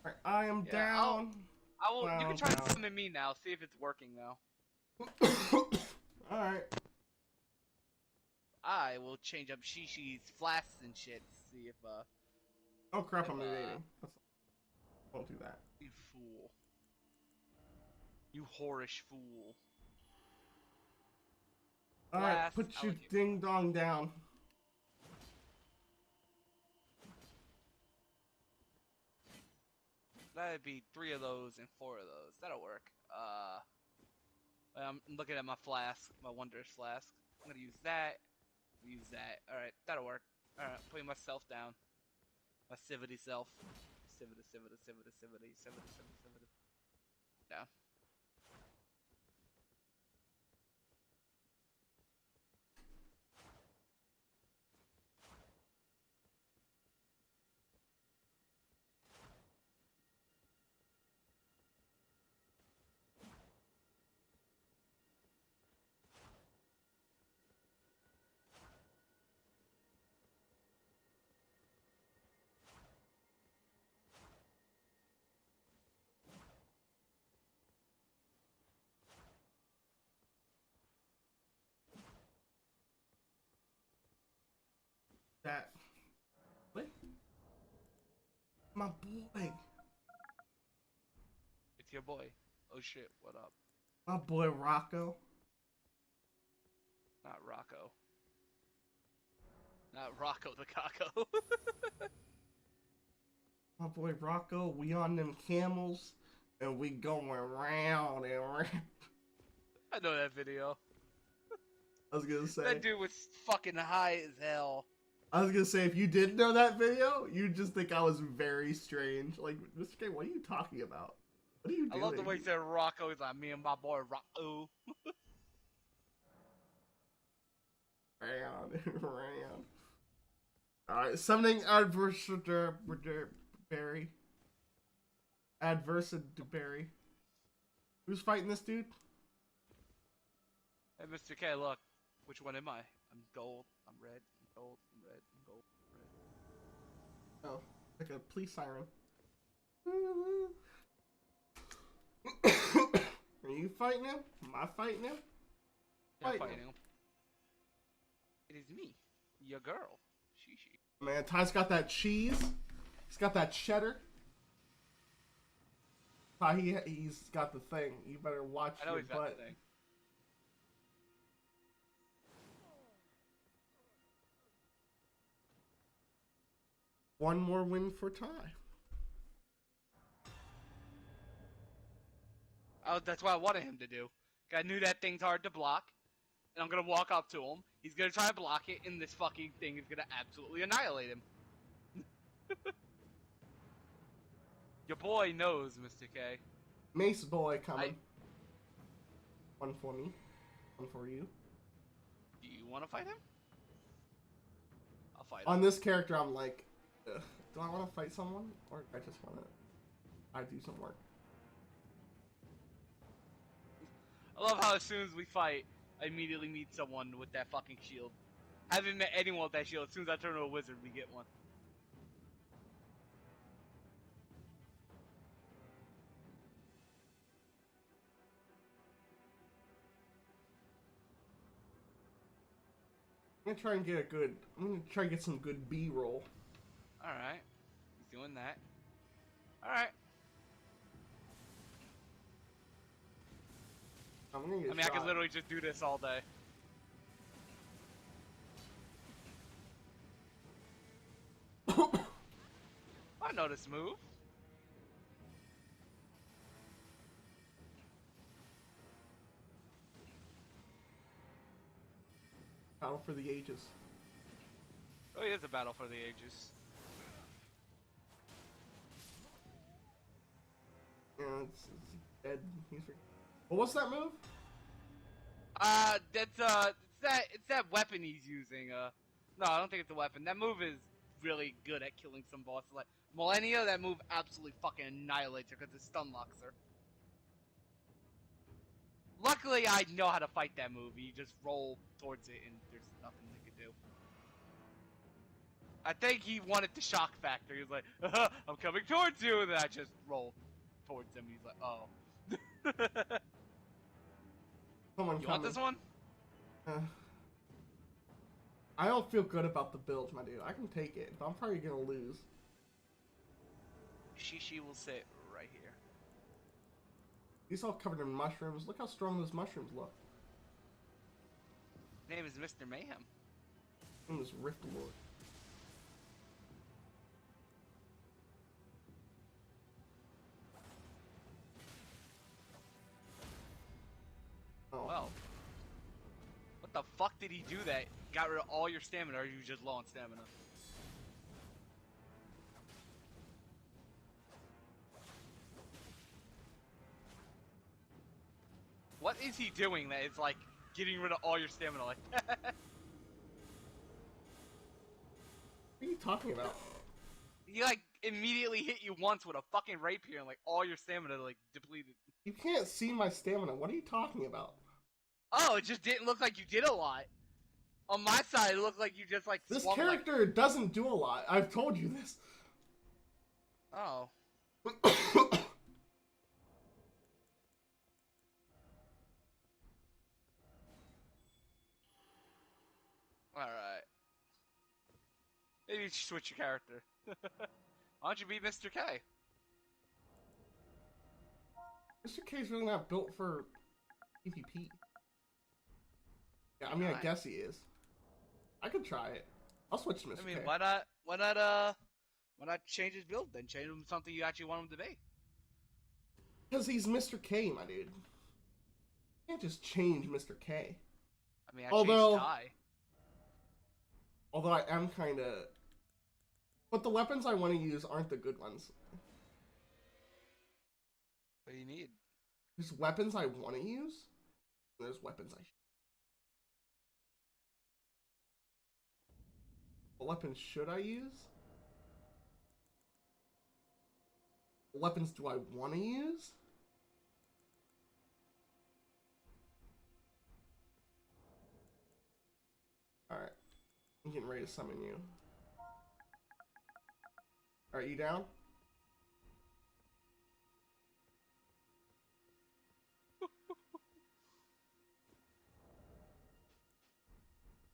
[SPEAKER 1] Alright, I am down.
[SPEAKER 2] You can try to summon me now, see if it's working now.
[SPEAKER 1] Alright.
[SPEAKER 2] I will change up Shishi's flasks and shit to see if,
[SPEAKER 1] Oh crap, I'm evading. Don't do that.
[SPEAKER 2] You fool. You whorish fool.
[SPEAKER 1] Alright, put your ding dong down.
[SPEAKER 2] That'd be 3 of those and 4 of those. That'll work. I'm looking at my flask, my wondrous flask. I'm gonna use that. Use that. Alright, that'll work. Alright, putting myself down. My civity self. Civity. Down.
[SPEAKER 1] That. What? My boy.
[SPEAKER 2] It's your boy. Oh shit, what up?
[SPEAKER 1] My boy Rocco.
[SPEAKER 2] Not Rocco. Not Rocco the Cocko.
[SPEAKER 1] My boy Rocco, we on them camels and we going round and round.
[SPEAKER 2] I know that video.
[SPEAKER 1] I was gonna say
[SPEAKER 2] That dude was fucking high as hell.
[SPEAKER 1] I was gonna say, if you did know that video, you'd just think I was very strange. Like, Mr. K, what are you talking about? What are you doing?
[SPEAKER 2] I love the way he said Rocco. He's like, me and my boy Rocco.
[SPEAKER 1] Round. Alright, summoning Adversaryberry. Adversaryberry. Who's fighting this dude?
[SPEAKER 2] Hey, Mr. K, look. Which one am I? I'm gold. I'm red. I'm gold. I'm red. I'm gold. I'm red.
[SPEAKER 1] Oh, like a police siren. Are you fighting him? Am I fighting him?
[SPEAKER 2] Yeah, fighting him. It is me, your girl. She.
[SPEAKER 1] Man, Ty's got that cheese. He's got that cheddar. Ty, he's got the thing. You better watch
[SPEAKER 2] I know
[SPEAKER 1] your
[SPEAKER 2] he's got
[SPEAKER 1] butt.
[SPEAKER 2] the thing.
[SPEAKER 1] One more win for Ty.
[SPEAKER 2] Oh, that's what I wanted him to do. I knew that thing's hard to block, and I'm gonna walk up to him. He's gonna try to block it, and this fucking thing is gonna absolutely annihilate him. Your boy knows, Mr. K.
[SPEAKER 1] Mace boy coming. One for me. One for you.
[SPEAKER 2] Do you want to fight him? I'll fight him.
[SPEAKER 1] On this character, I'm like, ugh, do I want to fight someone? Or I just want to do some work?
[SPEAKER 2] I love how as soon as we fight, I immediately meet someone with that fucking shield. Haven't met anyone with that shield. As soon as I turn to a wizard, we get one.
[SPEAKER 1] I'm gonna try and get I'm gonna try and get some good B-roll.
[SPEAKER 2] Alright. He's doing that. Alright.
[SPEAKER 1] I'm gonna get
[SPEAKER 2] I mean, I could literally just do this all day. I know this move.
[SPEAKER 1] Battle for the ages.
[SPEAKER 2] Oh, it is a battle for the ages.
[SPEAKER 1] Yeah, it's dead. Well, what's that move?
[SPEAKER 2] It's that weapon he's using. No, I don't think it's a weapon. That move is really good at killing some bosses. Like Millennia, that move absolutely fucking annihilates her because it stun locks her. Luckily, I know how to fight that move. You just roll towards it, and there's nothing they can do. I think he wanted the shock factor. He was like, I'm coming towards you, and then I just roll towards him. He's like, oh.
[SPEAKER 1] Someone
[SPEAKER 2] You
[SPEAKER 1] coming.
[SPEAKER 2] want this one?
[SPEAKER 1] I don't feel good about the build, my dude. I can take it, but I'm probably gonna lose.
[SPEAKER 2] She will sit right here.
[SPEAKER 1] He's all covered in mushrooms. Look how strong those mushrooms look.
[SPEAKER 2] His name is Mr. Mayhem.
[SPEAKER 1] His name is Rift Lord. Oh.
[SPEAKER 2] Well, what the fuck did he do that got rid of all your stamina, or are you just low on stamina? What is he doing that is like getting rid of all your stamina like that?
[SPEAKER 1] What are you talking about?
[SPEAKER 2] He like immediately hit you once with a fucking rapier and like all your stamina like depleted.
[SPEAKER 1] You can't see my stamina. What are you talking about?
[SPEAKER 2] Oh, it just didn't look like you did a lot. On my side, it looked like you just like
[SPEAKER 1] This
[SPEAKER 2] swung,
[SPEAKER 1] character doesn't do a lot. I've told you this.
[SPEAKER 2] Oh. Alright. Maybe you should switch your character. Why don't you be Mr. K?
[SPEAKER 1] Mr. K's really not built for PvP. Yeah, I mean, I guess he is. I could try it. I'll switch to Mr.
[SPEAKER 2] I mean,
[SPEAKER 1] K.
[SPEAKER 2] why not change his build then? Change him to something you actually want him to be.
[SPEAKER 1] Because he's Mr. K, my dude. You can't just change Mr. K.
[SPEAKER 2] I mean, I
[SPEAKER 1] Although-
[SPEAKER 2] changed Ty.
[SPEAKER 1] Although I am kind of... But the weapons I want to use aren't the good ones.
[SPEAKER 2] What do you need?
[SPEAKER 1] There's weapons I want to use, and there's weapons I... What weapons should I use? What weapons do I want to use? Alright. I'm getting ready to summon you. Alright, you down?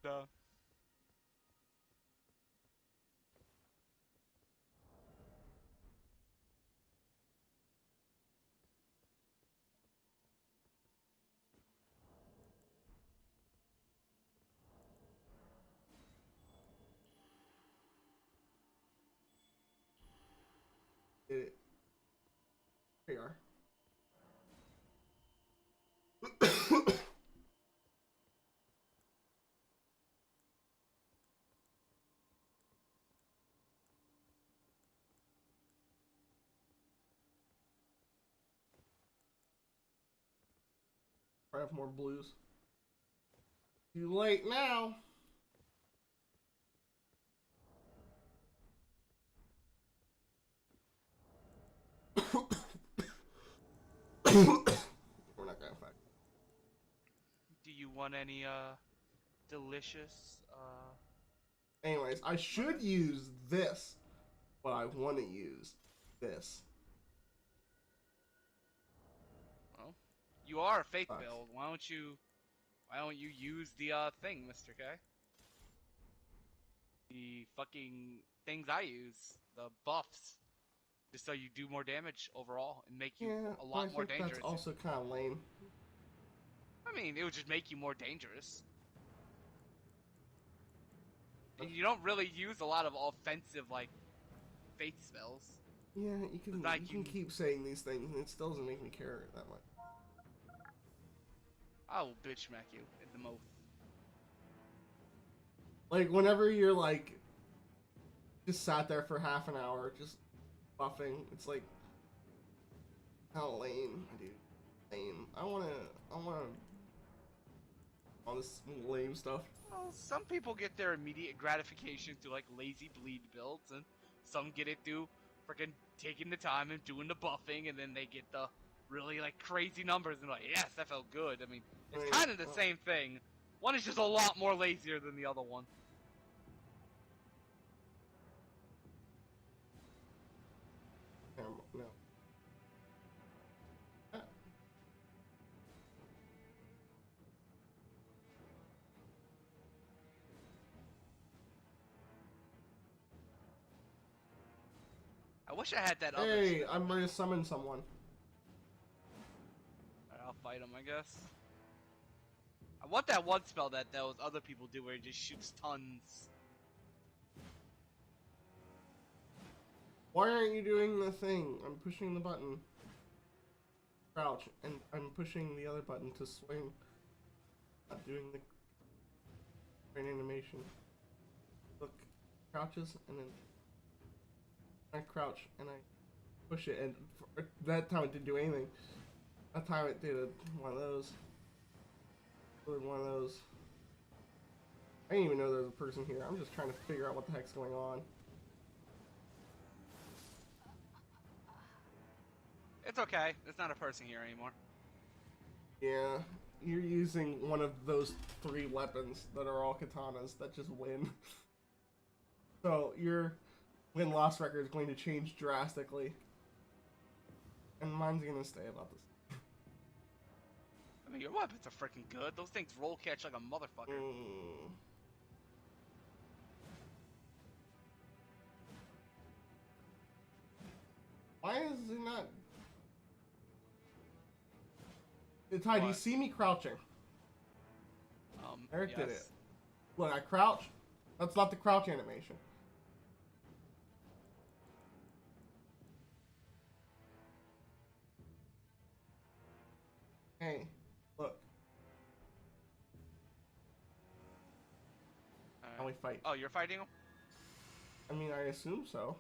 [SPEAKER 2] No.
[SPEAKER 1] Did it. Here you are. I have more blues. Too late now. We're not gonna fight.
[SPEAKER 2] Do you want any delicious
[SPEAKER 1] Anyways, I should use this, but I want to use this.
[SPEAKER 2] Well, you are a faith
[SPEAKER 1] Sucks.
[SPEAKER 2] build. Why don't you use the thing, Mr. K? The fucking things I use, the buffs, just so you do more damage overall and make you
[SPEAKER 1] Yeah,
[SPEAKER 2] a lot
[SPEAKER 1] I
[SPEAKER 2] more
[SPEAKER 1] think
[SPEAKER 2] dangerous.
[SPEAKER 1] that's also kind of lame.
[SPEAKER 2] I mean, it would just make you more dangerous. And you don't really use a lot of offensive, like, faith spells.
[SPEAKER 1] Yeah, you can
[SPEAKER 2] Like
[SPEAKER 1] you can keep saying these things, and it still doesn't make me care that much.
[SPEAKER 2] I will bitch smack you in the mouth.
[SPEAKER 1] Like whenever you're like just sat there for half an hour just buffing, it's like how lame, dude. Lame. I wanna all this lame stuff.
[SPEAKER 2] Well, some people get their immediate gratification through like lazy bleed builds, and some get it through freaking taking the time and doing the buffing, and then they get the really like crazy numbers and like, yes, that felt good. I mean, it's
[SPEAKER 1] Right.
[SPEAKER 2] kind of the same thing. One is just a lot more lazier than the other one.
[SPEAKER 1] No.
[SPEAKER 2] I wish I had that other.
[SPEAKER 1] Hey, I'm ready to summon someone.
[SPEAKER 2] Alright, I'll fight him, I guess. I want that one spell that those other people do where it just shoots tons.
[SPEAKER 1] Why aren't you doing the thing? I'm pushing the button. Crouch, and I'm pushing the other button to swing. Not doing the brain animation. Look, crouches, and then I crouch, and I push it, and that time it didn't do anything. That time it did one of those. One of those. I didn't even know there was a person here. I'm just trying to figure out what the heck's going on.
[SPEAKER 2] It's okay. There's not a person here anymore.
[SPEAKER 1] Yeah, you're using one of those 3 weapons that are all katanas that just win. So your win-loss record is going to change drastically. And mine's gonna stay about this.
[SPEAKER 2] I mean, your weapons are freaking good. Those things roll catch like a motherfucker.
[SPEAKER 1] Why is it not... Ty, do you
[SPEAKER 2] What?
[SPEAKER 1] see me crouching? Eric did
[SPEAKER 2] yes.
[SPEAKER 1] it. Look, I crouch. That's not the crouch animation. Hey, look.
[SPEAKER 2] Alright.
[SPEAKER 1] Now only fight.
[SPEAKER 2] Oh, you're fighting him?
[SPEAKER 1] I mean, I assume so.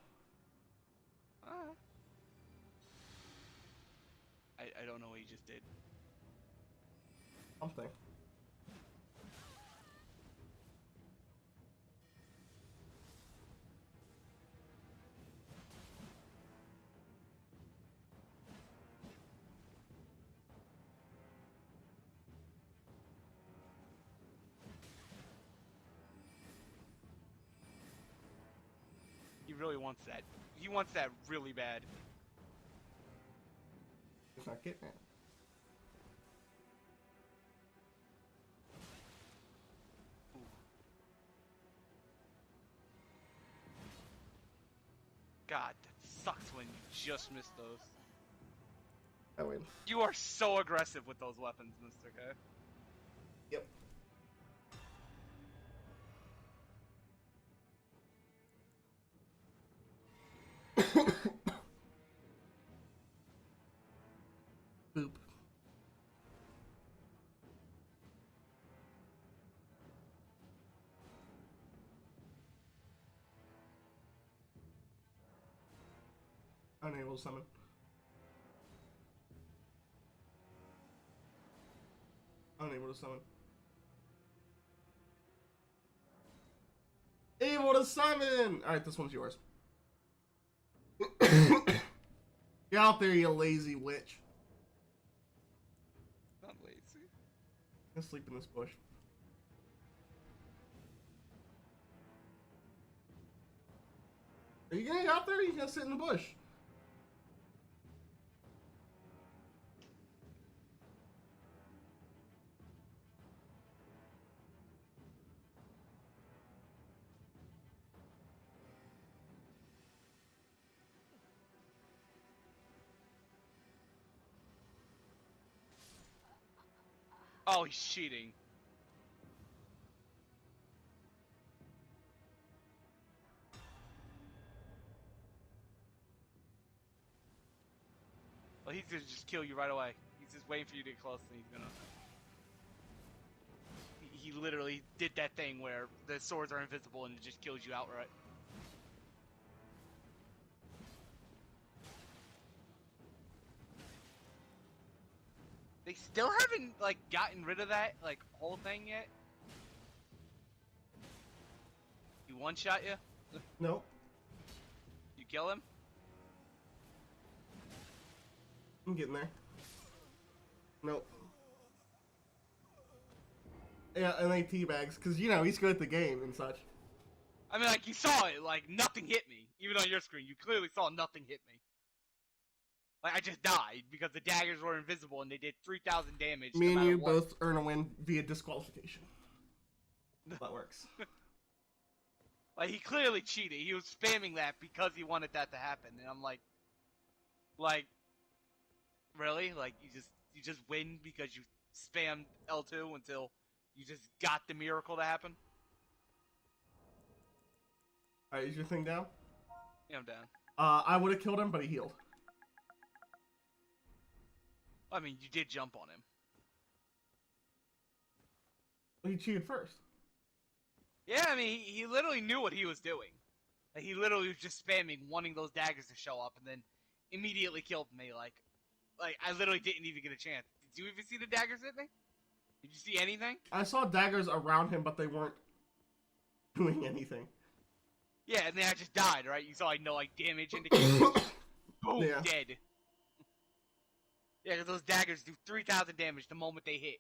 [SPEAKER 2] I don't know what you just did.
[SPEAKER 1] Something.
[SPEAKER 2] He really wants that. He wants that really bad.
[SPEAKER 1] It's not getting it.
[SPEAKER 2] God, that sucks when you just miss those.
[SPEAKER 1] I win.
[SPEAKER 2] You are so aggressive with those weapons, Mr. K.
[SPEAKER 1] Yep. Boop. Unable to summon. Unable to summon. Able to summon! Alright, this one's yours. Get out there, you lazy witch.
[SPEAKER 2] Not lazy.
[SPEAKER 1] Let's sleep in this bush. Are you gonna get out there or are you gonna sit in the bush?
[SPEAKER 2] Oh, he's cheating. Well, he's gonna just kill you right away. He's just waiting for you to get close, and he's gonna. He literally did that thing where the swords are invisible and it just kills you outright. They still haven't like gotten rid of that like whole thing yet. He one-shot you?
[SPEAKER 1] Nope.
[SPEAKER 2] You kill him?
[SPEAKER 1] I'm getting there. Nope. Yeah, and they teabags, because, you know, he's good at the game and such.
[SPEAKER 2] I mean, like, you saw it, like, nothing hit me. Even on your screen, you clearly saw nothing hit me. Like, I just died because the daggers were invisible and they did 3,000 damage.
[SPEAKER 1] Me
[SPEAKER 2] no
[SPEAKER 1] and you
[SPEAKER 2] what.
[SPEAKER 1] both earn a win via disqualification. That works.
[SPEAKER 2] Like, he clearly cheated. He was spamming that because he wanted that to happen. And I'm like, really? Like, you just win because you spammed L2 until you just got the miracle to happen?
[SPEAKER 1] Alright, is your thing down?
[SPEAKER 2] Yeah, I'm down.
[SPEAKER 1] I would have killed him, but he healed.
[SPEAKER 2] I mean, you did jump on him.
[SPEAKER 1] Well, he cheated first.
[SPEAKER 2] Yeah, I mean, he literally knew what he was doing. Like, he literally was just spamming, wanting those daggers to show up, and then immediately killed me. Like I literally didn't even get a chance. Did you even see the daggers hit me? Did you see anything?
[SPEAKER 1] I saw daggers around him, but they weren't doing anything.
[SPEAKER 2] Yeah, and then I just died, right? You saw, like, no, like, damage indication. Boom,
[SPEAKER 1] Yeah.
[SPEAKER 2] dead. Yeah, because those daggers do 3,000 damage the moment they hit.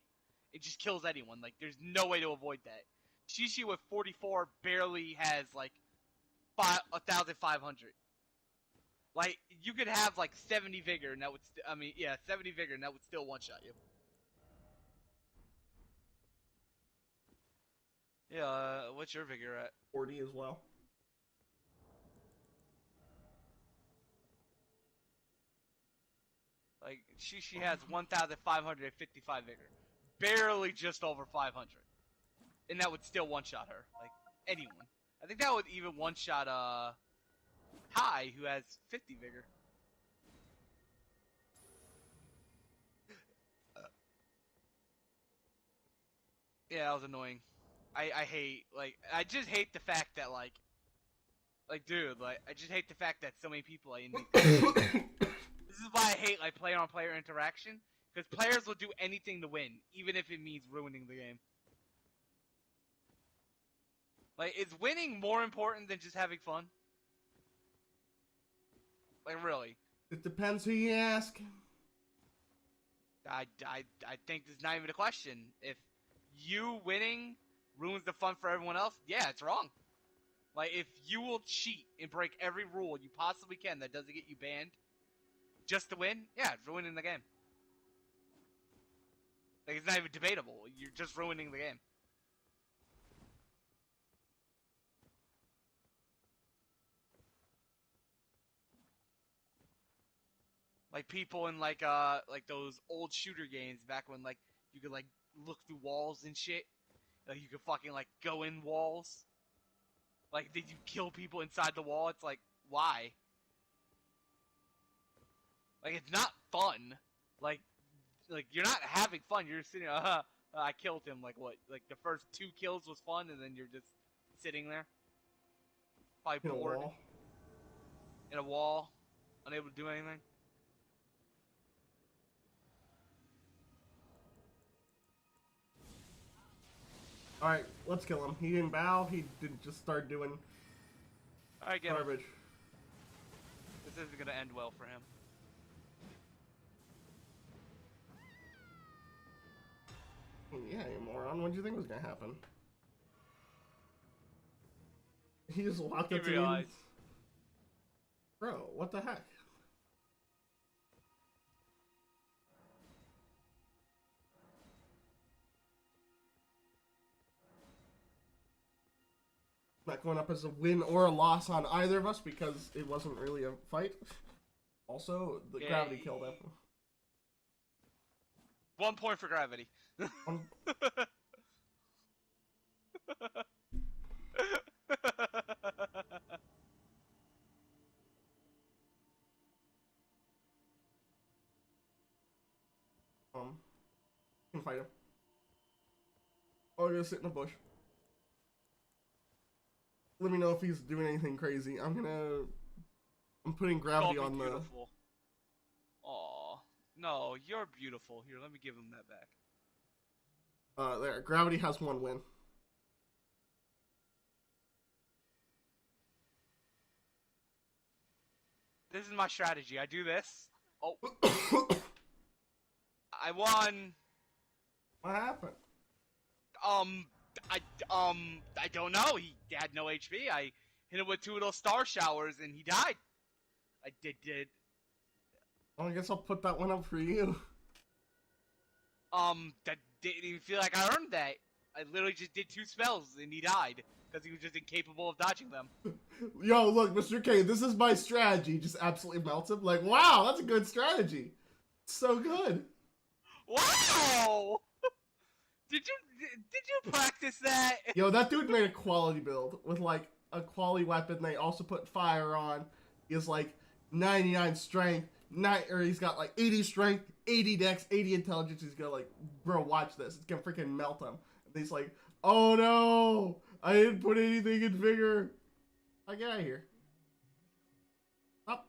[SPEAKER 2] It just kills anyone. Like, there's no way to avoid that. Shishi with 44 barely has, like, 1,500. Like, you could have, like, 70 vigor, and that would 70 vigor, and that would still one-shot you. Yeah, what's your vigor at?
[SPEAKER 1] 40 as well.
[SPEAKER 2] Like, she has 1,555 vigor. Barely just over 500. And that would still one-shot her. Like, anyone. I think that would even one-shot, Kai, who has 50 vigor. Yeah, that was annoying. I hate, like, I just hate the fact that, like, dude, like, I just hate the fact that so many people are in these games. This is why I hate, like, player-on-player interaction, because players will do anything to win, even if it means ruining the game. Like, is winning more important than just having fun? Like, really?
[SPEAKER 1] It depends who you ask.
[SPEAKER 2] I think this is not even a question. If you winning ruins the fun for everyone else, yeah, it's wrong. Like, if you will cheat and break every rule you possibly can that doesn't get you banned just to win, yeah, it's ruining the game. Like, it's not even debatable. You're just ruining the game. Like, people in, like those old shooter games back when, like, you could, like, look through walls and shit. Like, you could fucking, like, go in walls. Like, did you kill people inside the wall? It's like, why? Like, it's not fun. Like, you're not having fun. You're sitting, I killed him. Like, what? Like, the first 2 kills was fun, and then you're just sitting there. Probably
[SPEAKER 1] In a
[SPEAKER 2] bored.
[SPEAKER 1] wall.
[SPEAKER 2] In a wall. Unable to do anything.
[SPEAKER 1] Alright, let's kill him. He didn't bow, he didn't just start doing
[SPEAKER 2] Alright, get him.
[SPEAKER 1] garbage.
[SPEAKER 2] This isn't gonna end well for him.
[SPEAKER 1] Yeah, you moron. What did you think was gonna happen? He just walked up to me. Bro, what the heck? Not going up as a win or a loss on either of us because it wasn't really a fight. Also, the gravity killed him.
[SPEAKER 2] 1 point for gravity.
[SPEAKER 1] Can fight him. Oh, I'm gonna sit in a bush. Let me know if he's doing anything crazy. I'm putting gravity on the.
[SPEAKER 2] Beautiful. Aw. No, you're beautiful. Here, let me give him that back.
[SPEAKER 1] There. Gravity has 1 win.
[SPEAKER 2] This is my strategy. I do this. Oh. I won.
[SPEAKER 1] What happened?
[SPEAKER 2] I don't know. He had no HP. I hit him with 2 of those star showers and he died. I did.
[SPEAKER 1] Well, I guess I'll put that one up for you.
[SPEAKER 2] That didn't even feel like I earned that. I literally just did 2 spells and he died because he was just incapable of dodging them.
[SPEAKER 1] Yo, look, Mr.K, this is my strategy. Just absolutely melts him. Like, wow, that's a good strategy. So good.
[SPEAKER 2] Wow! Did you practice that?
[SPEAKER 1] Yo, that dude made a quality build with like a quality weapon. They also put fire on. He has like 99 strength, or he's got like 80 strength, 80 dex, 80 intelligence. He's gonna like, bro, watch this. It's gonna freaking melt him. And he's like, oh no, I didn't put anything in vigor. I get out of here. Stop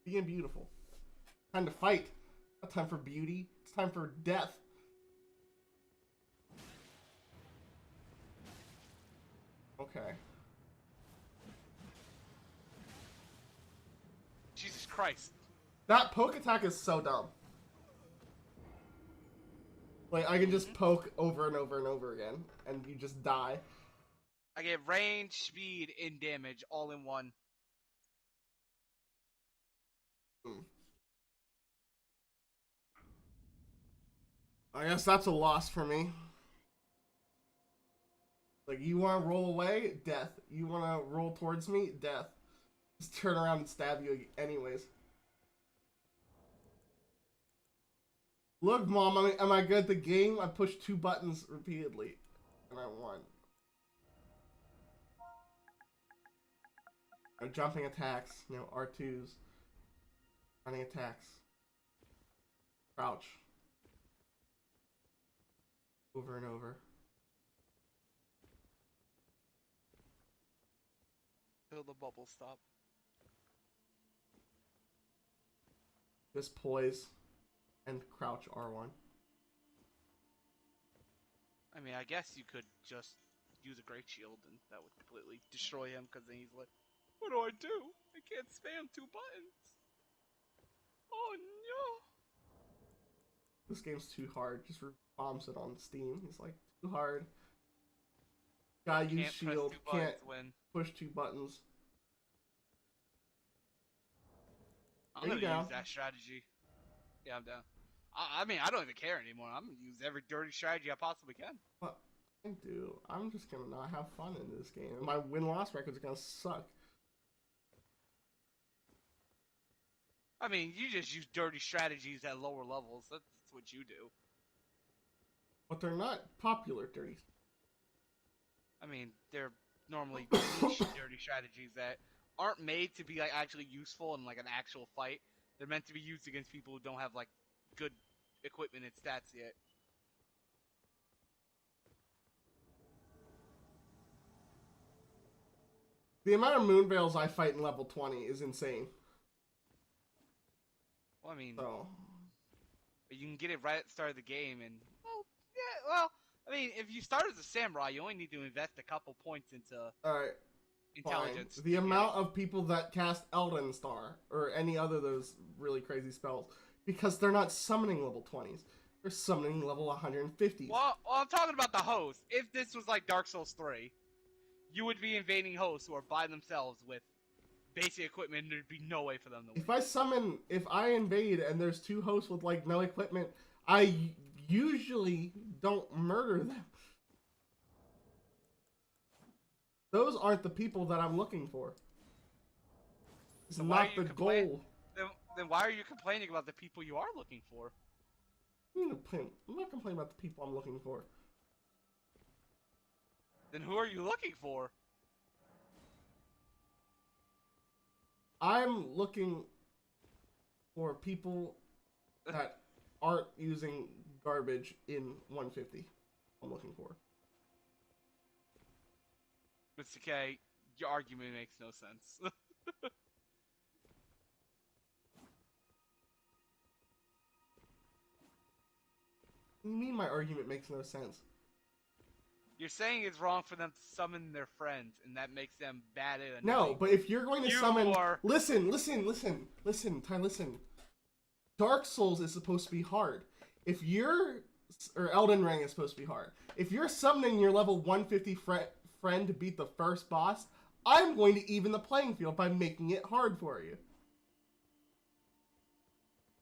[SPEAKER 1] being beautiful. Time to fight. Not time for beauty. It's time for death. Okay.
[SPEAKER 2] Jesus Christ.
[SPEAKER 1] That poke attack is so dumb. Like, I can just poke over and over and over again, and you just die.
[SPEAKER 2] I get range, speed, and damage all in one.
[SPEAKER 1] I guess that's a loss for me. Like, you want to roll away? Death. You want to roll towards me? Death. Just turn around and stab you anyways. Look, Mom, am I good at the game? I pushed 2 buttons repeatedly, and I won. No jumping attacks, no R2s. Running attacks. Crouch. Over and over.
[SPEAKER 2] Till the bubble stop.
[SPEAKER 1] Just poise and crouch R1.
[SPEAKER 2] I mean, I guess you could just use a great shield and that would completely destroy him because then he's like, what do? I can't spam 2 buttons. Oh no.
[SPEAKER 1] This game's too hard. Just bombs it on Steam. He's like, too hard. Gotta use shield. Can't push 2 buttons.
[SPEAKER 2] I'm gonna use that strategy. Yeah, I'm down. I mean, I don't even care anymore. I'm gonna use every dirty strategy I possibly can.
[SPEAKER 1] What I do? I'm just gonna not have fun in this game. My win-loss record's gonna suck.
[SPEAKER 2] I mean, you just use dirty strategies at lower levels. That's what you do.
[SPEAKER 1] But they're not popular dirty.
[SPEAKER 2] I mean, they're normally niche dirty strategies that aren't made to be like actually useful in like an actual fight. They're meant to be used against people who don't have like good equipment and stats yet.
[SPEAKER 1] The amount of Moonveils I fight in level 20 is insane.
[SPEAKER 2] Well, I mean,
[SPEAKER 1] so.
[SPEAKER 2] You can get it right at the start of the game, and I mean, if you start as a samurai, you only need to invest a couple points into intelligence.
[SPEAKER 1] Fine. The amount of people that cast Elden Star or any other of those really crazy spells, because they're not summoning level 20s, they're summoning level 150s.
[SPEAKER 2] Well, I'm talking about the host. If this was like Dark Souls 3, you would be invading hosts who are by themselves with basic equipment, and there'd be no way for them to win.
[SPEAKER 1] If I invade and there's 2 hosts with like no equipment, I usually don't murder them. Those aren't the people that I'm looking for. It's
[SPEAKER 2] so
[SPEAKER 1] not the goal.
[SPEAKER 2] Then why are you complaining about the people you are looking for?
[SPEAKER 1] I'm not complaining about the people I'm looking for.
[SPEAKER 2] Then who are you looking for?
[SPEAKER 1] I'm looking for people that aren't using garbage in 150. I'm looking for.
[SPEAKER 2] Mr.K, your argument makes no sense.
[SPEAKER 1] What do you mean my argument makes no sense?
[SPEAKER 2] You're saying it's wrong for them to summon their friends, and that makes them bad at
[SPEAKER 1] No, but if you're going to summon... Listen, Ty, listen. Dark Souls is supposed to be hard. If you're... Or Elden Ring is supposed to be hard. If you're summoning your level 150 friend to beat the first boss, I'm going to even the playing field by making it hard for you.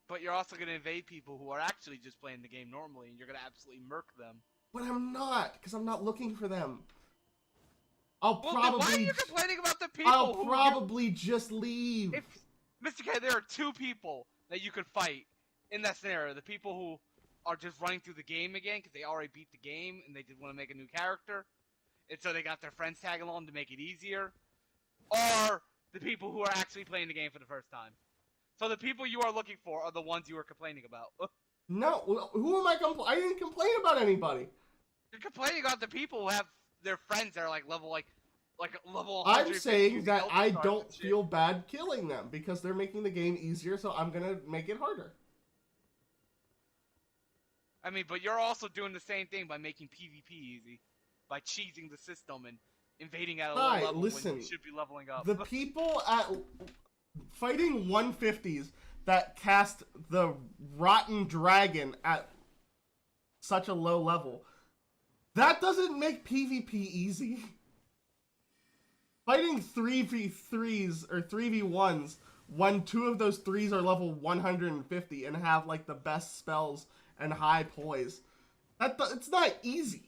[SPEAKER 2] But you're also going to invade people who are actually just playing the game normally, and you're going to absolutely murk them.
[SPEAKER 1] But I'm not, because I'm not looking for them. Why
[SPEAKER 2] are you complaining about the people?
[SPEAKER 1] I'll probably just leave.
[SPEAKER 2] Mr. K, there are 2 people that you could fight in that scenario. The people who are just running through the game again because they already beat the game and they just want to make a new character, and so they got their friends tag along to make it easier. Or the people who are actually playing the game for the first time. So the people you are looking for are the ones you are complaining about.
[SPEAKER 1] No, who am I complaining? I didn't complain about anybody.
[SPEAKER 2] You're complaining about the people who have their friends that are like level 150.
[SPEAKER 1] I'm saying that I don't feel bad killing them because they're making the game easier, so I'm gonna make it harder.
[SPEAKER 2] I mean, but you're also doing the same thing by making PvP easy, by cheesing the system and invading at a low level when you should be leveling up.
[SPEAKER 1] The people at fighting 150s that cast the Rotten Dragon at such a low level, that doesn't make PvP easy. Fighting 3v3s or 3v1s when 2 of those 3s are level 150 and have like the best spells and high poise, it's not easy.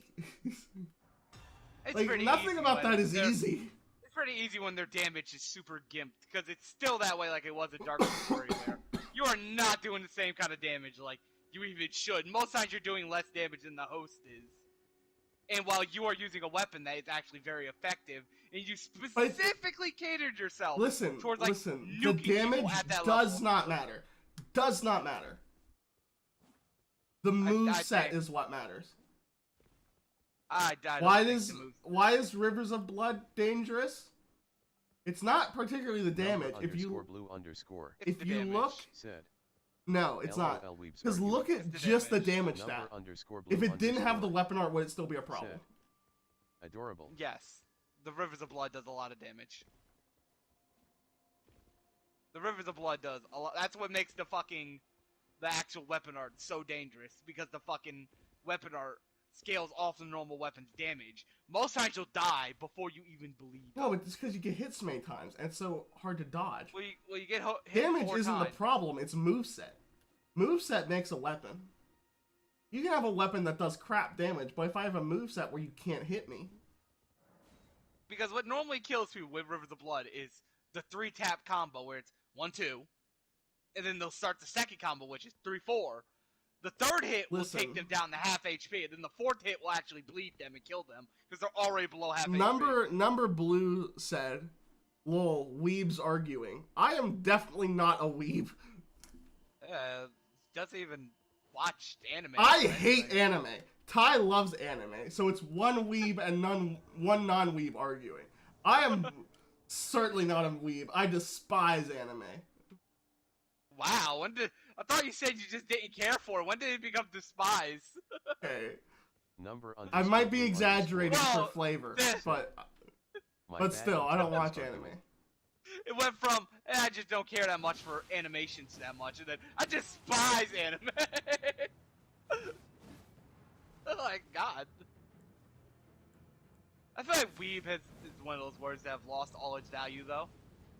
[SPEAKER 1] Like, nothing about that is easy.
[SPEAKER 2] It's pretty easy when their damage is super gimped, because it's still that way like it was in Dark Souls 3 there. You are not doing the same kind of damage like you even should. Most times you're doing less damage than the host is. And while you are using a weapon that is actually very effective, and you specifically catered yourself towards like
[SPEAKER 1] the damage does not matter. Does not matter. The moveset is what matters. Why is Rivers of Blood dangerous? It's not particularly the damage.
[SPEAKER 3] Number
[SPEAKER 1] If you
[SPEAKER 3] underscore blue underscore
[SPEAKER 2] It's
[SPEAKER 1] if
[SPEAKER 2] the
[SPEAKER 1] you
[SPEAKER 2] damage.
[SPEAKER 1] look,
[SPEAKER 3] said.
[SPEAKER 1] no, it's not.
[SPEAKER 3] LOL weebs
[SPEAKER 1] Because
[SPEAKER 3] arguing.
[SPEAKER 1] look at
[SPEAKER 2] It's the
[SPEAKER 1] just the
[SPEAKER 2] damage.
[SPEAKER 1] damage
[SPEAKER 3] Number
[SPEAKER 1] stat.
[SPEAKER 3] underscore blue
[SPEAKER 1] If it didn't have the
[SPEAKER 3] underscore
[SPEAKER 1] weapon art, would it still be a problem?
[SPEAKER 3] said. Adorable.
[SPEAKER 2] Yes, the Rivers of Blood does a lot of damage. The Rivers of Blood does a lot. That's what makes the actual weapon art so dangerous, because the fucking weapon art scales off the normal weapon's damage. Most times you'll die before you even bleed.
[SPEAKER 1] No, but it's because you get hit so many times, and it's so hard to dodge.
[SPEAKER 2] Well, you get hit
[SPEAKER 1] Damage
[SPEAKER 2] 4
[SPEAKER 1] isn't
[SPEAKER 2] times.
[SPEAKER 1] the problem, it's moveset. Moveset makes a weapon. You can have a weapon that does crap damage, but if I have a moveset where you can't hit me...
[SPEAKER 2] Because what normally kills people with Rivers of Blood is the 3-tap combo, where it's 1-2, and then they'll start the second combo, which is 3-4. The third hit will take them down to half HP, and then the fourth hit will actually bleed them and kill them, because they're already below half HP.
[SPEAKER 1] Number Blue said, lol, weebs arguing. I am definitely not a weeb.
[SPEAKER 2] Doesn't even watch anime.
[SPEAKER 1] I hate anime. Ty loves anime, so it's one weeb and one non-weeb arguing. I am certainly not a weeb. I despise anime.
[SPEAKER 2] Wow, I thought you said you just didn't care for it. When did it become despise?
[SPEAKER 1] Okay.
[SPEAKER 3] Number
[SPEAKER 1] I might be
[SPEAKER 3] blue
[SPEAKER 1] exaggerating
[SPEAKER 2] Well,
[SPEAKER 1] for flavor, but
[SPEAKER 3] My
[SPEAKER 1] but
[SPEAKER 3] bad
[SPEAKER 1] still, I don't
[SPEAKER 3] intelligence
[SPEAKER 1] watch
[SPEAKER 3] arguing.
[SPEAKER 1] anime.
[SPEAKER 2] It went from, I just don't care that much for animations that much, and then, I despise anime! Oh my god. I feel like weeb is one of those words that have lost all its value, though.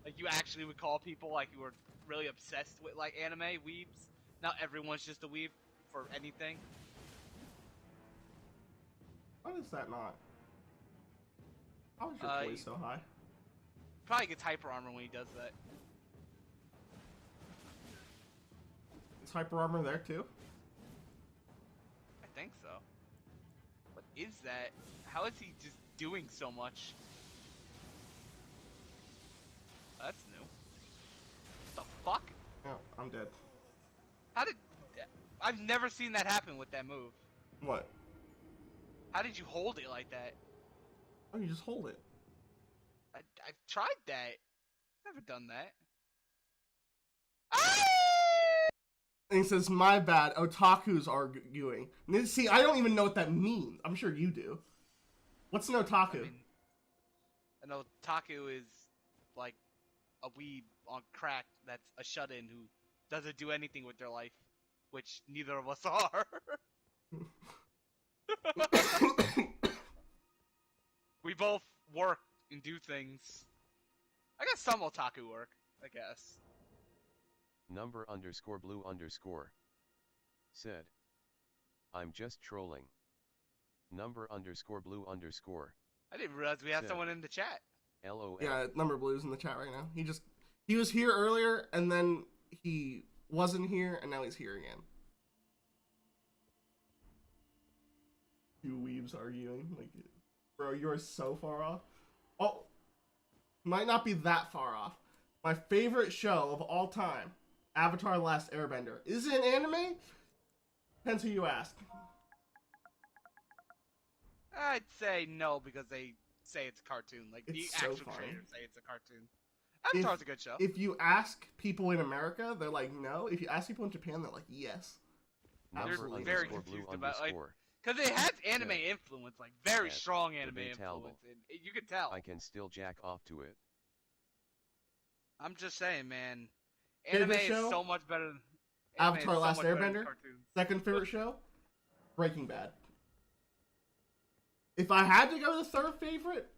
[SPEAKER 2] Like, you actually would call people, like, who are really obsessed with, like, anime weebs. Not everyone's just a weeb for anything.
[SPEAKER 1] Why is that not? How is your voice so high?
[SPEAKER 2] Probably gets hyper armor when he does that.
[SPEAKER 1] Is hyper armor there too?
[SPEAKER 2] I think so. What is that? How is he just doing so much? That's new. What the fuck?
[SPEAKER 1] No, I'm dead.
[SPEAKER 2] How did... I've never seen that happen with that move.
[SPEAKER 1] What?
[SPEAKER 2] How did you hold it like that?
[SPEAKER 1] Oh, you just hold it.
[SPEAKER 2] I've tried that. Never done that. Ah!
[SPEAKER 1] And he says, my bad, otaku's arguing. See, I don't even know what that means. I'm sure you do. What's an otaku?
[SPEAKER 2] I mean, an otaku is like a weeb on crack that's a shut-in who doesn't do anything with their life, which neither of us are. We both work and do things. I guess some otaku work, I guess.
[SPEAKER 3] Number underscore blue underscore said. I'm just trolling. Number underscore blue underscore.
[SPEAKER 2] I didn't realize we had someone in the chat.
[SPEAKER 3] LOL.
[SPEAKER 1] Yeah, number blue's in the chat right now. He was here earlier, and then he wasn't here, and now he's here again. Two weebs arguing. Like, bro, you're so far off. Oh, might not be that far off. My favorite show of all time, Avatar: The Last Airbender. Is it an anime? Depends who you ask.
[SPEAKER 2] I'd say no, because they say it's a cartoon. Like,
[SPEAKER 1] It's
[SPEAKER 2] the
[SPEAKER 1] so
[SPEAKER 2] actual
[SPEAKER 1] funny.
[SPEAKER 2] creators say it's a cartoon. Avatar's a good show.
[SPEAKER 1] If you ask people in America, they're like, no. If you ask people in Japan, they're like, yes.
[SPEAKER 3] Number
[SPEAKER 1] Absolutely.
[SPEAKER 2] very
[SPEAKER 3] underscore blue
[SPEAKER 2] confused about, like,
[SPEAKER 3] underscore.
[SPEAKER 2] Because it has anime
[SPEAKER 3] Yeah.
[SPEAKER 2] influence, like, very
[SPEAKER 3] Yeah,
[SPEAKER 2] strong anime
[SPEAKER 3] debatable.
[SPEAKER 2] influence. And you can tell.
[SPEAKER 3] I can still jack off to it.
[SPEAKER 2] I'm just saying, man.
[SPEAKER 1] Favorite
[SPEAKER 2] Anime
[SPEAKER 1] show?
[SPEAKER 2] is so much better than...
[SPEAKER 1] Avatar: The Last
[SPEAKER 2] much better than
[SPEAKER 1] Airbender?
[SPEAKER 2] cartoons.
[SPEAKER 1] Second favorite show? Breaking Bad. If I had to go to the third favorite,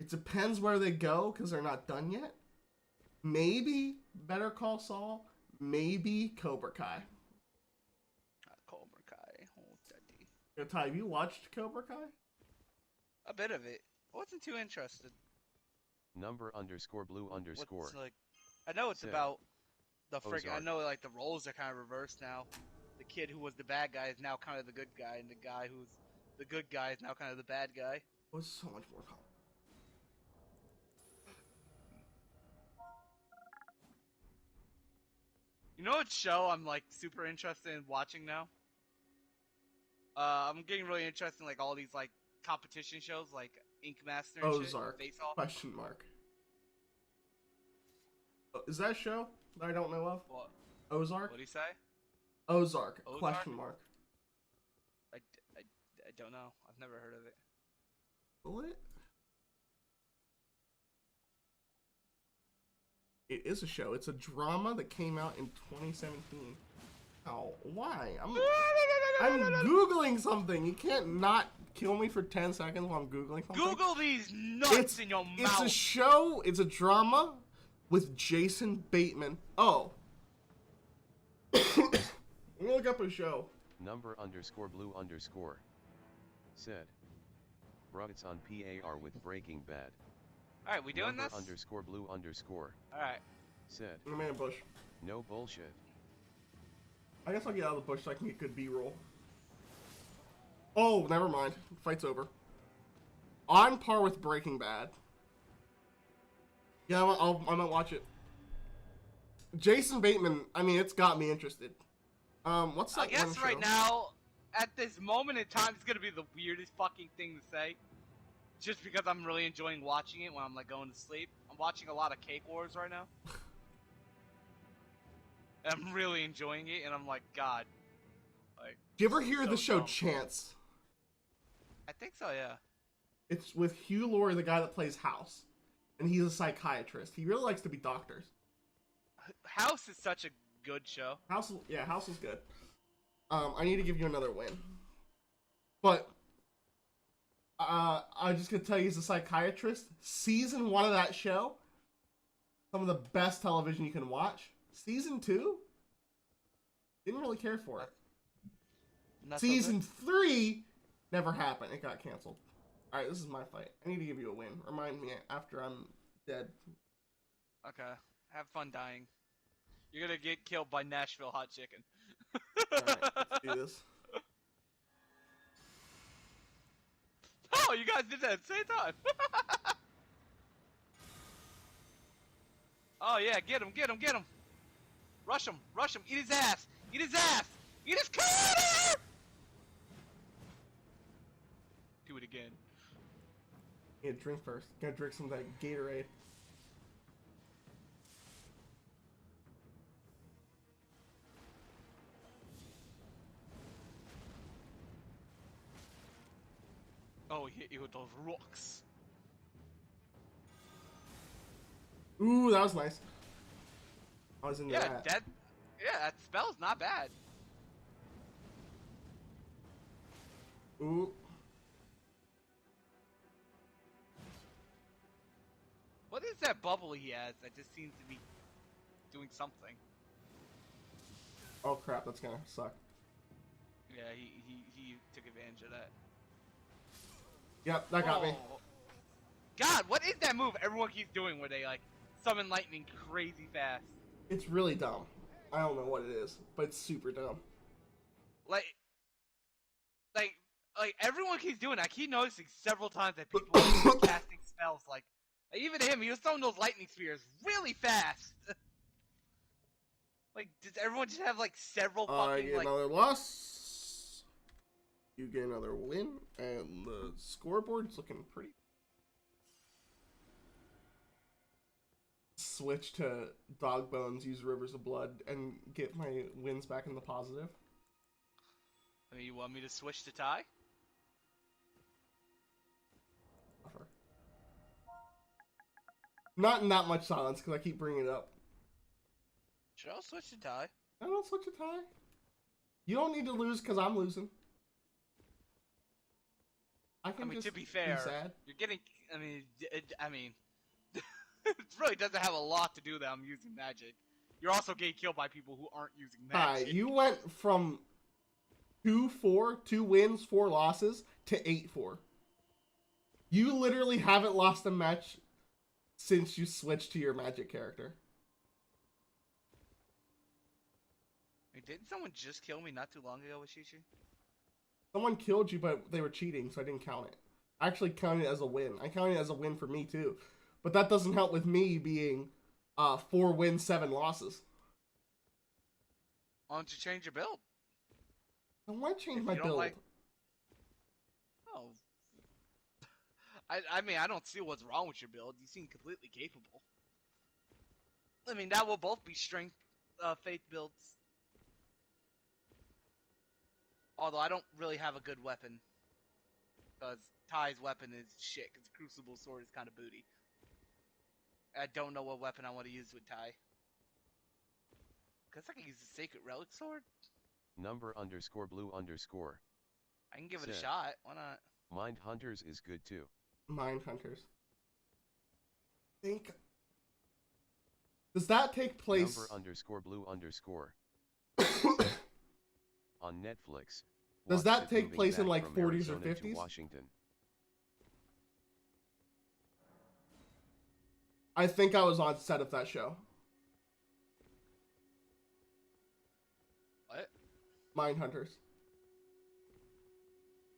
[SPEAKER 1] it depends where they go, because they're not done yet. Maybe Better Call Saul. Maybe Cobra Kai.
[SPEAKER 2] Cobra Kai. Oh, daddy.
[SPEAKER 1] Yo, Ty, have you watched Cobra Kai?
[SPEAKER 2] A bit of it. I wasn't too interested.
[SPEAKER 3] Number underscore blue underscore.
[SPEAKER 2] What's, like, I know it's
[SPEAKER 3] Said.
[SPEAKER 2] about the friggin'... I
[SPEAKER 3] Ozark.
[SPEAKER 2] know, like, the roles are kind of reversed now. The kid who was the bad guy is now kind of the good guy, and the guy who's the good guy is now kind of the bad guy.
[SPEAKER 1] It was so much more complicated.
[SPEAKER 2] You know what show I'm, like, super interested in watching now? I'm getting really interested in, like, all these, like, competition shows like Ink Master and
[SPEAKER 1] Ozark?
[SPEAKER 2] shit. Face Off.
[SPEAKER 1] Question mark. Is that a show that I don't know of?
[SPEAKER 2] What?
[SPEAKER 1] Ozark?
[SPEAKER 2] What'd he say?
[SPEAKER 1] Ozark?
[SPEAKER 2] Ozark?
[SPEAKER 1] Question mark.
[SPEAKER 2] I don't know. I've never heard of it.
[SPEAKER 1] What? It is a show. It's a drama that came out in 2017. Oh, why? I'm Googling something. You can't not kill me for 10 seconds while I'm Googling something.
[SPEAKER 2] Google these nuts in your mouth.
[SPEAKER 1] It's a show. It's a drama with Jason Bateman. Oh. Let me look up a show.
[SPEAKER 3] _blue_. Said. Bruh, it's on PAR with Breaking Bad.
[SPEAKER 2] Alright, we doing this?
[SPEAKER 3] _blue_.
[SPEAKER 2] Alright.
[SPEAKER 3] Said.
[SPEAKER 1] I'm in a bush.
[SPEAKER 3] No bullshit.
[SPEAKER 1] I guess I'll get out of the bush so I can get good B-roll. Oh, never mind. Fight's over. On par with Breaking Bad. Yeah, I might watch it. Jason Bateman, I mean, it's got me interested. What's that
[SPEAKER 2] I guess
[SPEAKER 1] one show?
[SPEAKER 2] right now, at this moment in time, it's gonna be the weirdest fucking thing to say. Just because I'm really enjoying watching it when I'm like going to sleep. I'm watching a lot of Cake Wars right now. And I'm really enjoying it, and I'm like, God. Like,
[SPEAKER 1] Do you ever hear
[SPEAKER 2] so
[SPEAKER 1] the show
[SPEAKER 2] dumb.
[SPEAKER 1] Chance?
[SPEAKER 2] I think so, yeah.
[SPEAKER 1] It's with Hugh Laurie, the guy that plays House. And he's a psychiatrist. He really likes to be doctors.
[SPEAKER 2] House is such a good show.
[SPEAKER 1] House is good. I need to give you another win. But, I'm just gonna tell you he's a psychiatrist. Season 1 of that show, some of the best television you can watch. Season 2, didn't really care for it.
[SPEAKER 2] Not so
[SPEAKER 1] Season
[SPEAKER 2] good?
[SPEAKER 1] 3, never happened. It got canceled. Alright, this is my fight. I need to give you a win. Remind me after I'm dead.
[SPEAKER 2] Okay. Have fun dying. You're gonna get killed by Nashville Hot Chicken.
[SPEAKER 1] Alright, let's do this.
[SPEAKER 2] Oh, you guys did that at the same time. Oh yeah, get him, get him, get him. Rush him, eat his ass, eat his ass, eat his car! Do it again.
[SPEAKER 1] Yeah, drink first. Gotta drink some of that Gatorade.
[SPEAKER 2] Oh, he hit you with those rocks.
[SPEAKER 1] Ooh, that was nice. I was into
[SPEAKER 2] Yeah,
[SPEAKER 1] that.
[SPEAKER 2] that spell's not bad.
[SPEAKER 1] Ooh.
[SPEAKER 2] What is that bubble he has that just seems to be doing something?
[SPEAKER 1] Oh crap, that's gonna suck.
[SPEAKER 2] Yeah, he took advantage of that.
[SPEAKER 1] Yep, that got me.
[SPEAKER 2] God, what is that move everyone keeps doing where they like summon lightning crazy fast?
[SPEAKER 1] It's really dumb. I don't know what it is, but it's super dumb.
[SPEAKER 2] Like everyone keeps doing that. I keep noticing several times that people are casting spells like even him, he was throwing those lightning spears really fast. Like, does everyone just have like several
[SPEAKER 1] I
[SPEAKER 2] fucking
[SPEAKER 1] get
[SPEAKER 2] like
[SPEAKER 1] another loss. You get another win, and the scoreboard's looking pretty. Switch to dog bones, use rivers of blood, and get my wins back in the positive.
[SPEAKER 2] I mean, you want me to switch to tie?
[SPEAKER 1] Offer. Not in that much silence, because I keep bringing it up.
[SPEAKER 2] Should I switch to tie?
[SPEAKER 1] I don't switch to tie. You don't need to lose because I'm losing. I can
[SPEAKER 2] mean,
[SPEAKER 1] just
[SPEAKER 2] to be fair,
[SPEAKER 1] sad.
[SPEAKER 2] you're getting. I mean, it really doesn't have a lot to do that I'm using magic. You're also getting killed by people who aren't using magic.
[SPEAKER 1] You went from 2-4, 2 wins, 4 losses, to 8-4. You literally haven't lost a match since you switched to your magic character.
[SPEAKER 2] Wait, didn't someone just kill me not too long ago with Shishi?
[SPEAKER 1] Someone killed you, but they were cheating, so I didn't count it. I actually counted it as a win. I counted it as a win for me, too. But that doesn't help with me being 4 wins, 7 losses.
[SPEAKER 2] Why don't you change your build?
[SPEAKER 1] I want to change
[SPEAKER 2] If
[SPEAKER 1] my
[SPEAKER 2] you don't
[SPEAKER 1] build.
[SPEAKER 2] like- Oh, I mean, I don't see what's wrong with your build. You seem completely capable. I mean, that will both be strength, faith builds. Although I don't really have a good weapon. Because Ty's weapon is shit, because the Crucible Sword is kind of booty. I don't know what weapon I want to use with Ty. Guess I can use the Sacred Relic Sword?
[SPEAKER 3] _blue_.
[SPEAKER 2] I can give it a
[SPEAKER 3] Said,
[SPEAKER 2] shot. Why not?
[SPEAKER 3] Mind Hunters is good too.
[SPEAKER 1] Mind Hunters. Think. Does that take place?
[SPEAKER 3] _blue_. On Netflix.
[SPEAKER 1] Does
[SPEAKER 3] watched
[SPEAKER 1] that
[SPEAKER 3] it
[SPEAKER 1] take
[SPEAKER 3] moving
[SPEAKER 1] place in
[SPEAKER 3] back
[SPEAKER 1] like
[SPEAKER 3] from
[SPEAKER 1] 40s or
[SPEAKER 3] Arizona to
[SPEAKER 1] 50s?
[SPEAKER 3] Washington.
[SPEAKER 1] I think I was on set of that show.
[SPEAKER 2] What?
[SPEAKER 1] Mind Hunters.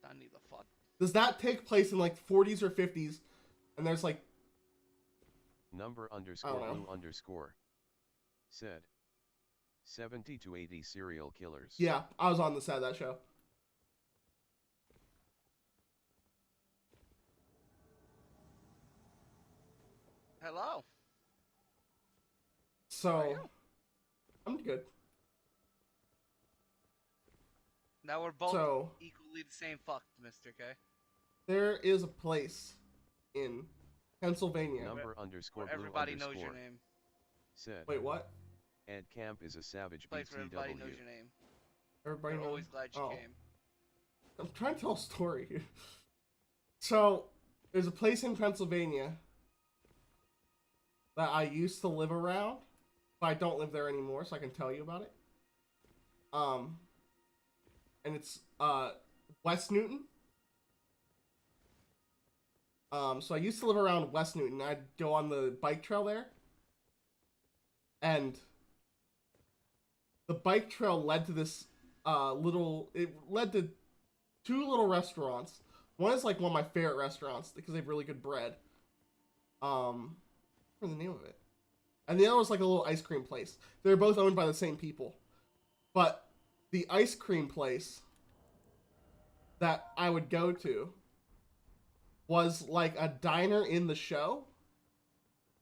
[SPEAKER 2] I need the fuck.
[SPEAKER 1] Does that take place in like 40s or 50s? And there's like
[SPEAKER 3] _blue_. Said 70 to 80 serial killers.
[SPEAKER 1] yeah, I was on the set of that show.
[SPEAKER 2] Hello.
[SPEAKER 1] So
[SPEAKER 2] How are you?
[SPEAKER 1] I'm good.
[SPEAKER 2] Now we're both
[SPEAKER 1] So
[SPEAKER 2] equally the same fucked, Mr. K.
[SPEAKER 1] there is a place in Pennsylvania.
[SPEAKER 2] Where everybody knows your name.
[SPEAKER 3] Said.
[SPEAKER 1] Wait, what?
[SPEAKER 3] Ed Camp is a savage
[SPEAKER 2] Place where everybody
[SPEAKER 3] BTW.
[SPEAKER 2] knows your name.
[SPEAKER 1] Everybody
[SPEAKER 2] They're
[SPEAKER 1] knows.
[SPEAKER 2] always glad you came.
[SPEAKER 1] I'm trying to tell a story here. So there's a place in Pennsylvania that I used to live around, but I don't live there anymore, so I can tell you about it. And it's West Newton. So I used to live around West Newton. I'd go on the bike trail there, and the bike trail led to this it led to two little restaurants. One is like one of my favorite restaurants because they have really good bread. What's the name of it? And the other was like a little ice cream place. They're both owned by the same people. But the ice cream place that I would go to was like a diner in the show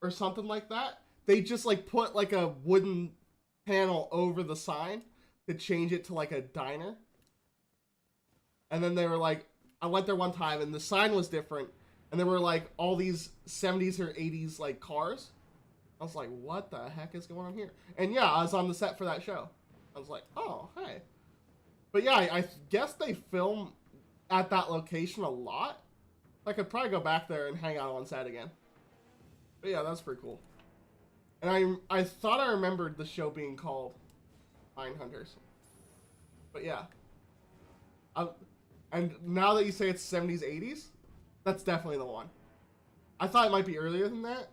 [SPEAKER 1] or something like that. They just like put like a wooden panel over the sign to change it to like a diner. And then they were like, I went there one time and the sign was different. And there were like all these 70s or 80s like cars. I was like, what the heck is going on here? And yeah, I was on the set for that show. I was like, oh, hey. But yeah, I guess they film at that location a lot. I could probably go back there and hang out on set again. But yeah, that's pretty cool. And I thought I remembered the show being called Mind Hunters. But yeah. And now that you say it's 70s, 80s, that's definitely the one. I thought it might be earlier than that.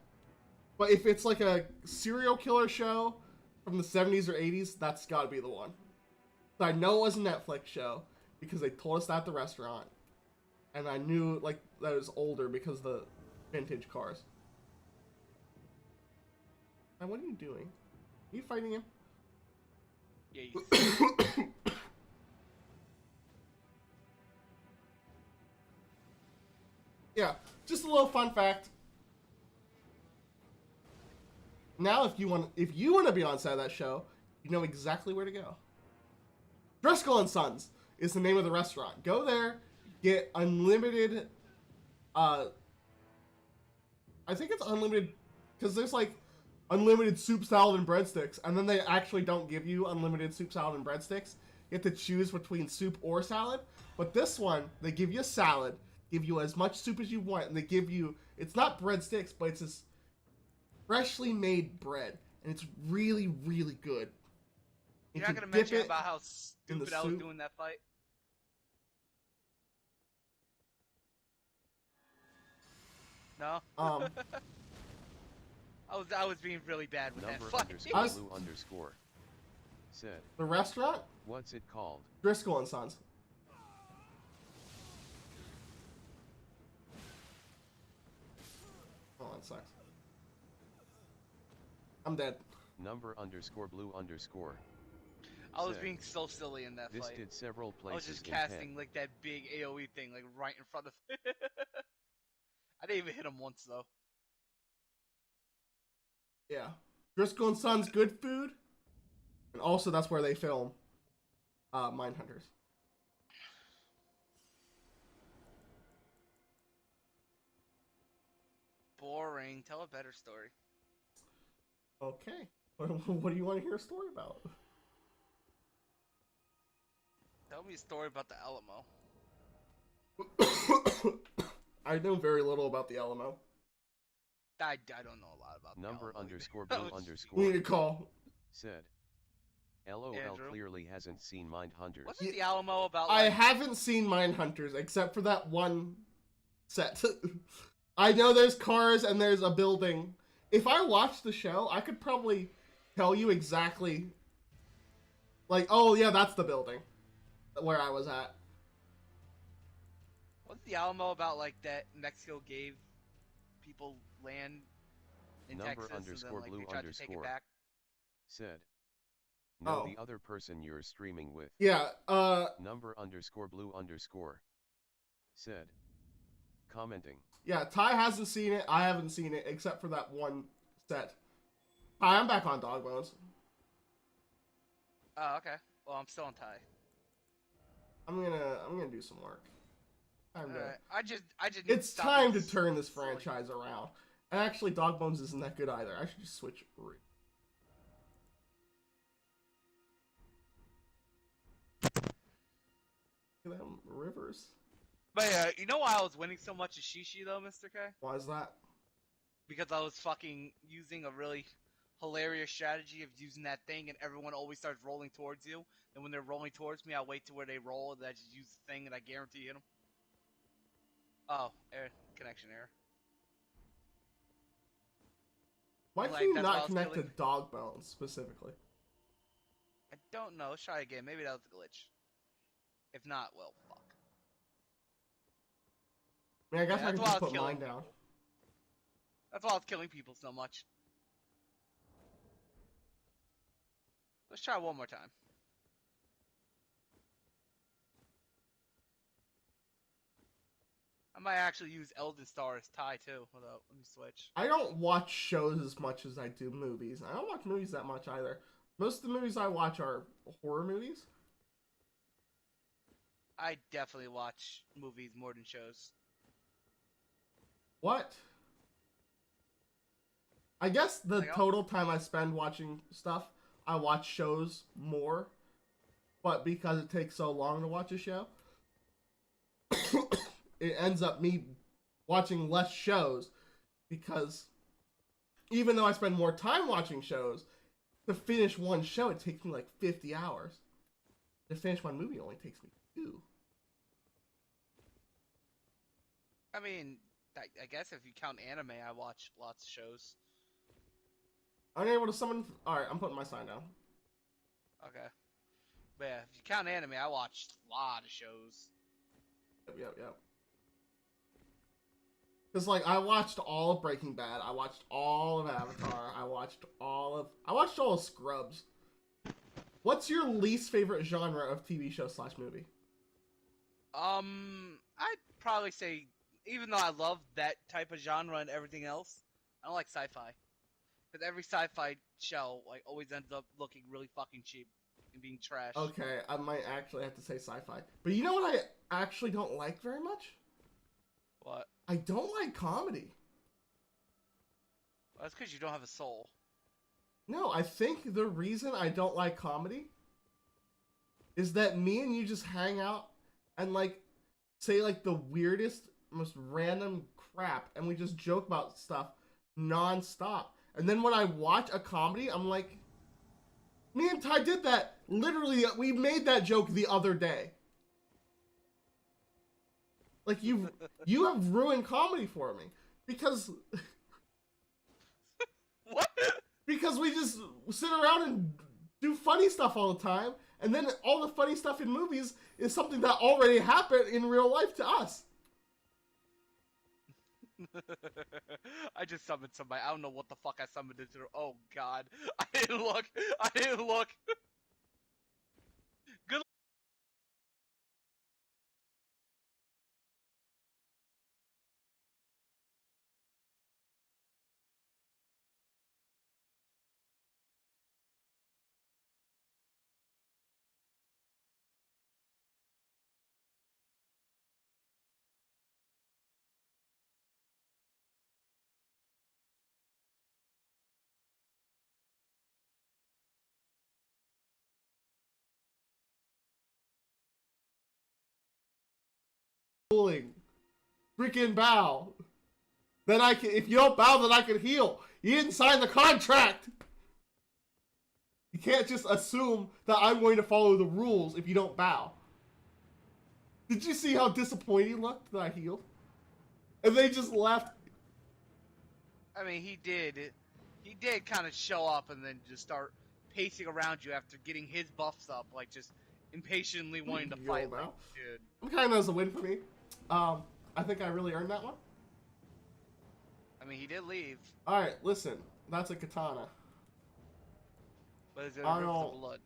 [SPEAKER 1] But if it's like a serial killer show from the 70s or 80s, that's gotta be the one. So I know it was a Netflix show because they told us that at the restaurant. And I knew like that it was older because of the vintage cars. And what are you doing? Are you fighting him?
[SPEAKER 2] Yeah, you
[SPEAKER 1] Yeah, just a little fun fact. Now, if you want to be on set of that show, you know exactly where to go. Driscoll and Sons is the name of the restaurant. Go there, get unlimited. I think it's unlimited because there's like unlimited soup, salad, and breadsticks, and then they actually don't give you unlimited soup, salad, and breadsticks. You have to choose between soup or salad. But this one, they give you a salad, give you as much soup as you want, and they give you, it's not breadsticks, but it's this freshly made bread, and it's really, really good.
[SPEAKER 2] You're not gonna mention about how stupid I was doing that fight? No? I was being really bad with that fight.
[SPEAKER 3] _blue_. Said.
[SPEAKER 1] The restaurant?
[SPEAKER 3] What's it called?
[SPEAKER 1] Driscoll and Sons. Oh, that sucks. I'm dead.
[SPEAKER 3] _blue_.
[SPEAKER 2] I was being so silly in that
[SPEAKER 3] this
[SPEAKER 2] fight.
[SPEAKER 3] Did several places
[SPEAKER 2] I was just casting like that big AoE thing like right in front of I didn't even hit him once though.
[SPEAKER 1] Yeah. Driscoll and Son's good food. And also that's where they film Mindhunters.
[SPEAKER 2] Boring. Tell a better story.
[SPEAKER 1] Okay. What do you want to hear a story about?
[SPEAKER 2] Tell me a story about the Alamo.
[SPEAKER 1] I know very little about the Alamo.
[SPEAKER 2] I don't know a lot about
[SPEAKER 3] Number
[SPEAKER 2] the Alamo
[SPEAKER 3] underscore
[SPEAKER 2] either.
[SPEAKER 3] blue
[SPEAKER 1] We
[SPEAKER 3] underscore
[SPEAKER 1] need to call.
[SPEAKER 3] said. LOL
[SPEAKER 2] Andrew?
[SPEAKER 3] clearly hasn't seen Mindhunters.
[SPEAKER 2] Wasn't the Alamo about
[SPEAKER 1] I
[SPEAKER 2] like...
[SPEAKER 1] haven't seen Mindhunters except for that one set. I know there's cars and there's a building. If I watched the show, I could probably tell you exactly. Like, oh yeah, that's the building where I was at.
[SPEAKER 2] Wasn't the Alamo about like that Mexico gave people land in
[SPEAKER 3] Number
[SPEAKER 2] Texas and then
[SPEAKER 3] underscore
[SPEAKER 2] like
[SPEAKER 3] blue
[SPEAKER 2] they tried to take it
[SPEAKER 3] underscore
[SPEAKER 2] back?
[SPEAKER 3] said. No,
[SPEAKER 1] Oh.
[SPEAKER 3] the other person you're streaming with.
[SPEAKER 1] Yeah,
[SPEAKER 3] Number underscore blue underscore said. Commenting.
[SPEAKER 1] yeah, Ty hasn't seen it, I haven't seen it, except for that one set. Hi, I'm back on Dog Bones.
[SPEAKER 2] Oh, okay. Well, I'm still on tie.
[SPEAKER 1] I'm gonna do some work. Time to,
[SPEAKER 2] Alright. I just need
[SPEAKER 1] it's
[SPEAKER 2] stop
[SPEAKER 1] time to
[SPEAKER 2] being
[SPEAKER 1] turn this
[SPEAKER 2] silly.
[SPEAKER 1] franchise around. And actually, Dog Bones isn't that good either. I should just switch. Look at them rivers.
[SPEAKER 2] But yeah, you know why I was winning so much of Shishi though, Mr. K?
[SPEAKER 1] Why is that?
[SPEAKER 2] Because I was fucking using a really hilarious strategy of using that thing and everyone always starts rolling towards you. And when they're rolling towards me, I wait to where they roll and I just use the thing and I guarantee hit them. Oh, error. Connection error.
[SPEAKER 1] Why
[SPEAKER 2] Like,
[SPEAKER 1] can you
[SPEAKER 2] that's why I
[SPEAKER 1] not
[SPEAKER 2] was
[SPEAKER 1] connect to
[SPEAKER 2] killing-
[SPEAKER 1] Dog Bones specifically?
[SPEAKER 2] I don't know. Let's try again. Maybe that was a glitch. If not, well, fuck.
[SPEAKER 1] I mean, I guess
[SPEAKER 2] Yeah,
[SPEAKER 1] I
[SPEAKER 2] that's
[SPEAKER 1] can
[SPEAKER 2] why I
[SPEAKER 1] just
[SPEAKER 2] was
[SPEAKER 1] put mine
[SPEAKER 2] killing
[SPEAKER 1] down.
[SPEAKER 2] people. That's why I was killing people so much. Let's try one more time. I might actually use Elden Star as tie too. Hold up, let me switch.
[SPEAKER 1] I don't watch shows as much as I do movies. I don't watch movies that much either. Most of the movies I watch are horror movies.
[SPEAKER 2] I definitely watch movies more than shows.
[SPEAKER 1] What? I guess the
[SPEAKER 2] Like,
[SPEAKER 1] total time I spend watching stuff, I watch shows more. But because it takes so long to watch a show, it ends up me watching less shows because even though I spend more time watching shows, to finish one show it takes me like 50 hours. To finish one movie it only takes me 2.
[SPEAKER 2] I mean, I guess if you count anime, I watch lots of shows.
[SPEAKER 1] I'm able to summon. Alright, I'm putting my sign down.
[SPEAKER 2] Okay. But yeah, if you count anime, I watch a lot of shows.
[SPEAKER 1] Yep. Because, like, I watched all of Breaking Bad. I watched all of Avatar. I watched all of Scrubs. What's your least favorite genre of TV show / movie?
[SPEAKER 2] I'd probably say, even though I love that type of genre and everything else, I don't like sci-fi. Because every sci-fi show, like, always ends up looking really fucking cheap and being trash.
[SPEAKER 1] Okay, I might actually have to say sci-fi. But you know what I actually don't like very much?
[SPEAKER 2] What?
[SPEAKER 1] I don't like comedy.
[SPEAKER 2] Well, that's because you don't have a soul.
[SPEAKER 1] No, I think the reason I don't like comedy is that me and you just hang out and, like, say, like, the weirdest, most random crap, and we just joke about stuff non-stop. And then when I watch a comedy, I'm like, me and Ty did that. Literally, we made that joke the other day. Like, you have ruined comedy for me. Because
[SPEAKER 2] What?
[SPEAKER 1] because we just sit around and do funny stuff all the time, and then all the funny stuff in movies is something that already happened in real life to us.
[SPEAKER 2] I just summoned somebody. I don't know what the fuck I summoned into. Oh god. I didn't look. I didn't look. Good
[SPEAKER 1] freaking bow. Then I can. If you don't bow, then I can heal. You didn't sign the contract. You can't just assume that I'm going to follow the rules if you don't bow. Did you see how disappointed he looked that I healed? And they just left.
[SPEAKER 2] I mean, he did kind of show up and then just start pacing around you after getting his buffs up, like just impatiently wanting to fight. Like, dude,
[SPEAKER 1] I'm kind of as a win for me. I think I really earned that one.
[SPEAKER 2] I mean, he did leave.
[SPEAKER 1] All right, listen, that's a katana.
[SPEAKER 2] But is it a Rivers of Blood?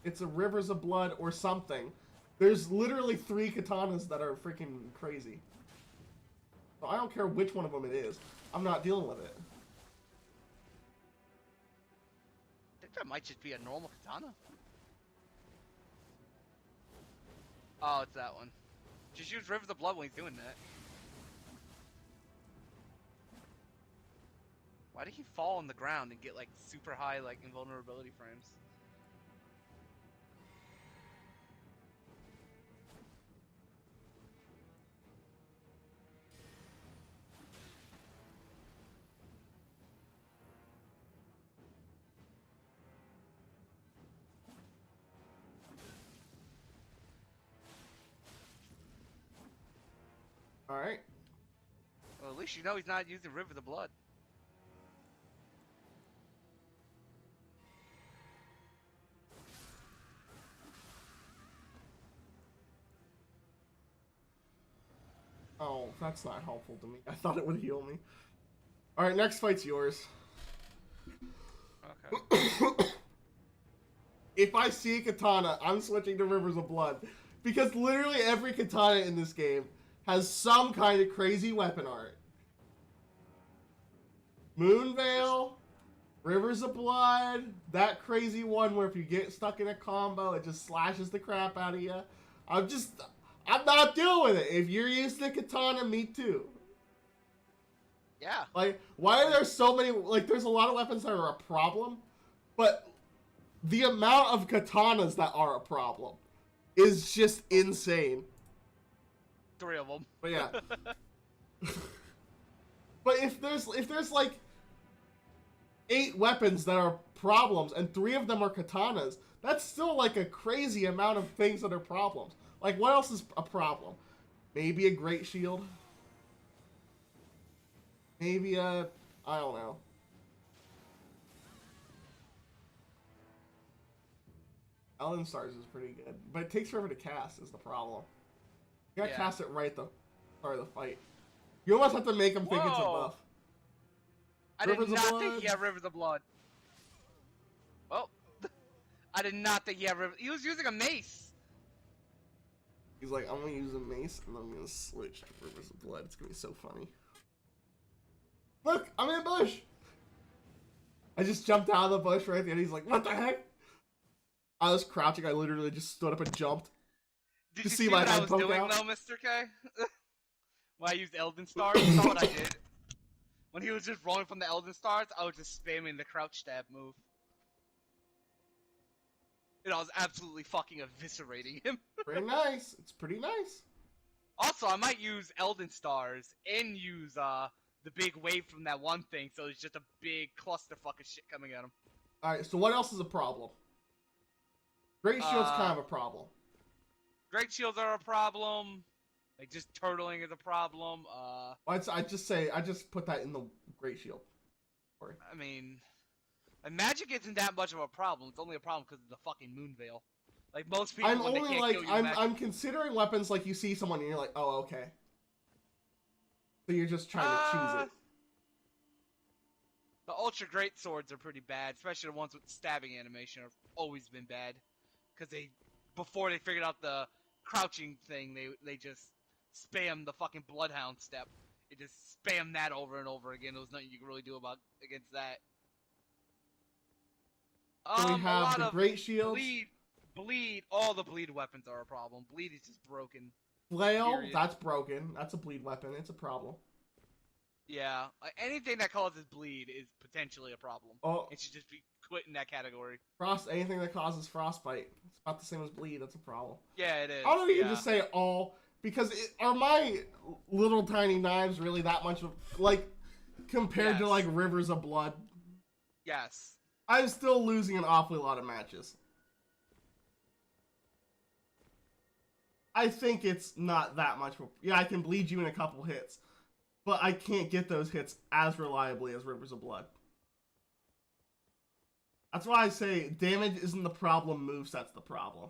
[SPEAKER 1] It's a Rivers of Blood or something. There's literally 3 katanas that are freaking crazy. So I don't care which one of them it is. I'm not dealing with it.
[SPEAKER 2] I think that might just be a normal katana. Oh, it's that one. Just use Rivers of Blood when he's doing that. Why did he fall on the ground and get like super high like invulnerability frames?
[SPEAKER 1] Alright.
[SPEAKER 2] Well, at least you know he's not using River of Blood.
[SPEAKER 1] Oh, that's not helpful to me. I thought it would heal me. Alright, next fight's yours.
[SPEAKER 2] Okay.
[SPEAKER 1] If I see a katana, I'm switching to Rivers of Blood. Because literally every katana in this game has some kind of crazy weapon art. Moonveil, Rivers of Blood, that crazy one where if you get stuck in a combo, it just slashes the crap out of you. I'm not dealing with it. If you're using a katana, me too.
[SPEAKER 2] Yeah.
[SPEAKER 1] Like, why are there so many, like, there's a lot of weapons that are a problem, but the amount of katanas that are a problem is just insane.
[SPEAKER 2] 3 of them.
[SPEAKER 1] But yeah. But if there's like 8 weapons that are problems and 3 of them are katanas, that's still like a crazy amount of things that are problems. Like, what else is a problem? Maybe a great shield. Maybe a, I don't know. Elden Stars is pretty good, but it takes forever to cast is the problem. You gotta cast it right at the start of the fight. You almost have to make them think it's a buff.
[SPEAKER 2] I did not think he had Rivers of Blood. Well, I did not think he had Rivers. He was using a mace.
[SPEAKER 1] He's like, I'm gonna use a mace and I'm gonna switch to Rivers of Blood. It's gonna be so funny. Look, I'm in a bush. I just jumped out of the bush right there. He's like, what the heck? I was crouching. I literally just stood up and jumped.
[SPEAKER 2] Did you see what I was doing though, Mr. K? When I used Elden Stars, you saw what I did. When he was just rolling from the Elden Stars, I was just spamming the crouch stab move. And I was absolutely fucking eviscerating him.
[SPEAKER 1] Pretty nice. It's pretty nice.
[SPEAKER 2] Also, I might use Elden Stars and use the big wave from that one thing, so it's just a big clusterfuck of shit coming at him.
[SPEAKER 1] Alright, so what else is a problem? Great Shield's kind of a problem.
[SPEAKER 2] Great Shields are a problem. Like, just turtling is a problem.
[SPEAKER 1] I just put that in the Great Shield. Sorry.
[SPEAKER 2] I mean, magic isn't that much of a problem. It's only a problem because of the fucking Moonveil. Like, most people,
[SPEAKER 1] I'm considering weapons like you see someone and you're like, oh, okay. So you're just trying to choose it.
[SPEAKER 2] The Ultra Great Swords are pretty bad, especially the ones with stabbing animation have always been bad. Because before they figured out the crouching thing, they just spam the fucking Bloodhound step. They just spam that over and over again. There was nothing you could really do against that.
[SPEAKER 1] So we have the Great Shields.
[SPEAKER 2] Bleed. All the bleed weapons are a problem. Bleed is just broken.
[SPEAKER 1] Flail, that's broken. That's a bleed weapon. It's a problem.
[SPEAKER 2] Yeah, anything that causes bleed is potentially a problem.
[SPEAKER 1] Oh,
[SPEAKER 2] it should just be quit in that category.
[SPEAKER 1] Anything that causes frostbite. It's about the same as bleed. That's a problem.
[SPEAKER 2] Yeah, it is.
[SPEAKER 1] I don't know if you can just say all Because are my little tiny knives really that much of, like, compared to, like, rivers of blood?
[SPEAKER 2] Yes.
[SPEAKER 1] I'm still losing an awfully lot of matches. I think it's not that much. Yeah, I can bleed you in a couple hits, but I can't get those hits as reliably as Rivers of Blood. That's why I say damage isn't the problem, moveset's the problem.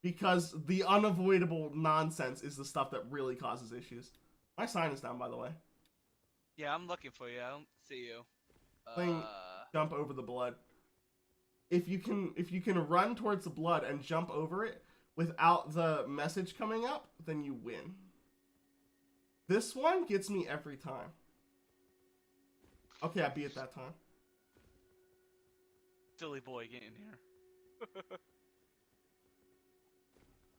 [SPEAKER 1] Because the unavoidable nonsense is the stuff that really causes issues. My sign is down, by the way.
[SPEAKER 2] Yeah, I'm looking for you. I don't see you.
[SPEAKER 1] Playing jump over the blood. If you can run towards the blood and jump over it without the message coming up, then you win. This one gets me every time. Okay, I beat it that time.
[SPEAKER 2] Silly boy, get in here.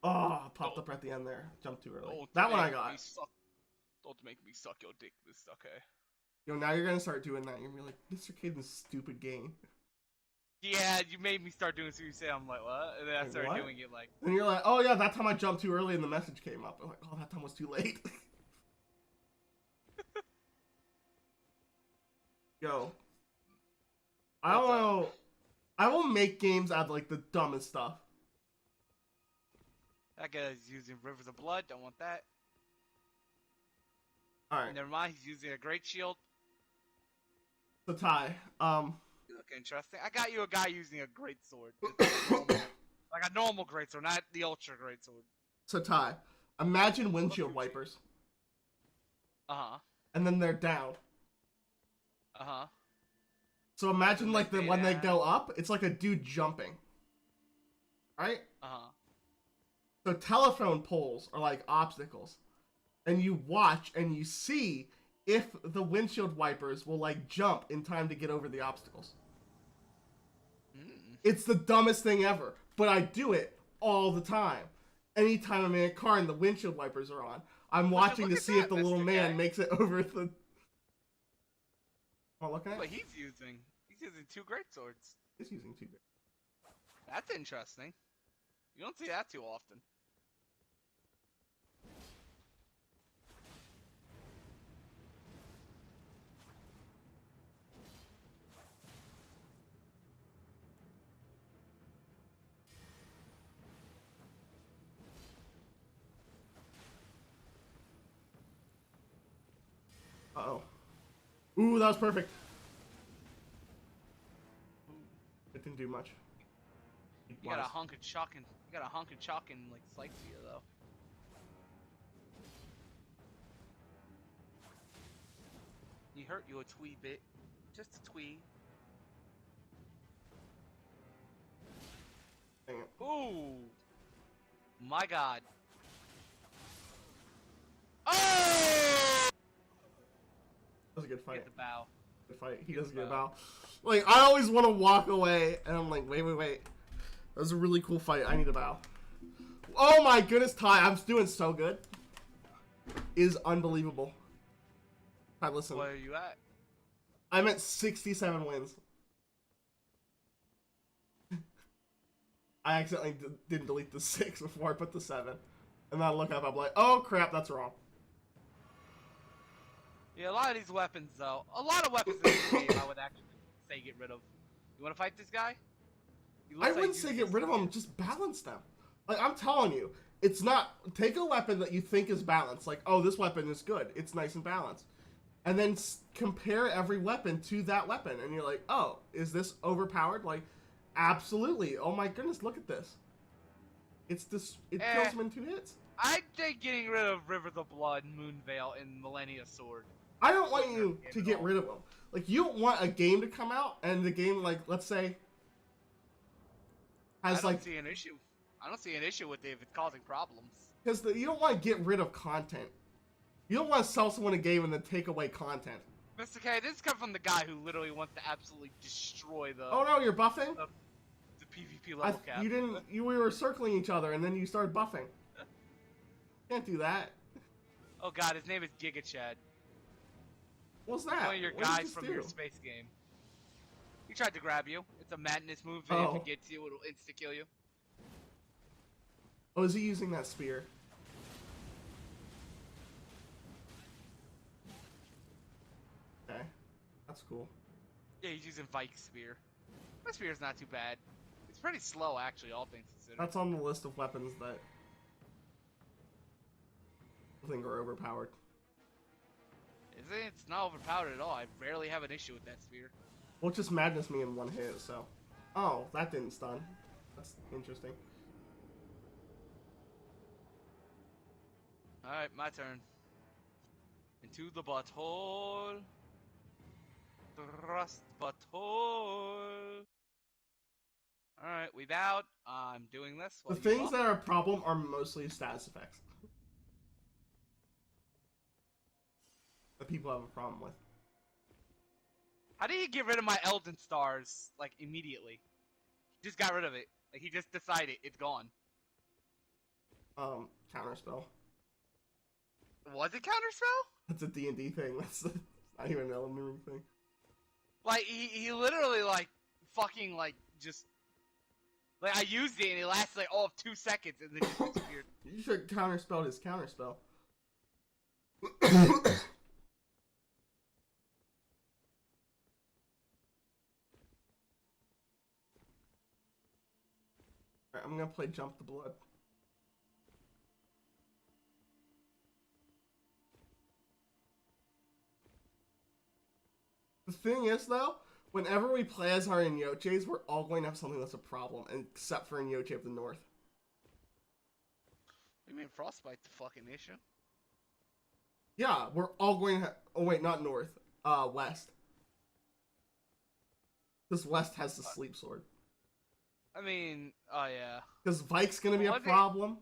[SPEAKER 1] Oh, popped up at the end there. Jumped too early. That one I got.
[SPEAKER 2] Don't make me suck your dick, Mr.K.
[SPEAKER 1] Yo, now you're gonna start doing that. You're gonna be like, Mr.K, this stupid game.
[SPEAKER 2] Yeah, you made me start doing so you say. I'm like, what? And then I started doing it like.
[SPEAKER 1] And you're like, oh yeah, that time I jumped too early and the message came up. I'm like, oh, that time was too late. Yo. I don't know. I will make games out of like the dumbest stuff.
[SPEAKER 2] That guy's using Rivers of Blood. Don't want that.
[SPEAKER 1] Alright.
[SPEAKER 2] Never mind. He's using a Great Shield.
[SPEAKER 1] The tie.
[SPEAKER 2] You look interesting. I got you a guy using a Great Sword. Like a normal Great Sword, not the Ultra Great Sword.
[SPEAKER 1] So Ty, imagine windshield wipers.
[SPEAKER 2] Uh-huh.
[SPEAKER 1] And then they're down.
[SPEAKER 2] Uh-huh.
[SPEAKER 1] So imagine like when they go up, it's like a dude jumping. Right?
[SPEAKER 2] Uh-huh.
[SPEAKER 1] So telephone poles are like obstacles. And you watch and you see if the windshield wipers will like jump in time to get over the obstacles. It's the dumbest thing ever, but I do it all the time. Anytime I'm in a car and the windshield wipers are on, I'm watching to see if the little man makes it over the... Oh, look at it.
[SPEAKER 2] But he's using two Great Swords.
[SPEAKER 1] He's using two great.
[SPEAKER 2] That's interesting. You don't see that too often.
[SPEAKER 1] Uh-oh. Ooh, that was perfect. It didn't do much.
[SPEAKER 2] You got a hunk of chalk and like slice here though. He hurt you a twee bit. Just a twee.
[SPEAKER 1] Dang it.
[SPEAKER 2] Ooh. My god. Oh!
[SPEAKER 1] That was a good fight.
[SPEAKER 2] Get the bow.
[SPEAKER 1] Good fight. He doesn't get a bow. Like, I always want to walk away, and I'm like, wait. That was a really cool fight. I need a bow. Oh my goodness, Ty, I'm doing so good. It is unbelievable. Ty, listen.
[SPEAKER 2] Where are you at?
[SPEAKER 1] I'm at 67 wins. I accidentally didn't delete the 6 before I put the 7. And then I look up, I'm like, oh crap, that's wrong.
[SPEAKER 2] Yeah, a lot of these weapons, though. A lot of weapons in this game I would actually say get rid of. You want to fight this guy?
[SPEAKER 1] I wouldn't say get rid of them, just balance them. Like, I'm telling you, it's not... Take a weapon that you think is balanced. Like, oh, this weapon is good. It's nice and balanced. And then compare every weapon to that weapon. And you're like, oh, is this overpowered? Like, absolutely. Oh my goodness, look at this. It's this... It kills him in 2 hits.
[SPEAKER 2] I'd say getting rid of River the Blood, Moonveil, and Millennia Sword.
[SPEAKER 1] I don't want you to get rid of them. Like, you don't want a game to come out, and the game, like, let's say...
[SPEAKER 2] I don't see an issue. I don't see an issue with it if it's causing problems.
[SPEAKER 1] Because you don't want to get rid of content. You don't want to sell someone a game and then take away content.
[SPEAKER 2] Mr.K, this comes from the guy who literally wants to absolutely destroy the...
[SPEAKER 1] Oh no, you're buffing?
[SPEAKER 2] The PvP level cap.
[SPEAKER 1] You didn't... we were circling each other and then you started buffing. Can't do that.
[SPEAKER 2] Oh god, his name is Giga Chad.
[SPEAKER 1] What's that?
[SPEAKER 2] One of your guys from your space game. He tried to grab you. It's a madness move, and if it gets you, it'll insta-kill you.
[SPEAKER 1] Oh, is he using that spear? cool.
[SPEAKER 2] Yeah, he's using Vike Spear. My spear's not too bad. It's pretty slow, actually, all things considered.
[SPEAKER 1] That's on the list of weapons that I think are overpowered.
[SPEAKER 2] Is it? It's not overpowered at all. I rarely have an issue with that spear.
[SPEAKER 1] Well, it just madness me in one hit, so. Oh, that didn't stun. That's interesting.
[SPEAKER 2] Alright, my turn. Into the butthole. Thrust butthole. Alright, we bowed. I'm doing this.
[SPEAKER 1] The things that are a problem are mostly status effects that people have a problem with.
[SPEAKER 2] How do you get rid of my Elden stars, like, immediately? He just got rid of it. Like, he just decided it's gone.
[SPEAKER 1] Counterspell.
[SPEAKER 2] Was it counterspell?
[SPEAKER 1] That's a D&D thing. That's not even an Elden Ring thing.
[SPEAKER 2] Like, he literally, like, fucking, like, just... Like, I used it and it lasted, like, all of 2 seconds and then just disappeared.
[SPEAKER 1] You should counterspell his counterspell. Alright, I'm gonna play Jump the Blood. The thing is, though, whenever we play as our Inyoches, we're all going to have something that's a problem, except for Inyoche of the North.
[SPEAKER 2] You mean Frostbite the fucking issue?
[SPEAKER 1] Yeah, we're all going to oh wait, not North. West. Because West has the Sleep Sword.
[SPEAKER 2] I mean, oh yeah.
[SPEAKER 1] Because Vike's going to be a problem.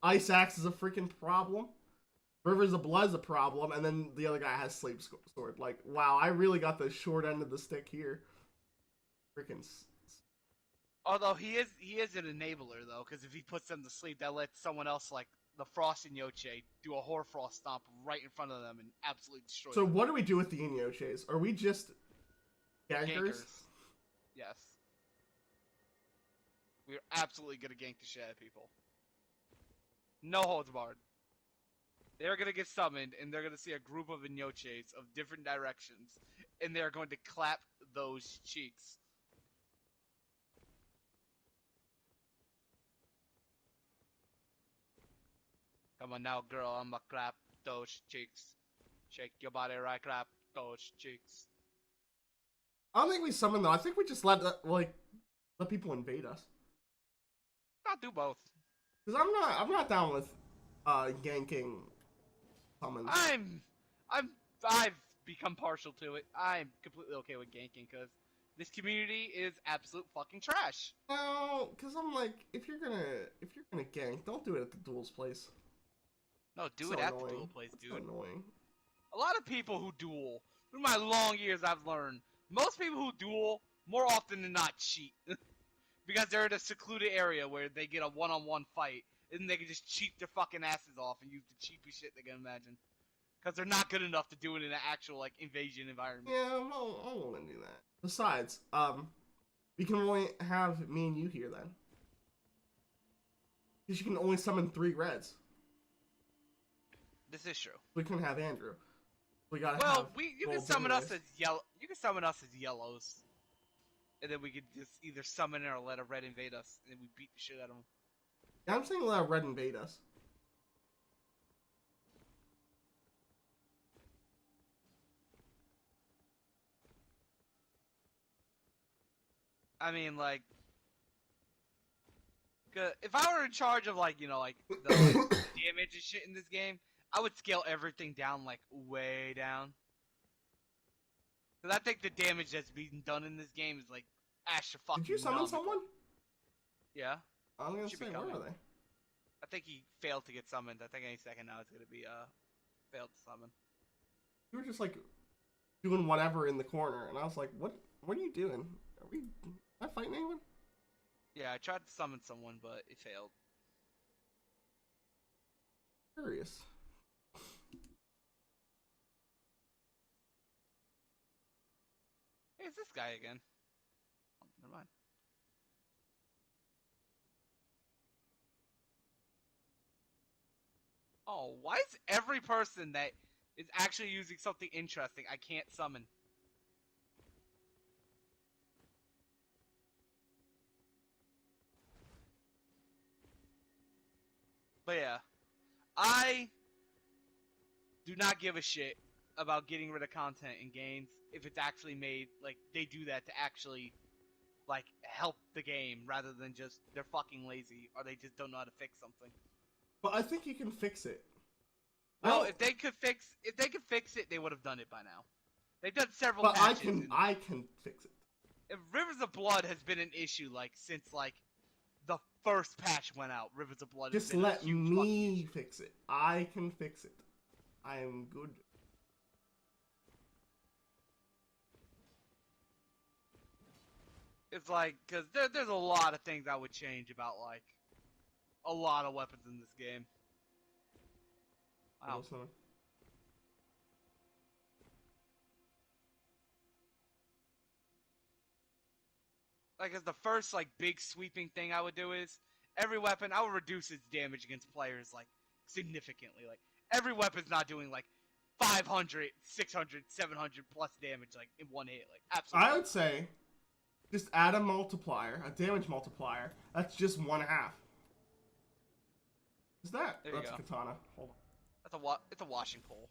[SPEAKER 1] Ice Axe is a freaking problem. Rivers of Blood is a problem, and then the other guy has Sleep Sword. Like, wow, I really got the short end of the stick here. Freaking.
[SPEAKER 2] Although he is an enabler though, because if he puts them to sleep, that lets someone else like the Frost and Yoche do a Hoarfrost stomp right in front of them and absolutely destroy them.
[SPEAKER 1] So what do we do with the Inyoches? Are we just gankers?
[SPEAKER 2] Yes. We're absolutely gonna gank the shit out of people. No holds barred. They're gonna get summoned, and they're gonna see a group of Inyoches of different directions, and they're going to clap those cheeks. Come on now, girl, I'ma clap those cheeks. Shake your body right, clap those cheeks.
[SPEAKER 1] I don't think we summon though. I think we just let people invade us.
[SPEAKER 2] Not do both.
[SPEAKER 1] Because I'm not down with ganking summons.
[SPEAKER 2] I've become partial to it. I'm completely okay with ganking because this community is absolute fucking trash.
[SPEAKER 1] No, because I'm like, if you're gonna gank, don't do it at the duel's place.
[SPEAKER 2] No, do
[SPEAKER 1] So
[SPEAKER 2] it at
[SPEAKER 1] annoying.
[SPEAKER 2] the duel place,
[SPEAKER 1] That's
[SPEAKER 2] dude.
[SPEAKER 1] so annoying.
[SPEAKER 2] A lot of people who duel, through my long years, I've learned most people who duel more often than not cheat because they're in a secluded area where they get a one-on-one fight and they can just cheat their fucking asses off and use the cheapest shit they can imagine because they're not good enough to do it in an actual like invasion environment.
[SPEAKER 1] Yeah, I don't want to do that. Besides, we can only have me and you here then, because you can only summon 3 reds.
[SPEAKER 2] This is true.
[SPEAKER 1] We couldn't have Andrew. We gotta
[SPEAKER 2] Well,
[SPEAKER 1] have.
[SPEAKER 2] you can summon us as yellow. You can summon us as yellows, and then we could just either summon or let a red invade us, and then we beat the shit out of them.
[SPEAKER 1] Yeah, I'm saying let a red invade us.
[SPEAKER 2] I mean, like, if I were in charge of like, you know, like the damage and shit in this game, I would scale everything down like way down. Because I think the damage that's being done in this game is like fucking.
[SPEAKER 1] Did you summon someone?
[SPEAKER 2] Yeah.
[SPEAKER 1] I'm gonna say, where are they?
[SPEAKER 2] I think he failed to get summoned. I think any second now it's gonna be failed to summon.
[SPEAKER 1] You were just like doing whatever in the corner, and I was like, what are you doing? Are we not fighting anyone?
[SPEAKER 2] Yeah, I tried to summon someone, but it failed.
[SPEAKER 1] Curious.
[SPEAKER 2] Hey, it's this guy again. Oh, never mind. Oh, why is every person that is actually using something interesting I can't summon? But yeah, I do not give a shit about getting rid of content in games if it's actually made, like, they do that to actually, like, help the game rather than just they're fucking lazy or they just don't know how to fix something.
[SPEAKER 1] But I think you can fix it.
[SPEAKER 2] Well, if they could fix it, they would have done it by now. They've done several
[SPEAKER 1] But
[SPEAKER 2] patches.
[SPEAKER 1] I can fix it.
[SPEAKER 2] If Rivers of Blood has been an issue, like, since, like, the first patch went out. Rivers of Blood has
[SPEAKER 1] Just
[SPEAKER 2] been
[SPEAKER 1] let
[SPEAKER 2] a huge
[SPEAKER 1] me fix it. I can fix it. I am good.
[SPEAKER 2] It's like, because there's a lot of things I would change about, like, a lot of weapons in this game. Wow. Like, as the first, like, big sweeping thing I would do is, every weapon, I would reduce its damage against players, like, significantly. Like, every weapon's not doing, like, 500, 600, 700 plus damage, like, in one hit. Like, absolutely.
[SPEAKER 1] I would say, just add a multiplier, a damage multiplier. That's just 1/2. Is that?
[SPEAKER 2] There
[SPEAKER 1] That's
[SPEAKER 2] you
[SPEAKER 1] a
[SPEAKER 2] go.
[SPEAKER 1] katana. Hold on.
[SPEAKER 2] It's a washing pole.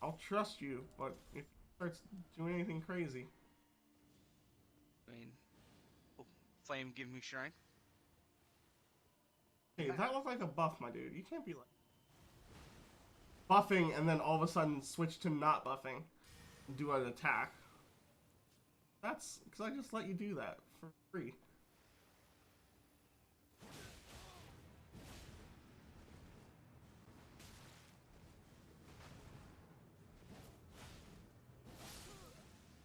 [SPEAKER 1] I'll trust you, but if you start doing anything crazy.
[SPEAKER 2] I mean, oh, flame give me strength.
[SPEAKER 1] Hey, that was like a buff, my dude. You can't be like buffing and then all of a sudden switch to not buffing and do an attack. That's because I just let you do that for free.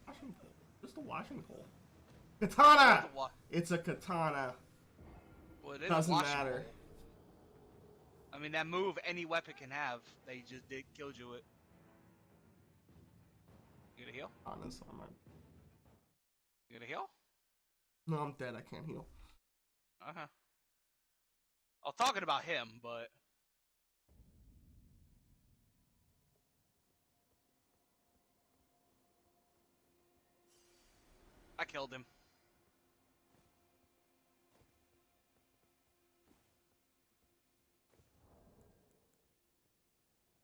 [SPEAKER 1] Washing pole. Just a washing pole. Katana! It's a katana.
[SPEAKER 2] Well, it is
[SPEAKER 1] Doesn't
[SPEAKER 2] a washing
[SPEAKER 1] matter.
[SPEAKER 2] pole. I mean, that move any weapon can have, they just did kill you it. You gonna heal?
[SPEAKER 1] Honest,
[SPEAKER 2] You gonna heal?
[SPEAKER 1] No, I'm dead. I can't heal.
[SPEAKER 2] Uh-huh. I was talking about him, but... I killed him.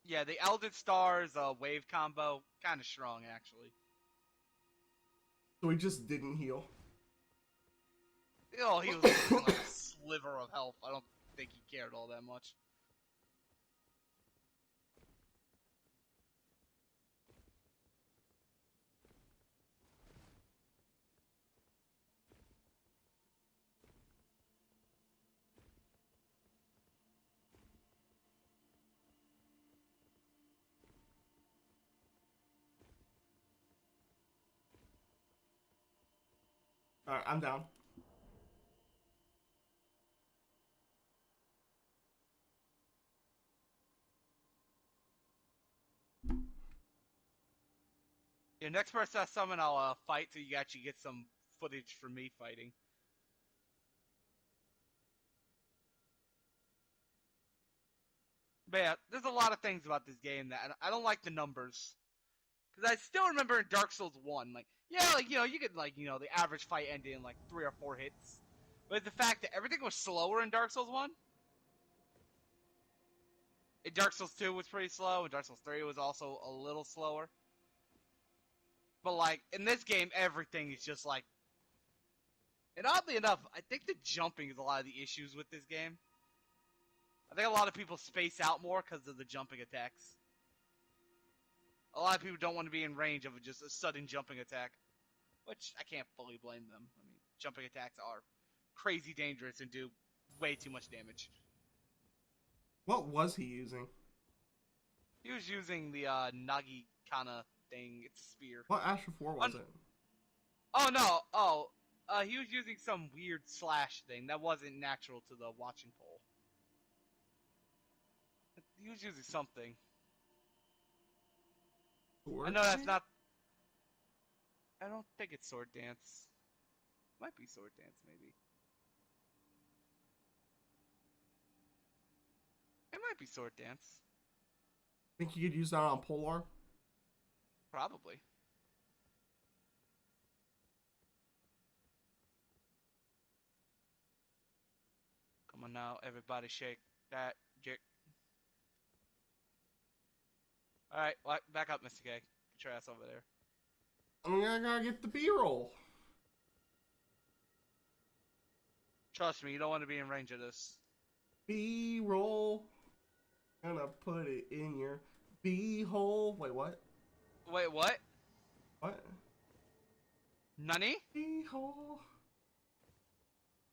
[SPEAKER 2] Yeah, the Elden Stars wave combo, kind of strong, actually.
[SPEAKER 1] So he just didn't heal.
[SPEAKER 2] Oh, he was losing like a sliver of health. I don't think he cared all that much.
[SPEAKER 1] Alright, I'm down.
[SPEAKER 2] Yeah, next person I summon, I'll fight so you actually get some footage from me fighting. But yeah, there's a lot of things about this game that I don't like the numbers. Because I still remember in Dark Souls 1, like, yeah, like, you know, you could, like, you know, the average fight ended in, like, 3 or 4 hits. But the fact that everything was slower in Dark Souls 1, in Dark Souls 2 was pretty slow, and Dark Souls 3 was also a little slower. But, like, in this game, everything is just, like... And oddly enough, I think the jumping is a lot of the issues with this game. I think a lot of people space out more because of the jumping attacks. A lot of people don't want to be in range of just a sudden jumping attack. Which, I can't fully blame them. I mean, jumping attacks are crazy dangerous and do way too much damage.
[SPEAKER 1] What was he using?
[SPEAKER 2] He was using the Nagi Kana thing. It's a spear.
[SPEAKER 1] What Asher 4 was it?
[SPEAKER 2] Oh, no. Oh, he was using some weird slash thing that wasn't natural to the watching pole. He was using something.
[SPEAKER 1] Sword
[SPEAKER 2] I know that's
[SPEAKER 1] dance?
[SPEAKER 2] not... I don't think it's Sword Dance. Might be Sword Dance, maybe. It might be Sword Dance.
[SPEAKER 1] Think you could use that on Polar?
[SPEAKER 2] Probably. Come on now, everybody shake that dick. Alright, back up, Mr. K. Get your ass over there.
[SPEAKER 1] I mean, I gotta get the B-roll.
[SPEAKER 2] Trust me, you don't want to be in range of this.
[SPEAKER 1] B-roll. Gonna put it in your B-hole. Wait, what?
[SPEAKER 2] Wait, what?
[SPEAKER 1] What?
[SPEAKER 2] Nani?
[SPEAKER 1] B-hole.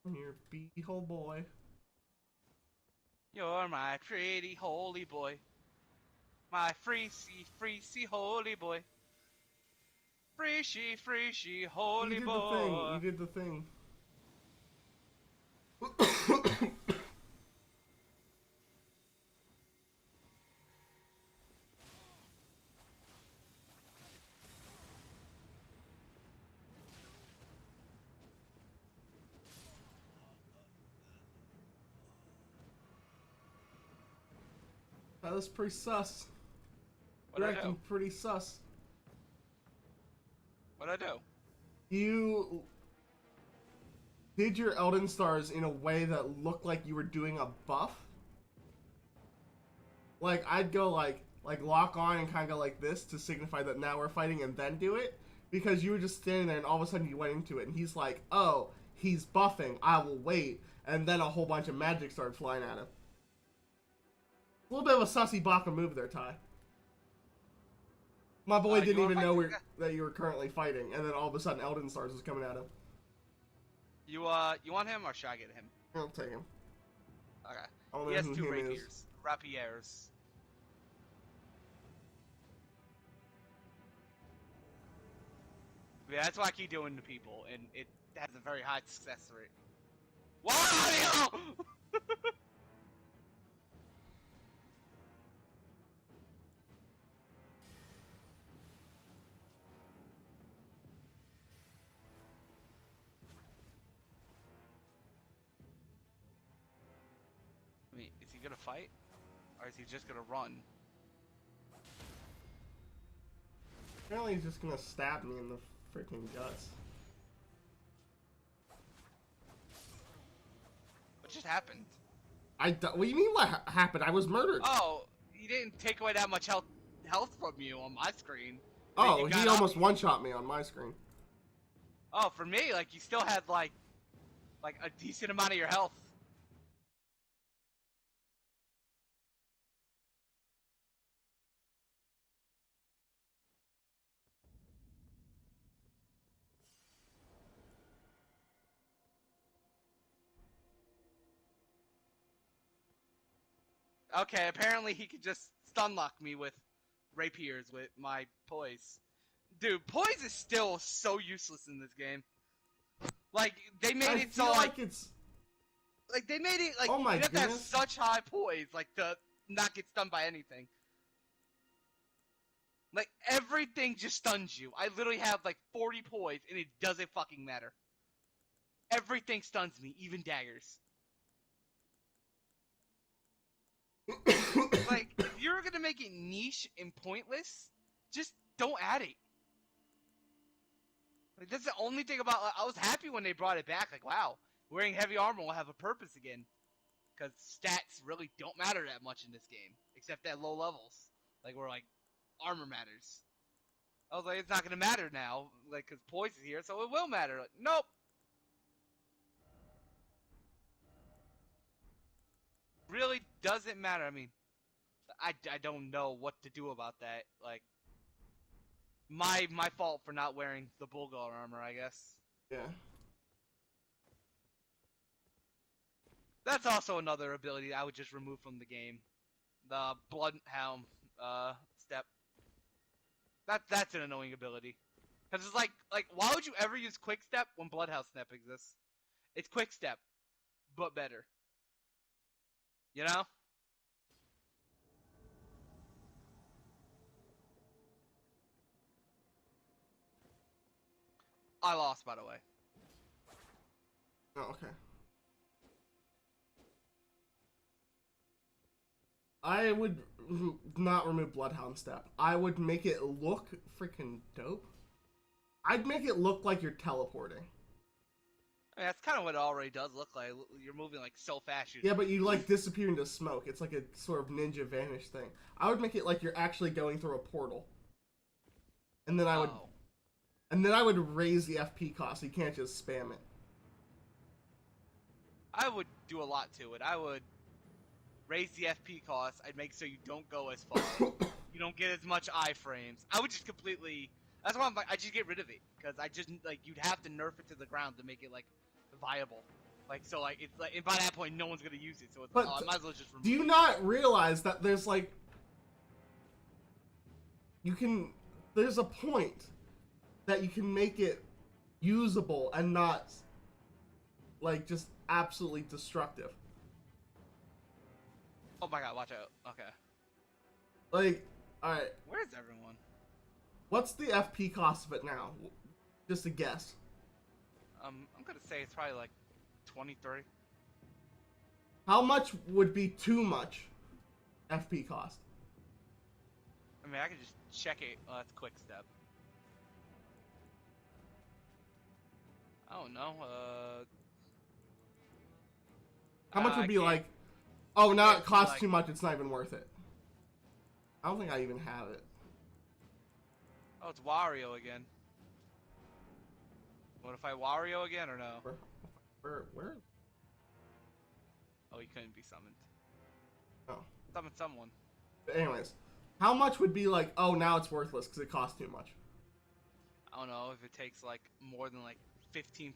[SPEAKER 1] In your B-hole, boy.
[SPEAKER 2] You're my pretty holy boy. My freesy holy boy. Freesy holy boy.
[SPEAKER 1] You did the thing. That was pretty sus. You're acting pretty sus.
[SPEAKER 2] What'd I do?
[SPEAKER 1] You did your Elden stars in a way that looked like you were doing a buff. Like, I'd go like lock on and kind of go like this to signify that now we're fighting and then do it. Because you were just standing there and all of a sudden you went into it and he's like, oh, he's buffing, I will wait. And then a whole bunch of magic started flying at him. A little bit of a sussy Baka move there, Ty. My boy didn't even know that you were currently fighting, and then all of a sudden Elden Stars was coming at him.
[SPEAKER 2] You want him or should I get him?
[SPEAKER 1] I'll take him.
[SPEAKER 2] Okay. He has 2 rapiers. Rapiers. Yeah, that's what I keep doing to people, and it has a very high success rate. Wow! I mean, is he gonna fight? Or is he just gonna run?
[SPEAKER 1] Apparently he's just gonna stab me in the freaking guts.
[SPEAKER 2] What just happened?
[SPEAKER 1] What do you mean what happened? I was murdered.
[SPEAKER 2] Oh, he didn't take away that much health from you on my screen.
[SPEAKER 1] Oh, he almost one-shot me on my screen.
[SPEAKER 2] Oh, for me, like, you still had, like a decent amount of your health. Okay, apparently he could just stun lock me with rapiers with my poise. Dude, poise is still so useless in this game. Like, they made it so
[SPEAKER 1] like it's...
[SPEAKER 2] Like, they made it like
[SPEAKER 1] oh my
[SPEAKER 2] you have
[SPEAKER 1] goodness.
[SPEAKER 2] to have such high poise, like, to not get stunned by anything. Like, everything just stuns you. I literally have like 40 poise and it doesn't fucking matter. Everything stuns me, even daggers. Like, if you're gonna make it niche and pointless, just don't add it. Like, that's the only thing about. I was happy when they brought it back. Like, wow, wearing heavy armor will have a purpose again, because stats really don't matter that much in this game, except at low levels, like where like armor matters. I was like, it's not gonna matter now, like, because poise is here, so it will matter. Like, nope. Really doesn't matter. I mean, I don't know what to do about that. Like, my fault for not wearing the Bulgar armor, I guess.
[SPEAKER 1] Yeah.
[SPEAKER 2] That's also another ability I would just remove from the game. The Bloodhound step. That's an annoying ability. Because it's like, why would you ever use Quick Step when Bloodhound Step exists? It's Quick Step, but better. You know? I lost, by the way.
[SPEAKER 1] Oh, okay. I would not remove Bloodhound Step. I would make it look freaking dope. I'd make it look like you're teleporting.
[SPEAKER 2] I mean, that's kind of what it already does look like. You're moving like so fast.
[SPEAKER 1] Yeah, but you like disappear into smoke. It's like a sort of ninja vanish thing. I would make it like you're actually going through a portal, and then I would raise the FP cost. So you can't just spam it.
[SPEAKER 2] I would do a lot to it. I would raise the FP cost. I'd make so you don't go as far. You don't get as much iframes. I would just completely. That's why I'm like, I just get rid of it because I just like you'd have to nerf it to the ground to make it like viable. Like so, like it's like, and by that point, no one's gonna use it. So it's like, I might as well just remove.
[SPEAKER 1] Do you not realize that there's like there's a point that you can make it usable and not like just absolutely destructive.
[SPEAKER 2] Oh my god, watch out. Okay.
[SPEAKER 1] Like, alright.
[SPEAKER 2] Where's everyone?
[SPEAKER 1] What's the FP cost of it now? Just a guess.
[SPEAKER 2] I'm gonna say it's probably like 23.
[SPEAKER 1] How much would be too much FP cost?
[SPEAKER 2] I mean, I can just check it. Oh, that's quick step. I don't know.
[SPEAKER 1] How much would be like, oh, now it costs too much, it's not even worth it. I don't think I even have it.
[SPEAKER 2] Oh, it's Wario again. What if I Wario again or no?
[SPEAKER 1] Where?
[SPEAKER 2] Oh, he couldn't be summoned.
[SPEAKER 1] Oh.
[SPEAKER 2] Summon someone.
[SPEAKER 1] But anyways, how much would be like, oh, now it's worthless because it costs too much?
[SPEAKER 2] I don't know if it takes like more than like 15%.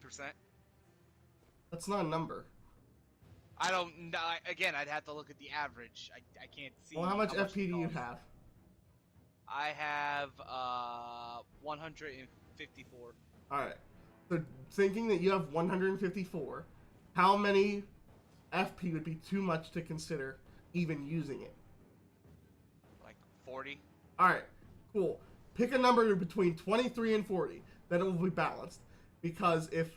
[SPEAKER 1] That's not a number.
[SPEAKER 2] I don't know. Again, I'd have to look at the average. I can't see.
[SPEAKER 1] Well, how much FP do you have?
[SPEAKER 2] I have 154.
[SPEAKER 1] Alright. So thinking that you have 154, how many FP would be too much to consider even using it?
[SPEAKER 2] Like 40.
[SPEAKER 1] Alright, cool. Pick a number between 23 and 40. Then it will be balanced. Because if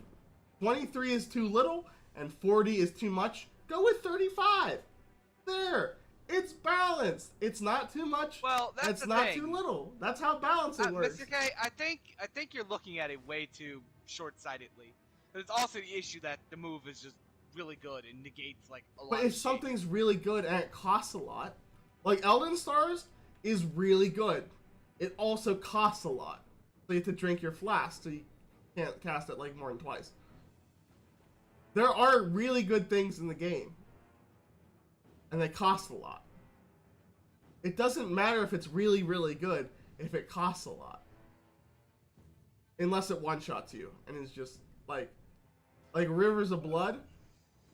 [SPEAKER 1] 23 is too little and 40 is too much, go with 35. There. It's balanced. It's not too much.
[SPEAKER 2] Well, that's
[SPEAKER 1] it's
[SPEAKER 2] the
[SPEAKER 1] not
[SPEAKER 2] thing.
[SPEAKER 1] too little. That's how balancing works.
[SPEAKER 2] Mr. K, I think you're looking at it way too short-sightedly. There's also the issue that the move is just really good and negates like a lot.
[SPEAKER 1] But if something's really good and it costs a lot, like Elden Stars is really good. It also costs a lot. So you have to drink your flask, so you can't cast it like more than twice. There are really good things in the game. And they cost a lot. It doesn't matter if it's really, really good if it costs a lot. Unless it one-shots you and is just like Rivers of Blood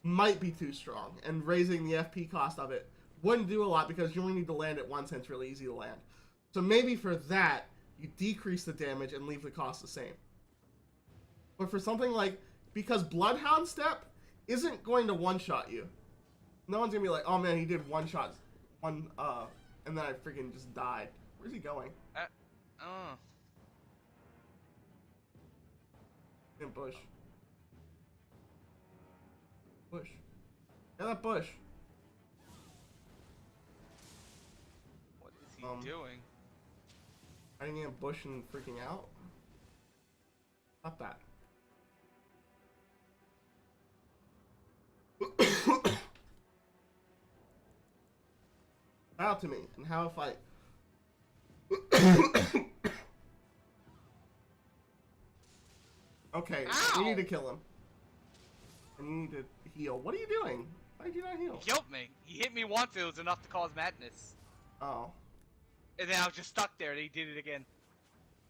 [SPEAKER 1] might be too strong, and raising the FP cost of it wouldn't do a lot because you only need to land it once and it's really easy to land. So maybe for that, you decrease the damage and leave the cost the same. But for something like, because Bloodhound Step isn't going to one-shot you. No one's gonna be like, oh man, he did one shot, and then I freaking just died. Where's he going? In bush. Bush. Yeah, that bush.
[SPEAKER 2] What is he doing?
[SPEAKER 1] Hiding in a bush and freaking out? Not that. Bow to me and have a fight. Okay,
[SPEAKER 2] Ow!
[SPEAKER 1] you need to kill him. And you need to heal. What are you doing? Why did you not heal?
[SPEAKER 2] He killed me. He hit me once, it was enough to cause madness.
[SPEAKER 1] Oh.
[SPEAKER 2] And then I was just stuck there and he did it again.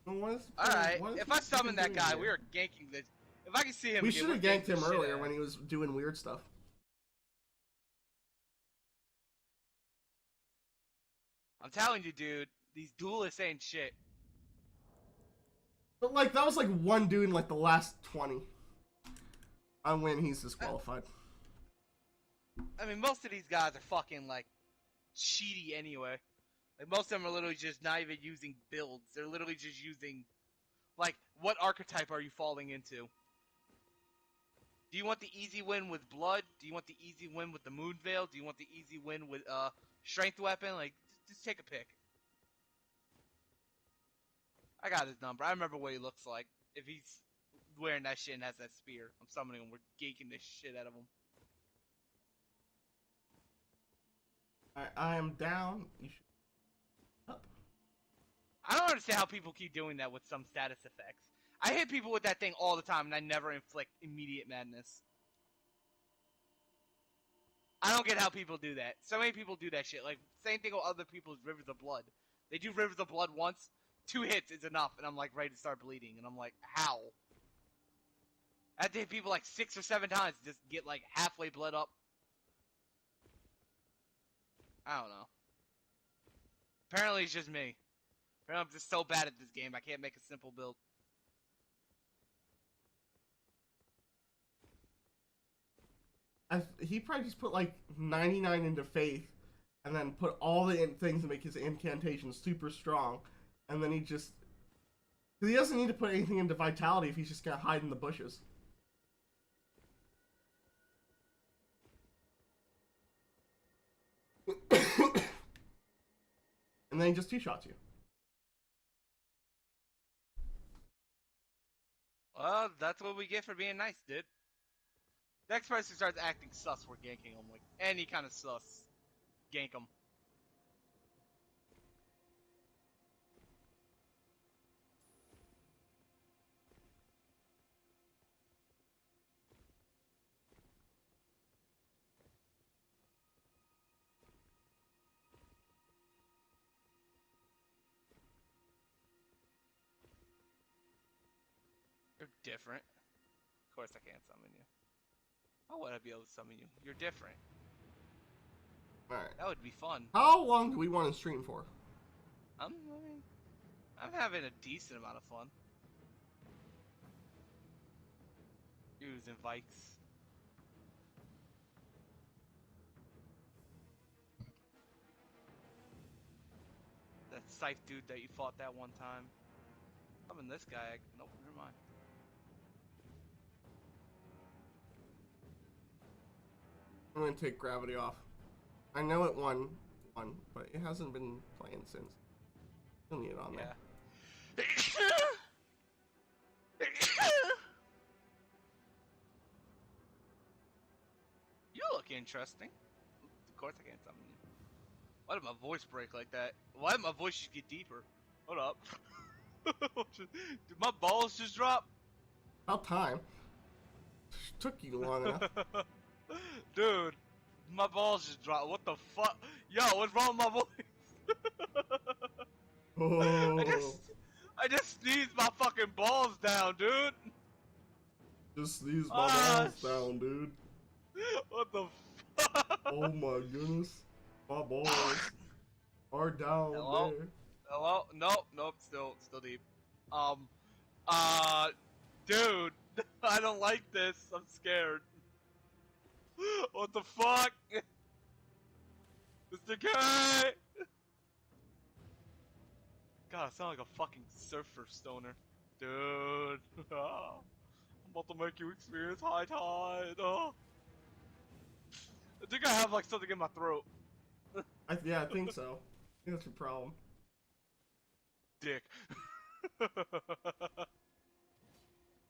[SPEAKER 1] Well,
[SPEAKER 2] Alright, if I summon that guy, we are ganking this. If I can see him
[SPEAKER 1] we
[SPEAKER 2] again,
[SPEAKER 1] should have ganked him earlier when he was doing weird stuff.
[SPEAKER 2] I'm telling you, dude, these duelists ain't shit.
[SPEAKER 1] But like, that was like one dude in like the last 20. I win, he's disqualified.
[SPEAKER 2] I mean, most of these guys are fucking like cheaty anyway. Like most of them are literally just not even using builds. They're literally just using, like, what archetype are you falling into? Do you want the easy win with blood? Do you want the easy win with the moon veil? Do you want the easy win with strength weapon? Like, just take a pick. I got his number. I remember what he looks like. If he's wearing that shit and has that spear. I'm summoning him. We're geeking the shit out of him.
[SPEAKER 1] I am down. You should up.
[SPEAKER 2] I don't understand how people keep doing that with some status effects. I hit people with that thing all the time, and I never inflict immediate madness. I don't get how people do that. So many people do that shit. Like, same thing with other people's Rivers of Blood. They do Rivers of Blood once, 2 hits is enough, and I'm like ready to start bleeding. And I'm like, how? I have to hit people like 6 or 7 times to just get like halfway bled up. I don't know. Apparently it's just me. Apparently I'm just so bad at this game, I can't make a simple build.
[SPEAKER 1] He probably just put like 99 into faith, and then put all the things to make his incantations super strong, and then he just. He doesn't need to put anything into vitality if he's just gonna hide in the bushes. And then he just two-shots you.
[SPEAKER 2] Well, that's what we get for being nice, dude. Next person starts acting sus, we're ganking him. Like, any kind of sus. Gank him. You're different. Of course I can't summon you. How would I be able to summon you? You're different.
[SPEAKER 1] Alright.
[SPEAKER 2] That would be fun.
[SPEAKER 1] How long do we want to stream for?
[SPEAKER 2] I mean, I'm having a decent amount of fun. Using Vikes. That scythe dude that you fought that one time. Summon this guy. Nope, never mind.
[SPEAKER 1] I'm gonna take gravity off. I know it won, but it hasn't been playing since. Still need it on there.
[SPEAKER 2] You look interesting. Of course I can't summon you. Why did my voice break like that? Why did my voice just get deeper? Hold up. Did my balls just drop?
[SPEAKER 1] About time. Took you long enough.
[SPEAKER 2] Dude, my balls just dropped. What the fuck? Yo, what's wrong with my voice?
[SPEAKER 1] Oh.
[SPEAKER 2] I just sneezed my fucking balls down, dude.
[SPEAKER 1] Just sneeze my balls down, dude.
[SPEAKER 2] What the fuck?
[SPEAKER 1] Oh my goodness. My balls are down
[SPEAKER 2] Hello?
[SPEAKER 1] there.
[SPEAKER 2] Hello? Nope, still deep. Dude, I don't like this. I'm scared. What the fuck? Mr.K! God, I sound like a fucking surfer stoner. Dude. I'm about to make you experience high tide. Oh. I think I have like something in my throat.
[SPEAKER 1] Yeah, I think so. I think that's your problem.
[SPEAKER 2] Dick.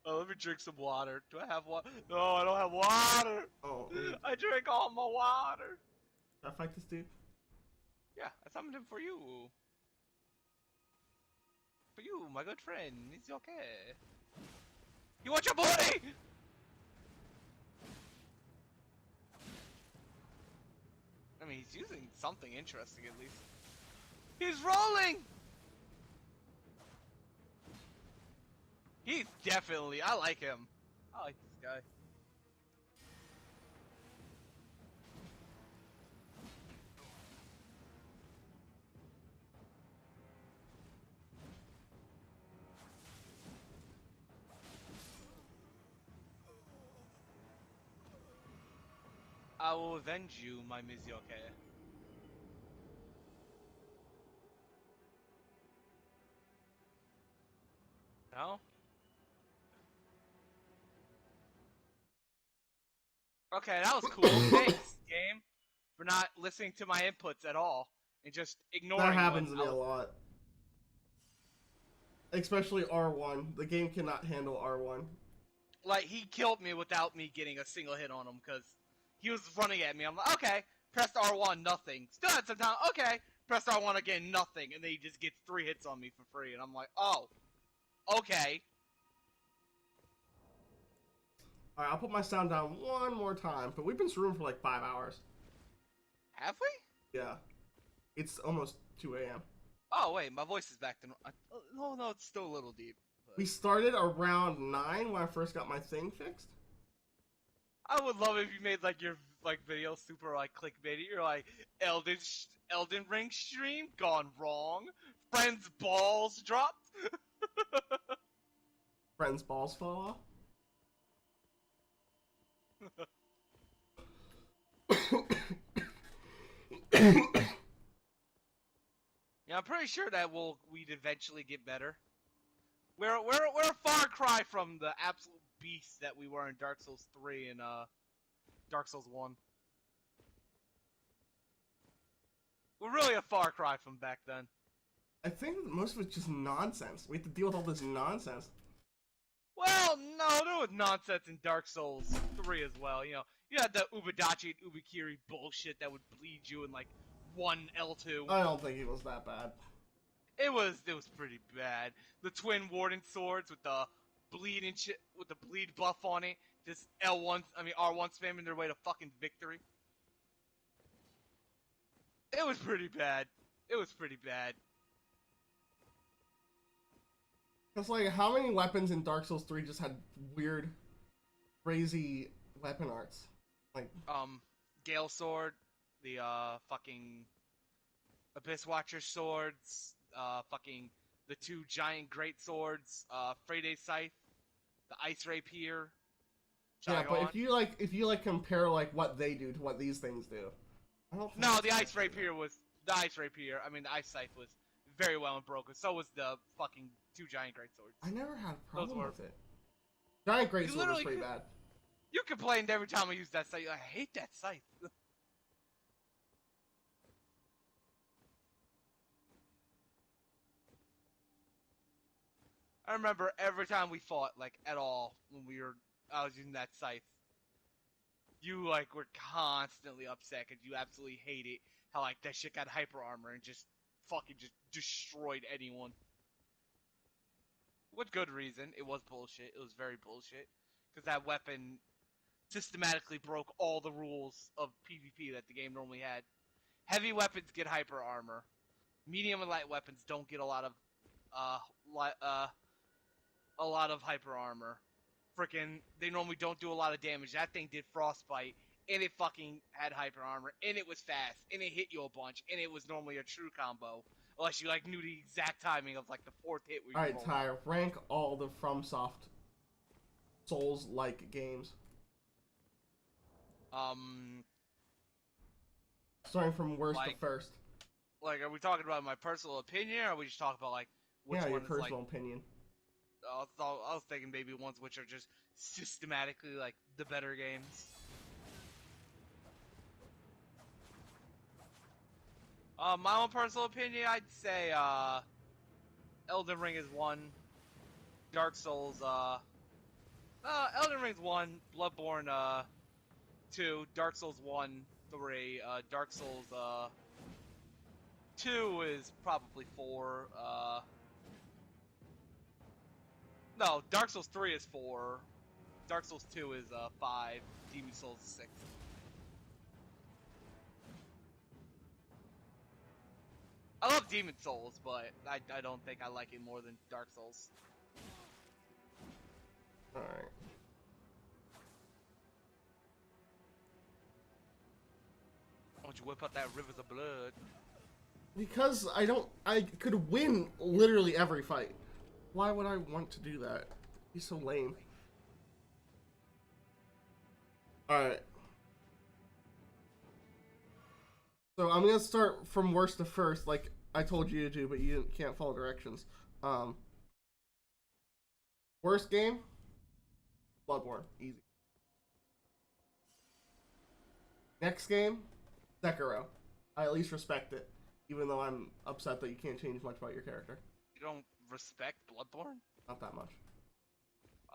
[SPEAKER 2] Oh, let me drink some water. Do I have water? No, I don't have water.
[SPEAKER 1] Oh,
[SPEAKER 2] I drank all my water.
[SPEAKER 1] Should I fight this dude?
[SPEAKER 2] Yeah, I summoned him for you. For you, my good friend. It's okay. You want your booty? I mean, he's using something interesting at least. He's rolling! He's definitely, I like him. I like this guy. I will avenge you, my Mr.K. No? Okay, that was cool. Thanks, game, for not listening to my inputs at all and just ignoring.
[SPEAKER 1] That happens to me a lot. Especially R1. The game cannot handle R1.
[SPEAKER 2] Like, he killed me without me getting a single hit on him, because he was running at me. I'm like, okay, pressed R1, nothing. Still had some time, okay, pressed R1 again, nothing. And then he just gets 3 hits on me for free, and I'm like, oh, okay.
[SPEAKER 1] Alright, I'll put my sound down one more time, but we've been streaming for like 5 hours.
[SPEAKER 2] Have we?
[SPEAKER 1] Yeah. It's almost 2 a.m.
[SPEAKER 2] Oh, wait, my voice is back to... No, it's still a little deep. But...
[SPEAKER 1] We started around 9 when I first got my thing fixed.
[SPEAKER 2] I would love if you made, like, your, like, video super, like, clickbaity. You're like, Elden Ring stream gone wrong. Friends' balls dropped.
[SPEAKER 1] Friends' balls fall off.
[SPEAKER 2] Yeah, I'm pretty sure that we'd eventually get better. We're a far cry from the absolute beast that we were in Dark Souls 3 and Dark Souls 1. We're really a far cry from back then.
[SPEAKER 1] I think most of it's just nonsense. We have to deal with all this nonsense.
[SPEAKER 2] Well, no, there was nonsense in Dark Souls 3 as well. You know, you had the Ubadachi and Ubikiri bullshit that would bleed you in like 1 L2.
[SPEAKER 1] I don't think it was that bad.
[SPEAKER 2] It was pretty bad. The twin warden swords with the bleed and shit, with the bleed buff on it, just R1 spamming their way to fucking victory. It was pretty bad. It was pretty bad.
[SPEAKER 1] It's like, how many weapons in Dark Souls 3 just had weird, crazy weapon arts? Like,
[SPEAKER 2] Gale Sword, the, fucking Abyss Watcher swords, fucking the 2 giant great swords, Freyday Scythe, the Ice Rapier.
[SPEAKER 1] yeah, but if you compare like what they do to what these things do, I don't think
[SPEAKER 2] No, the Ice Rapier, I mean the Ice Scythe was very well and broken. So was the fucking 2 giant great swords.
[SPEAKER 1] I never had a problem with it. Giant great sword was pretty bad.
[SPEAKER 2] You complained every time I used that scythe. I hate that scythe. I remember every time we fought, like, at all, when I was using that scythe, you, like, were constantly upset because you absolutely hate it, how, like, that shit got hyper armor and just fucking just destroyed anyone. With good reason. It was bullshit. It was very bullshit. Because that weapon systematically broke all the rules of PvP that the game normally had. Heavy weapons get hyper armor. Medium and light weapons don't get a lot of hyper armor. Frickin', they normally don't do a lot of damage. That thing did frostbite, and it fucking had hyper armor, and it was fast, and it hit you a bunch, and it was normally a true combo. Unless you, like, knew the exact timing of, like, the 4th hit where you
[SPEAKER 1] Alright, Ty, rank all the FromSoft Souls-like games. Starting from worst to first.
[SPEAKER 2] Like, are we talking about my personal opinion, or are we just talking about, like, which one
[SPEAKER 1] your
[SPEAKER 2] is,
[SPEAKER 1] personal
[SPEAKER 2] like...
[SPEAKER 1] opinion.
[SPEAKER 2] I was thinking maybe ones which are just systematically, like, the better games. My own personal opinion, I'd say, Elden Ring is 1. Dark Souls, Elden Ring's 1. Bloodborne, 2. Dark Souls 1, 3. Dark Souls, 2 is probably 4. No, Dark Souls 3 is 4. Dark Souls 2 is 5. Demon Souls is 6. I love Demon Souls, but I don't think I like it more than Dark Souls.
[SPEAKER 1] Alright.
[SPEAKER 2] Why don't you whip out that Rivers of Blood?
[SPEAKER 1] Because I could win literally every fight. Why would I want to do that? He's so lame. Alright. So I'm gonna start from worst to first, like I told you to do, but you can't follow directions. Worst game? Bloodborne. Easy. Next game? Sekiro. I at least respect it, even though I'm upset that you can't change much about your character.
[SPEAKER 2] You don't respect Bloodborne?
[SPEAKER 1] Not that much.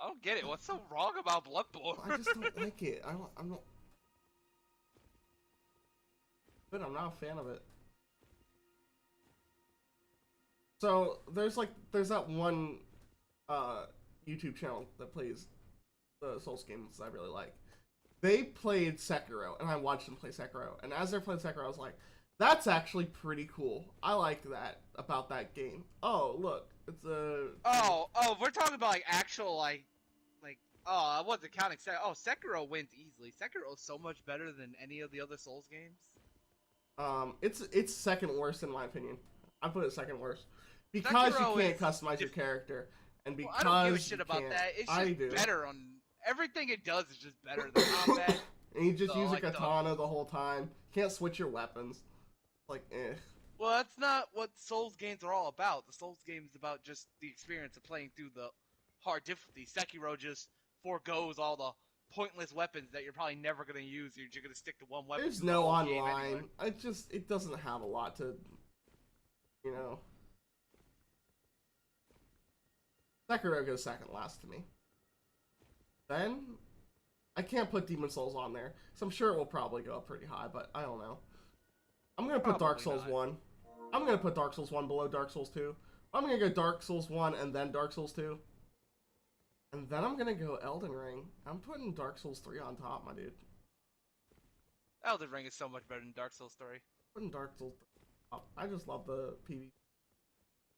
[SPEAKER 2] I don't get it. What's so wrong about Bloodborne?
[SPEAKER 1] I just don't like it. I'm not. But I'm not a fan of it. So there's that one YouTube channel that plays the Souls games I really like. They played Sekiro, and I watched them play Sekiro. And as they're playing Sekiro, I was like, that's actually pretty cool. I like that about that game. Oh, look, it's a.
[SPEAKER 2] Oh, we're talking about like actual oh, I wasn't counting Sekiro wins easily. Sekiro is so much better than any of the other Souls games.
[SPEAKER 1] It's second worst in my opinion. I put it second worst because Sekiro you can't customize your character, and because
[SPEAKER 2] I don't give a shit about that. It's just better on everything it does. Is just better than combat.
[SPEAKER 1] And you just use a katana the whole time. Can't switch your weapons. Like, eh.
[SPEAKER 2] Well, that's not what Souls games are all about. The Souls game is about just the experience of playing through the hard difficulty. Sekiro just forgoes all the pointless weapons that you're probably never going to use. You're just going to stick to one weapon.
[SPEAKER 1] There's no online. Anyway. It doesn't have a lot to, you know. Sekiro goes second last to me. Then, I can't put Demon Souls on there, so I'm sure it will probably go up pretty high, but I don't know. I'm going to put Dark Souls 1. I'm going to put Dark Souls 1 below Dark Souls 2. I'm going to go Dark Souls 1 and then Dark Souls 2. And then I'm going to go Elden Ring. I'm putting Dark Souls 3 on top, my dude.
[SPEAKER 2] Elden Ring is so much better than Dark Souls 3.
[SPEAKER 1] Putting Dark Souls 3 on top. I just love the PvP.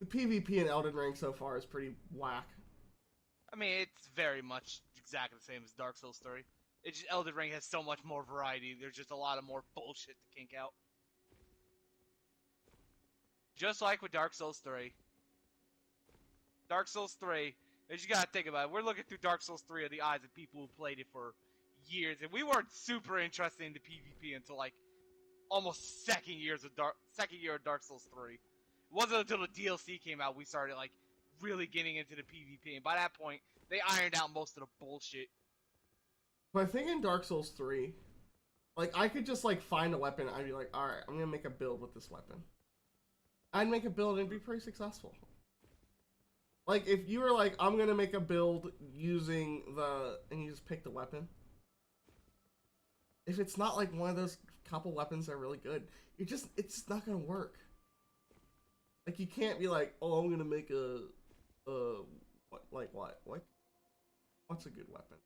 [SPEAKER 1] The PvP in Elden Ring so far is pretty whack.
[SPEAKER 2] I mean, it's very much exactly the same as Dark Souls 3. It's just Elden Ring has so much more variety. There's just a lot of more bullshit to kink out. Just like with Dark Souls 3. Dark Souls 3, as you gotta think about it, we're looking through Dark Souls 3 of the eyes of people who played it for years, and we weren't super interested in the PvP until like almost second year of Dark Souls 3. It wasn't until the DLC came out we started like really getting into the PvP, and by that point, they ironed out most of the bullshit.
[SPEAKER 1] But I think in Dark Souls 3, like, I could just, like, find a weapon, I'd be like, alright, I'm gonna make a build with this weapon. I'd make a build and be pretty successful. Like, if you were like, I'm gonna make a build using and you just pick the weapon. If it's not, like, one of those couple weapons that are really good, it's not gonna work. Like, you can't be like, oh, I'm gonna make what's a good weapon?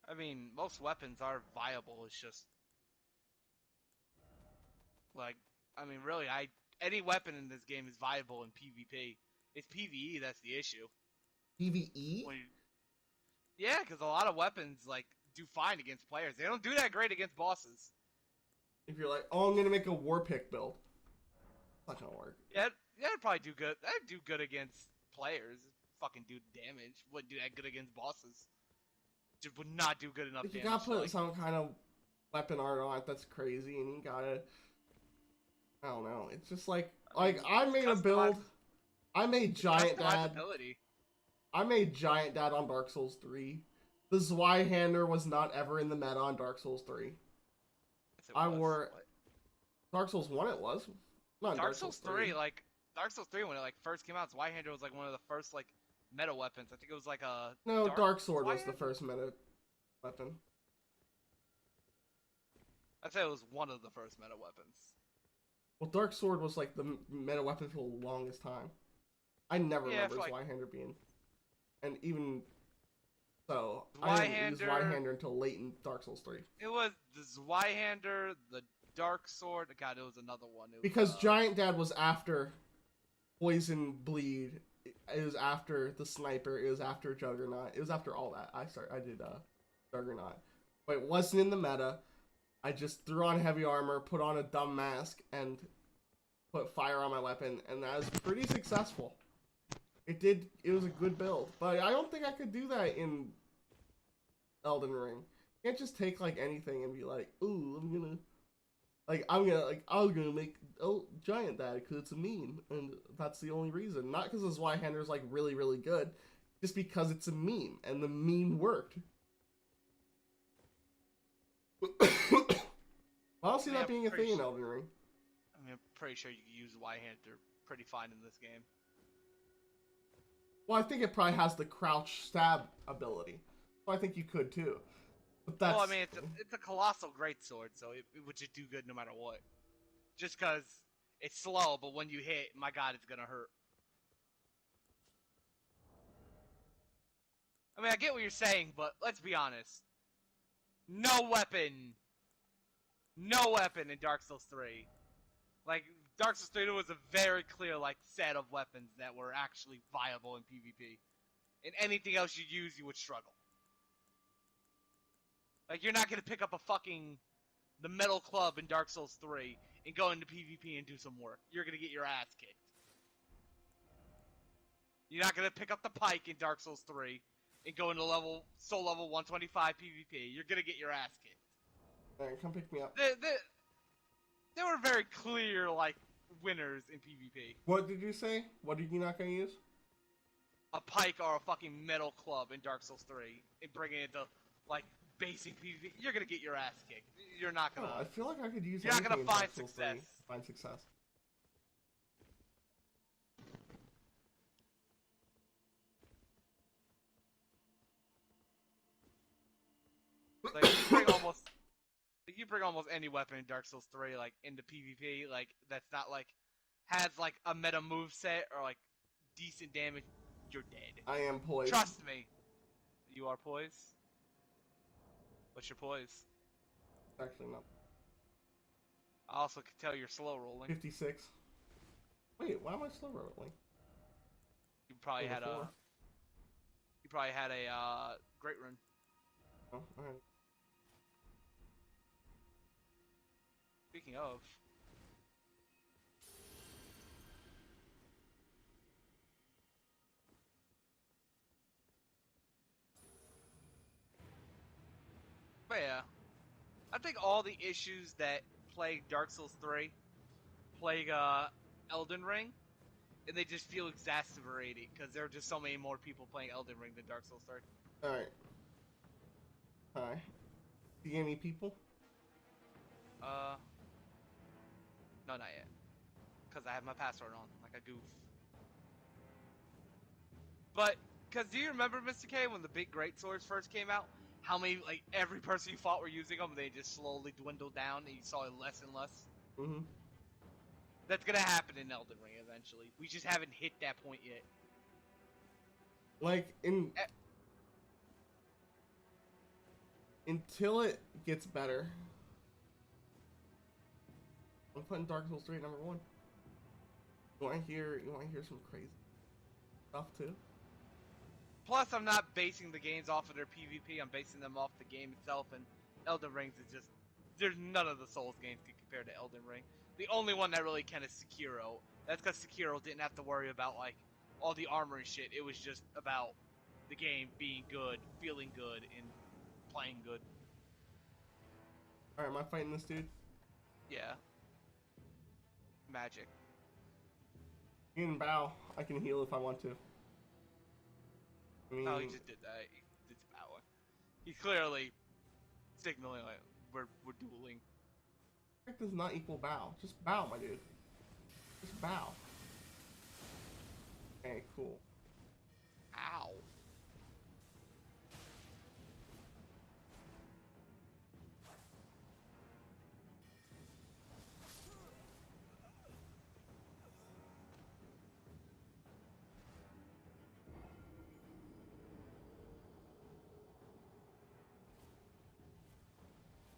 [SPEAKER 2] I mean, most weapons are viable. It's just like, I mean, really, any weapon in this game is viable in PvP. It's PvE that's the issue.
[SPEAKER 1] PvE?
[SPEAKER 2] Yeah, because a lot of weapons like do fine against players. They don't do that great against bosses.
[SPEAKER 1] If you're like, oh, I'm gonna make a war pick build, it's not gonna work.
[SPEAKER 2] Yeah, that'd probably do good. That'd do good against players. Fucking do damage. Wouldn't do that good against bosses. Just would not do good enough damage.
[SPEAKER 1] You gotta put some kind of weapon art on it that's crazy, and you gotta. I don't know. It's just like I made a build. I made Giant Dad. I made Giant Dad on Dark Souls 3. The Zweihander was not ever in the meta on Dark Souls 3. Dark Souls 1 it was. Not
[SPEAKER 2] Dark Souls 3, like Dark Souls 3 when it like first came out, Zweihander was like one of the first like meta weapons. I think it was like a
[SPEAKER 1] Dark Sword was the first meta weapon.
[SPEAKER 2] I'd say it was one of the first meta weapons.
[SPEAKER 1] Well, Dark Sword was like the meta weapon for the longest time. I never remember Zweihander being, and even so, I didn't use Zweihander until late in Dark Souls 3.
[SPEAKER 2] It was the Zweihander, the Dark Sword. God, it was another one.
[SPEAKER 1] Because Giant Dad was after Poison Bleed. It was after the Sniper. It was after Juggernaut. It was after all that. I did Juggernaut, but it wasn't in the meta. I just threw on heavy armor, put on a dumb mask, and put fire on my weapon, and that was pretty successful. It was a good build, but I don't think I could do that in Elden Ring. You can't just take like anything and be like, ooh, I'm gonna make Giant Dad because it's a meme, and that's the only reason. Not because the Zweihander is like really, really good, just because it's a meme, and the meme worked. I don't see that being a thing in Elden Ring.
[SPEAKER 2] I mean, I'm pretty sure you can use Zweihander pretty fine in this game.
[SPEAKER 1] Well, I think it probably has the crouch stab ability. So I think you could too. But that's...
[SPEAKER 2] Well, I mean, it's a colossal greatsword, so it would just do good no matter what. Just because it's slow, but when you hit, my god, it's gonna hurt. I mean, I get what you're saying, but let's be honest. No weapon in Dark Souls 3. Like, Dark Souls 3 was a very clear, like, set of weapons that were actually viable in PvP. And anything else you use, you would struggle. Like, you're not gonna pick up the metal club in Dark Souls 3 and go into PvP and do some work. You're gonna get your ass kicked. You're not gonna pick up the pike in Dark Souls 3 and go into soul level 125 PvP. You're gonna get your ass kicked.
[SPEAKER 1] Alright, come pick me up.
[SPEAKER 2] They were very clear, like, winners in PvP.
[SPEAKER 1] What did you say? What are you not gonna use?
[SPEAKER 2] A pike or a fucking metal club in Dark Souls 3 and bringing it to, like, basic PvP. You're gonna get your ass kicked. You're not gonna...
[SPEAKER 1] Oh, I feel like I could use
[SPEAKER 2] You're not gonna
[SPEAKER 1] anything in
[SPEAKER 2] find
[SPEAKER 1] Dark Souls
[SPEAKER 2] success.
[SPEAKER 1] 3. Find success.
[SPEAKER 2] Like, you bring almost any weapon in Dark Souls 3, like, into PvP, like, that's not, like, has, like, a meta move set or, like, decent damage, you're dead.
[SPEAKER 1] I am poised.
[SPEAKER 2] Trust me. You are poised? What's your poise?
[SPEAKER 1] Actually, no.
[SPEAKER 2] I also can tell you're slow rolling.
[SPEAKER 1] 56. Wait, why am I slow rolling?
[SPEAKER 2] You probably had
[SPEAKER 1] Before.
[SPEAKER 2] a great run.
[SPEAKER 1] Oh, alright.
[SPEAKER 2] Speaking of, but yeah, I think all the issues that plague Dark Souls 3 plague Elden Ring, and they just feel exacerbated because there are just so many more people playing Elden Ring than Dark Souls 3.
[SPEAKER 1] Alright. Hi. See any people?
[SPEAKER 2] No, not yet, because I have my password on, like a goof. But, because do you remember, Mr.K, when the big greatswords first came out? How many, like, every person you fought were using them, they just slowly dwindled down, and you saw it less and less?
[SPEAKER 1] Mm-hmm.
[SPEAKER 2] That's gonna happen in Elden Ring eventually. We just haven't hit that point yet.
[SPEAKER 1] Like, until it gets better. I'm putting Dark Souls 3 number 1. You wanna hear some crazy stuff too?
[SPEAKER 2] Plus, I'm not basing the games off of their PvP, I'm basing them off the game itself, and Elden Rings is just... There's none of the Souls games can compare to Elden Ring. The only one that really can is Sekiro. That's because Sekiro didn't have to worry about, like, all the armor and shit. It was just about the game being good, feeling good, and playing good.
[SPEAKER 1] Alright, am I fighting this dude?
[SPEAKER 2] Yeah. Magic.
[SPEAKER 1] You can bow. I can heal if I want to. I mean,
[SPEAKER 2] No, he just did that. He did some power. He's clearly signaling like we're dueling.
[SPEAKER 1] That does not equal bow. Just bow, my dude. Just bow. Okay, cool.
[SPEAKER 2] Ow.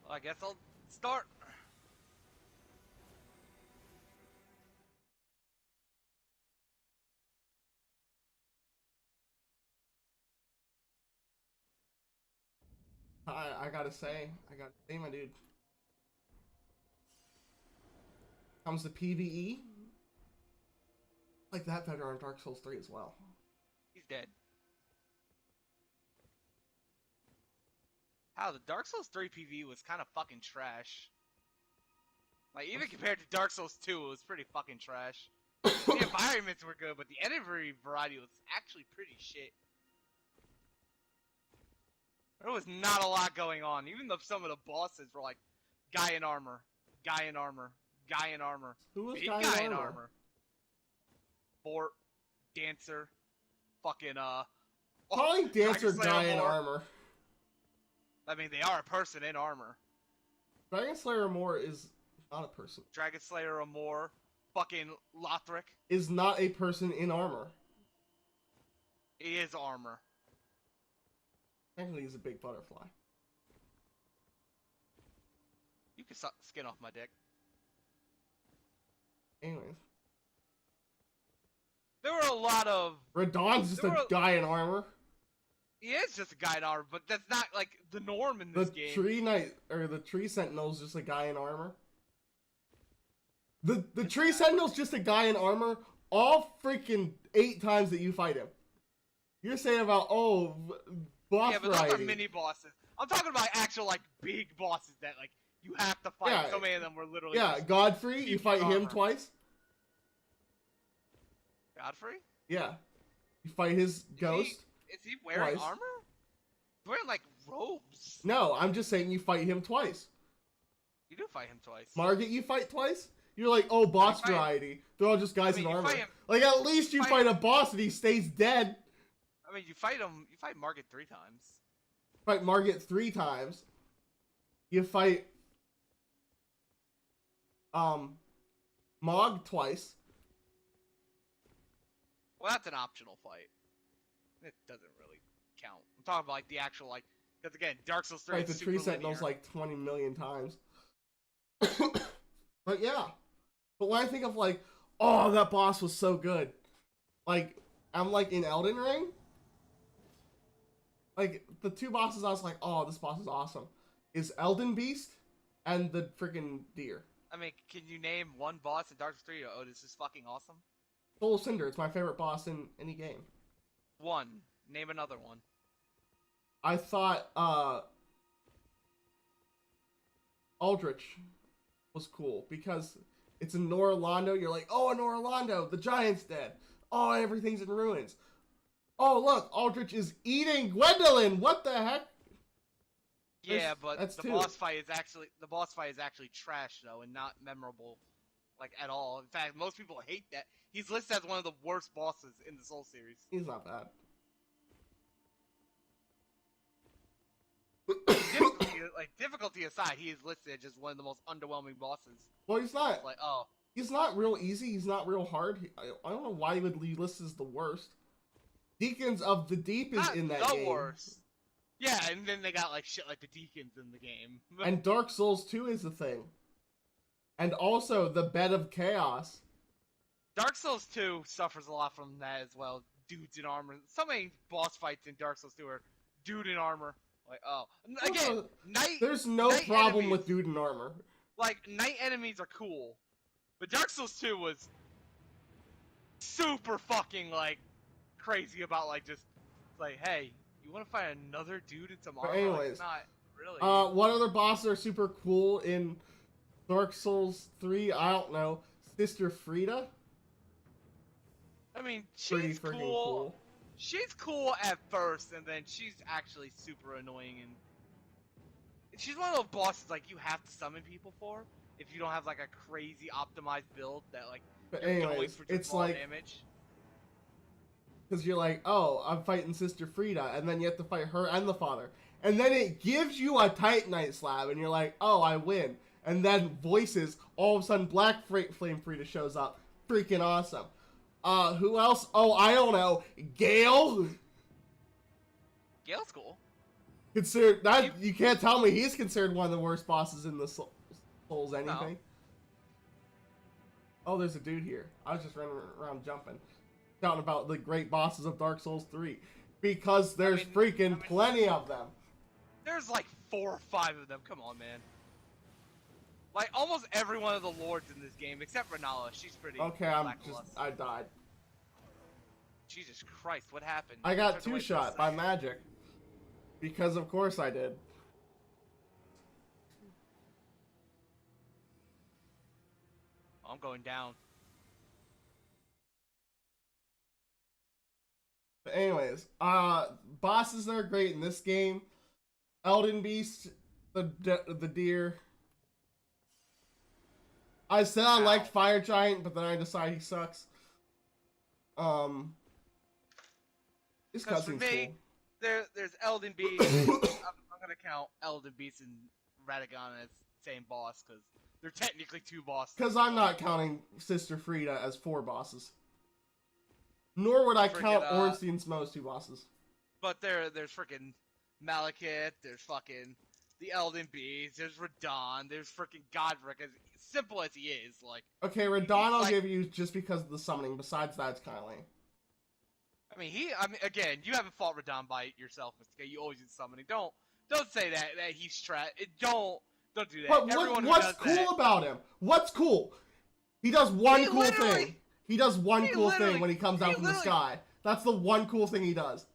[SPEAKER 2] Well, I guess I'll start.
[SPEAKER 1] I gotta say, my dude. Comes to PvE. Like that better on Dark Souls 3 as well.
[SPEAKER 2] He's dead. How the Dark Souls 3 PvE was kind of fucking trash. Like, even compared to Dark Souls 2, it was pretty fucking trash. The environments were good, but the enemy variety was actually pretty shit. There was not a lot going on, even though some of the bosses were like, guy in armor, guy in armor, guy in armor,
[SPEAKER 1] Who was
[SPEAKER 2] big
[SPEAKER 1] guy in armor?
[SPEAKER 2] Fort, dancer, fucking
[SPEAKER 1] Calling Dancer
[SPEAKER 2] Dragon Slayer
[SPEAKER 1] guy in
[SPEAKER 2] Moore.
[SPEAKER 1] armor.
[SPEAKER 2] I mean, they are a person in armor.
[SPEAKER 1] Dragon Slayer Moore is not a person.
[SPEAKER 2] Dragon Slayer Moore, fucking Lothric.
[SPEAKER 1] Is not a person in armor.
[SPEAKER 2] He is armor.
[SPEAKER 1] Technically, he's a big butterfly.
[SPEAKER 2] You can suck skin off my dick.
[SPEAKER 1] Anyways.
[SPEAKER 2] There were a lot of...
[SPEAKER 1] Radahn's just a guy in armor.
[SPEAKER 2] He is just a guy in armor, but that's not, like, the norm in this game.
[SPEAKER 1] The Tree Sentinel's just a guy in armor. The Tree Sentinel's just a guy in armor all freaking 8 times that you fight him. You're saying about, boss variety.
[SPEAKER 2] Yeah, but those are mini bosses. I'm talking about actual, like, big bosses that, like, you have to fight.
[SPEAKER 1] Yeah.
[SPEAKER 2] So many of them were literally...
[SPEAKER 1] Yeah, Godfrey, you fight him twice.
[SPEAKER 2] Godfrey?
[SPEAKER 1] Yeah. You fight his ghost.
[SPEAKER 2] Is he wearing
[SPEAKER 1] twice.
[SPEAKER 2] armor? He's wearing, like, robes.
[SPEAKER 1] No, I'm just saying you fight him twice.
[SPEAKER 2] You do fight him twice.
[SPEAKER 1] Margit, you fight twice? You're like, boss variety. They're all just guys in armor. Like, at least you fight a boss and he stays dead.
[SPEAKER 2] I mean, you fight Margit 3 times.
[SPEAKER 1] Fight Margit 3 times. You fight Mog twice.
[SPEAKER 2] Well, that's an optional fight. It doesn't really count. I'm talking about like the actual because again, Dark Souls 3
[SPEAKER 1] Fight
[SPEAKER 2] is
[SPEAKER 1] the Tree Sentinels like 20 million times. But yeah. But when I think of like, that boss was so good. Like, I'm like in Elden Ring. Like, the 2 bosses I was like, this boss is awesome. Is Elden Beast and the freaking deer.
[SPEAKER 2] I mean, can you name one boss in Dark Souls 3? This is fucking awesome.
[SPEAKER 1] Soul of Cinder, it's my favorite boss in any game.
[SPEAKER 2] One. Name another one.
[SPEAKER 1] I thought, Aldrich was cool because it's in Nororlando. You're like, in Nororlando, the giant's dead. Everything's in ruins. Look, Aldrich is eating Gwendolyn. What the heck?
[SPEAKER 2] Yeah, but
[SPEAKER 1] that's
[SPEAKER 2] the
[SPEAKER 1] 2.
[SPEAKER 2] boss fight is actually trash though, and not memorable, like at all. In fact, most people hate that. He's listed as one of the worst bosses in the Soul series.
[SPEAKER 1] He's not bad.
[SPEAKER 2] Difficulty aside, he is listed as just one of the most underwhelming bosses.
[SPEAKER 1] Well, he's not.
[SPEAKER 2] It's like,
[SPEAKER 1] He's not real easy. He's not real hard. I don't know why he would be listed as the worst. Deacons of the Deep is in that game.
[SPEAKER 2] The worst. Yeah, and then they got like shit like the Deacons in the game.
[SPEAKER 1] And Dark Souls 2 is a thing. And also the Bed of Chaos.
[SPEAKER 2] Dark Souls 2 suffers a lot from that as well. Dudes in armor. So many boss fights in Dark Souls 2 are dude in armor. Like, again,
[SPEAKER 1] there's no problem with dude in armor.
[SPEAKER 2] Like, night enemies are cool. But Dark Souls 2 was super fucking, like, crazy about, like, just, like, hey, you want to fight another dude in some armor?
[SPEAKER 1] But anyways,
[SPEAKER 2] like, not really.
[SPEAKER 1] What other bosses are super cool in Dark Souls 3? I don't know. Sister Frida?
[SPEAKER 2] I mean,
[SPEAKER 1] Pretty
[SPEAKER 2] she's
[SPEAKER 1] freaking
[SPEAKER 2] cool. She's cool at first, and then she's actually super annoying, and she's one of those bosses, like, you have to summon people for, if you don't have, like, a crazy optimized build that, like,
[SPEAKER 1] but
[SPEAKER 2] you're
[SPEAKER 1] anyways,
[SPEAKER 2] going for just
[SPEAKER 1] it's
[SPEAKER 2] raw
[SPEAKER 1] like,
[SPEAKER 2] damage.
[SPEAKER 1] because you're like, I'm fighting Sister Frida, and then you have to fight her and the father. And then it gives you a Titanite slab, and you're like, I win. And then voices, all of a sudden Black Flame Frida shows up. Freaking awesome. Who else? I don't know. Gale?
[SPEAKER 2] Gale's cool.
[SPEAKER 1] Considered that, you can't tell me he's considered one of the worst bosses in the Souls anything. No. There's a dude here. I was just running around jumping. Talking about the great bosses of Dark Souls 3. Because there's plenty of them.
[SPEAKER 2] There's like 4 or 5 of them. Come on, man. Like, almost every one of the lords in this game, except Renala. She's pretty
[SPEAKER 1] I died.
[SPEAKER 2] Jesus Christ, what happened?
[SPEAKER 1] I got 2-shot by magic. Because of course I did.
[SPEAKER 2] I'm going down.
[SPEAKER 1] But anyways, bosses are great in this game. Elden Beast, the deer. I said I liked Fire Giant, but then I decided he sucks. His
[SPEAKER 2] Because for
[SPEAKER 1] cutscene's
[SPEAKER 2] me,
[SPEAKER 1] cool.
[SPEAKER 2] there's Elden Beast. I'm gonna count Elden Beast and Radagon as same boss because they're technically two bosses.
[SPEAKER 1] Because I'm not counting Sister Frida as 4 bosses. Nor would I count Ornstein's Smough as 2 bosses.
[SPEAKER 2] But there's freaking Malekith, there's fucking the Elden Beast, there's Radon, there's freaking Godric, as simple as he is, like...
[SPEAKER 1] Okay, Radon I'll give you just because of the summoning. Besides that, it's kind of lame.
[SPEAKER 2] I mean, again, you haven't fought Radon by yourself, Mr.K. You always use summoning. Don't say that he's trash. Don't do that.
[SPEAKER 1] But what's cool about him? What's cool? He does one cool thing. He does one cool thing when he comes out from the sky. That's the one cool thing he does.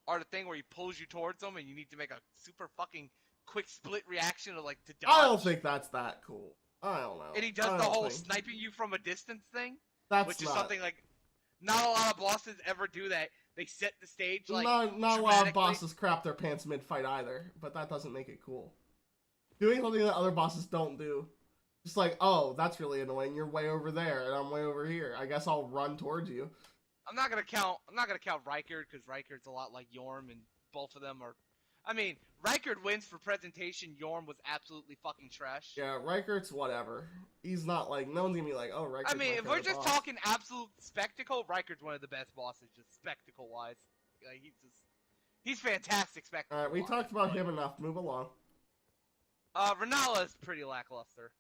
[SPEAKER 2] Or the thing where he pulls you towards him and you need to make a super fucking quick split reaction to, like, to dodge.
[SPEAKER 1] I don't think that's that cool. I don't know.
[SPEAKER 2] And he does the whole sniping you from a distance thing, which is something like not a lot of bosses ever do that. They set the stage like
[SPEAKER 1] not a lot of bosses crap their pants mid-fight either, but that doesn't make it cool. Doing something that other bosses don't do. Just like, oh, that's really annoying. You're way over there, and I'm way over here. I guess I'll run towards you.
[SPEAKER 2] I'm not gonna count Rykard because Rykard's a lot like Yorm, and both of them are. I mean, Rykard wins for presentation. Yorm was absolutely fucking trash.
[SPEAKER 1] Yeah, Rykard's whatever. He's not like, no one's gonna be like, oh, Rykard's
[SPEAKER 2] I mean, if we're just
[SPEAKER 1] boss.
[SPEAKER 2] talking absolute spectacle, Rykard's one of the best bosses, just spectacle-wise. Like, he's fantastic spectacle.
[SPEAKER 1] Alright, we talked about him enough. Move along.
[SPEAKER 2] Renala is pretty lackluster.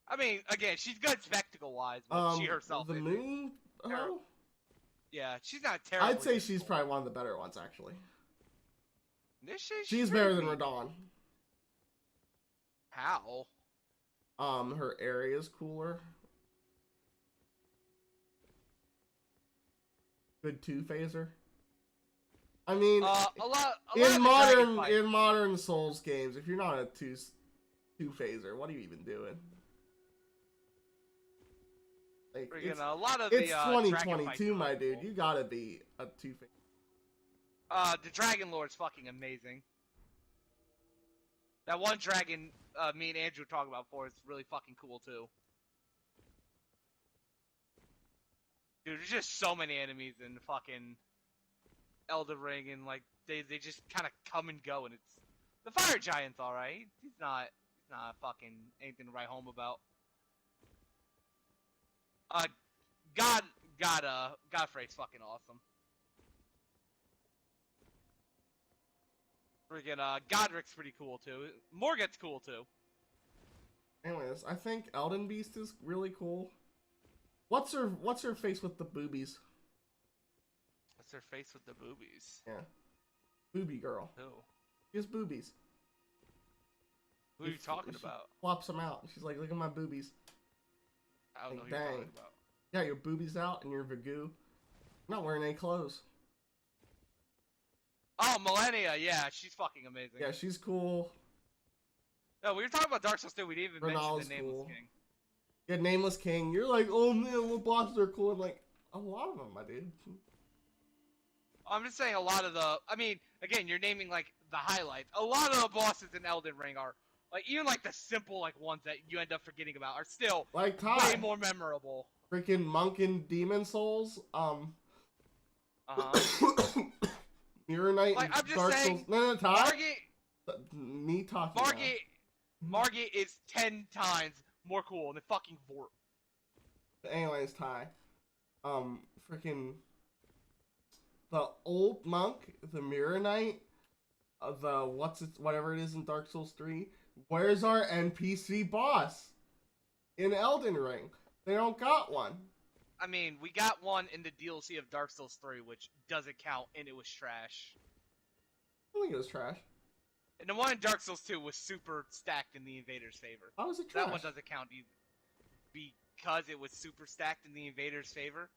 [SPEAKER 2] I mean, again, she's good spectacle-wise, but she herself
[SPEAKER 1] the moon? Oh?
[SPEAKER 2] Yeah, she's not terrible.
[SPEAKER 1] I'd say she's probably one of the better ones, actually.
[SPEAKER 2] She's
[SPEAKER 1] better than Radon.
[SPEAKER 2] How?
[SPEAKER 1] Her area's cooler. Good 2-phaser. I mean, in modern Souls games, if you're not a 2-phaser, what are you even doing? Like, it's 2022, my dude. You gotta be a 2-phaser.
[SPEAKER 2] The Dragon Lord's fucking amazing. That one dragon me and Andrew talked about before is really fucking cool too. Dude, there's just so many enemies in fucking Elden Ring, and like they just kind of come and go, and it's the Fire Giant's alright. He's not fucking anything to write home about. Godfrey's fucking awesome. Freaking Godric's pretty cool too. Morgoth's cool too.
[SPEAKER 1] Anyways, I think Elden Beast is really cool. What's her face with the boobies?
[SPEAKER 2] What's her face with the boobies?
[SPEAKER 1] Yeah. Booby girl.
[SPEAKER 2] Who?
[SPEAKER 1] She has boobies.
[SPEAKER 2] Who are you talking about?
[SPEAKER 1] Flops them out. She's like, look at my boobies.
[SPEAKER 2] I don't know who you're talking about.
[SPEAKER 1] Yeah, your boobies out and your Vagu. Not wearing any clothes.
[SPEAKER 2] Oh, Millennia, yeah, she's fucking amazing.
[SPEAKER 1] Yeah, she's cool.
[SPEAKER 2] No, we were talking about Dark Souls 2, we didn't even mention the Nameless King.
[SPEAKER 1] Yeah, Nameless King. You're like, oh man, what bosses are cool? I'm like, a lot of them, my dude.
[SPEAKER 2] I'm just saying a lot of the... I mean, again, you're naming, like, the highlights. A lot of the bosses in Elden Ring are... Like, even, like, the simple, like, ones that you end up forgetting about are still
[SPEAKER 1] like
[SPEAKER 2] way more memorable.
[SPEAKER 1] Freaking Monk and Demon Souls. Mirror Knight
[SPEAKER 2] like,
[SPEAKER 1] and Dark Souls. No, Ty? Me talking
[SPEAKER 2] Margit is 10 times more cool than fucking Vort.
[SPEAKER 1] But anyways, Ty. Freaking... The old Monk, the Mirror Knight, the whatever it is in Dark Souls 3. Where's our NPC boss? In Elden Ring. They don't got one.
[SPEAKER 2] I mean, we got one in the DLC of Dark Souls 3, which doesn't count, and it was trash.
[SPEAKER 1] I think it was trash.
[SPEAKER 2] And the one in Dark Souls 2 was super stacked in the Invader's favor.
[SPEAKER 1] How was it trash?
[SPEAKER 2] That one doesn't count either. Because it was super stacked in the Invader's favor.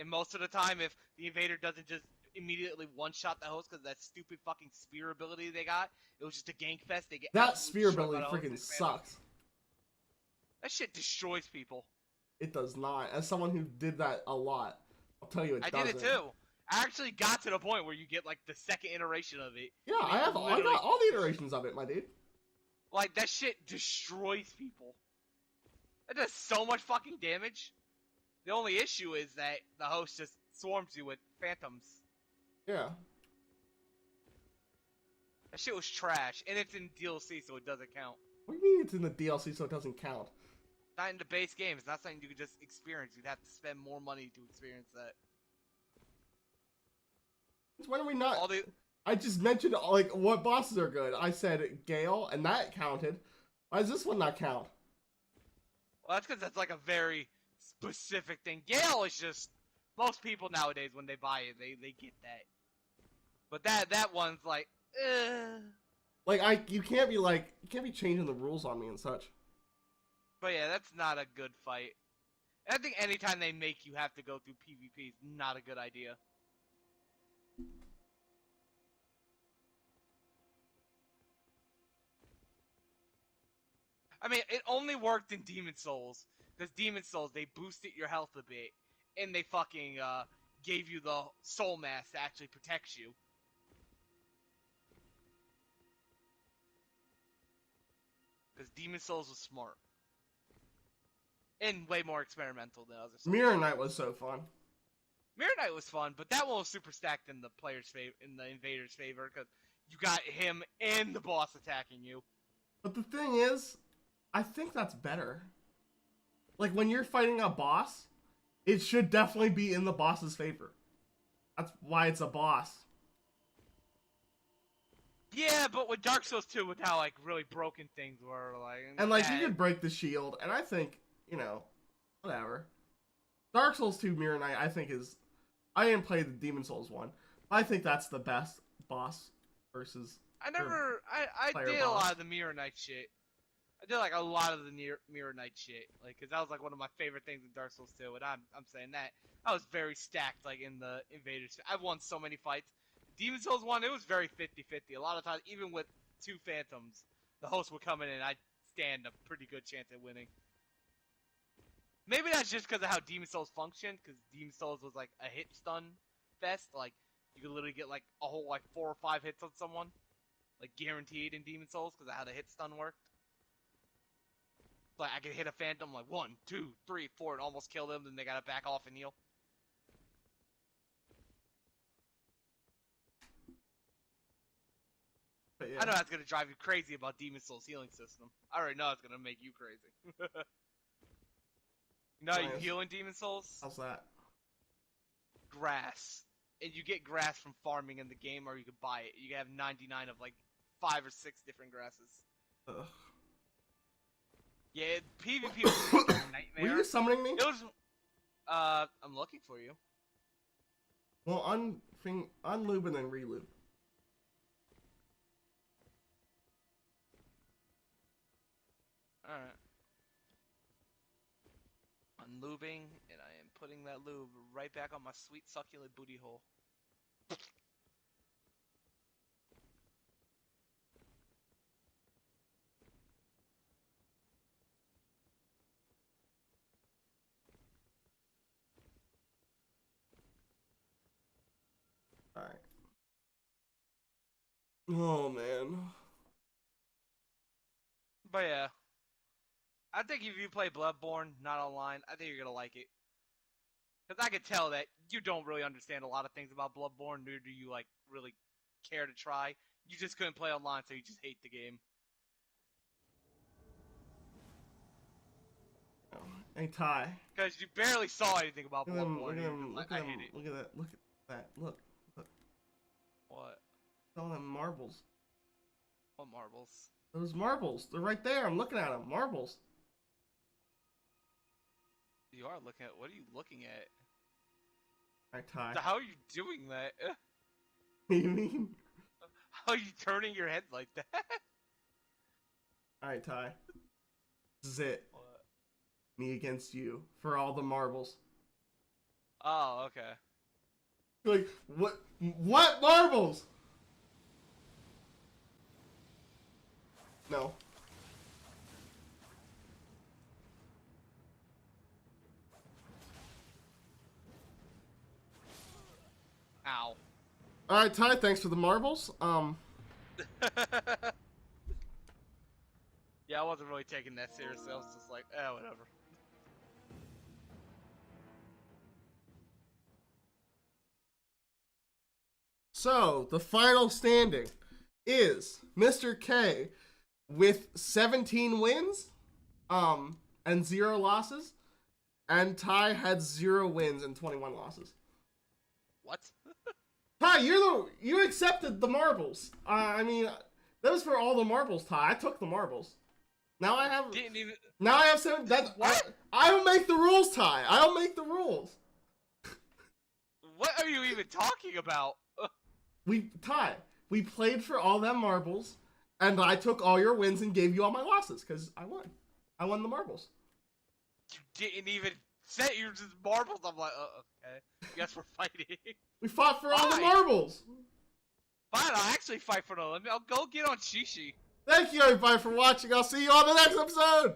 [SPEAKER 2] And most of the time, if the Invader doesn't just immediately one-shot the host because of that stupid fucking spear ability they got, it was just a gank fest. They get
[SPEAKER 1] that spear ability freaking sucks.
[SPEAKER 2] That shit destroys people.
[SPEAKER 1] It does not. As someone who did that a lot, I'll tell you it doesn't.
[SPEAKER 2] I did it too. I actually got to the point where you get like the second iteration of it.
[SPEAKER 1] Yeah, I got all the iterations of it, my dude.
[SPEAKER 2] Like, that shit destroys people. It does so much fucking damage. The only issue is that the host just swarms you with phantoms.
[SPEAKER 1] Yeah.
[SPEAKER 2] That shit was trash, and it's in DLC, so it doesn't count.
[SPEAKER 1] What do you mean it's in the DLC so it doesn't count?
[SPEAKER 2] Not in the base game. It's not something you could just experience. You'd have to spend more money to experience that.
[SPEAKER 1] Why are we not?
[SPEAKER 2] All the
[SPEAKER 1] I just mentioned like what bosses are good. I said Gale, and that counted. Why does this one not count?
[SPEAKER 2] Well, that's because that's like a very specific thing. Gale is just most people nowadays when they buy it, they get that. But that one's like,
[SPEAKER 1] You can't be changing the rules on me and such.
[SPEAKER 2] But yeah, that's not a good fight. And I think anytime they make you have to go through PvP is not a good idea. I mean, it only worked in Demon Souls. Because Demon Souls, they boosted your health a bit. And they fucking gave you the soul mass to actually protect you. Because Demon Souls was smart. And way more experimental than other Souls.
[SPEAKER 1] Mirror Knight was so fun.
[SPEAKER 2] Mirror Knight was fun, but that one was super stacked in the player's favor, in the invader's favor, because you got him and the boss attacking you.
[SPEAKER 1] But the thing is, I think that's better. Like when you're fighting a boss, it should definitely be in the boss's favor. That's why it's a boss.
[SPEAKER 2] Yeah, but with Dark Souls 2, with how like really broken things were, like
[SPEAKER 1] And like you could break the shield, and I think, whatever. Dark Souls 2 Mirror Knight, I think is, I didn't play the Demon Souls one, but I think that's the best boss versus.
[SPEAKER 2] I did a lot of the Mirror Knight shit. I did like a lot of the Mirror Knight shit, like, cause that was like one of my favorite things in Dark Souls 2, and I'm saying that I was very stacked, like in the invaders. I won so many fights. Demon Souls 1, it was very 50-50. A lot of times, even with 2 phantoms, the host would come in and I'd stand a pretty good chance at winning. Maybe that's just because of how Demon Souls functioned, because Demon Souls was like a hit stun fest. Like, you could literally get like a whole like 4 or 5 hits on someone. Like, guaranteed in Demon Souls, because of how the hit stun worked. Like, I could hit a phantom like 1, 2, 3, 4 and almost kill them, then they gotta back off and heal.
[SPEAKER 1] But yeah.
[SPEAKER 2] I know that's gonna drive you crazy about Demon Souls healing system. I already know it's gonna make you crazy. You know how you heal in Demon Souls?
[SPEAKER 1] How's that?
[SPEAKER 2] Grass. And you get grass from farming in the game, or you could buy it. You have 99 of like 5 or 6 different grasses.
[SPEAKER 1] Ugh.
[SPEAKER 2] Yeah, PvP was a fucking nightmare.
[SPEAKER 1] Were you summoning me?
[SPEAKER 2] It was. I'm looking for you.
[SPEAKER 1] Well, unlube and then relube.
[SPEAKER 2] Alright. I'm lubing, and I am putting that lube right back on my sweet succulent booty hole.
[SPEAKER 1] Alright. Oh, man.
[SPEAKER 2] But yeah. I think if you play Bloodborne, not online, I think you're gonna like it. Because I could tell that you don't really understand a lot of things about Bloodborne, nor do you, like, really care to try. You just couldn't play online, so you just hate the game.
[SPEAKER 1] Oh, hey, Ty.
[SPEAKER 2] Because you barely saw anything about
[SPEAKER 1] Look at him,
[SPEAKER 2] Bloodborne.
[SPEAKER 1] look at him,
[SPEAKER 2] Like,
[SPEAKER 1] look
[SPEAKER 2] I
[SPEAKER 1] at him,
[SPEAKER 2] hate it.
[SPEAKER 1] look at that, look at that, look.
[SPEAKER 2] What?
[SPEAKER 1] All them marbles.
[SPEAKER 2] What marbles?
[SPEAKER 1] Those marbles, they're right there, I'm looking at them, marbles.
[SPEAKER 2] You are looking at. What are you looking at?
[SPEAKER 1] Alright, Ty.
[SPEAKER 2] So how are you doing that?
[SPEAKER 1] What do you mean?
[SPEAKER 2] How are you turning your head like that?
[SPEAKER 1] Alright, Ty. This is it.
[SPEAKER 2] What?
[SPEAKER 1] Me against you for all the marbles.
[SPEAKER 2] Oh, okay.
[SPEAKER 1] You're like, what marbles? No.
[SPEAKER 2] Ow.
[SPEAKER 1] Alright, Ty, thanks for the marbles.
[SPEAKER 2] Yeah, I wasn't really taking that seriously. I was just like, whatever.
[SPEAKER 1] So, the final standing is Mr. K with 17 wins, and 0 losses, and Ty had 0 wins and 21 losses.
[SPEAKER 2] What?
[SPEAKER 1] Ty, you accepted the marbles. I mean, that was for all the marbles, Ty. I took the marbles. Now I have.
[SPEAKER 2] Didn't even.
[SPEAKER 1] Now I have 7. That
[SPEAKER 2] What?
[SPEAKER 1] I don't make the rules, Ty. I don't make the rules.
[SPEAKER 2] What are you even talking about?
[SPEAKER 1] Ty, we played for all them marbles, and I took all your wins and gave you all my losses because I won. I won the marbles.
[SPEAKER 2] You didn't even set your marbles. I'm like, okay. Guess we're fighting.
[SPEAKER 1] We fought for all the
[SPEAKER 2] Fine.
[SPEAKER 1] marbles.
[SPEAKER 2] Fine, I'll actually fight for the limit. I'll go get on Shishi.
[SPEAKER 1] Thank you, everybody, for watching. I'll see you on the next episode.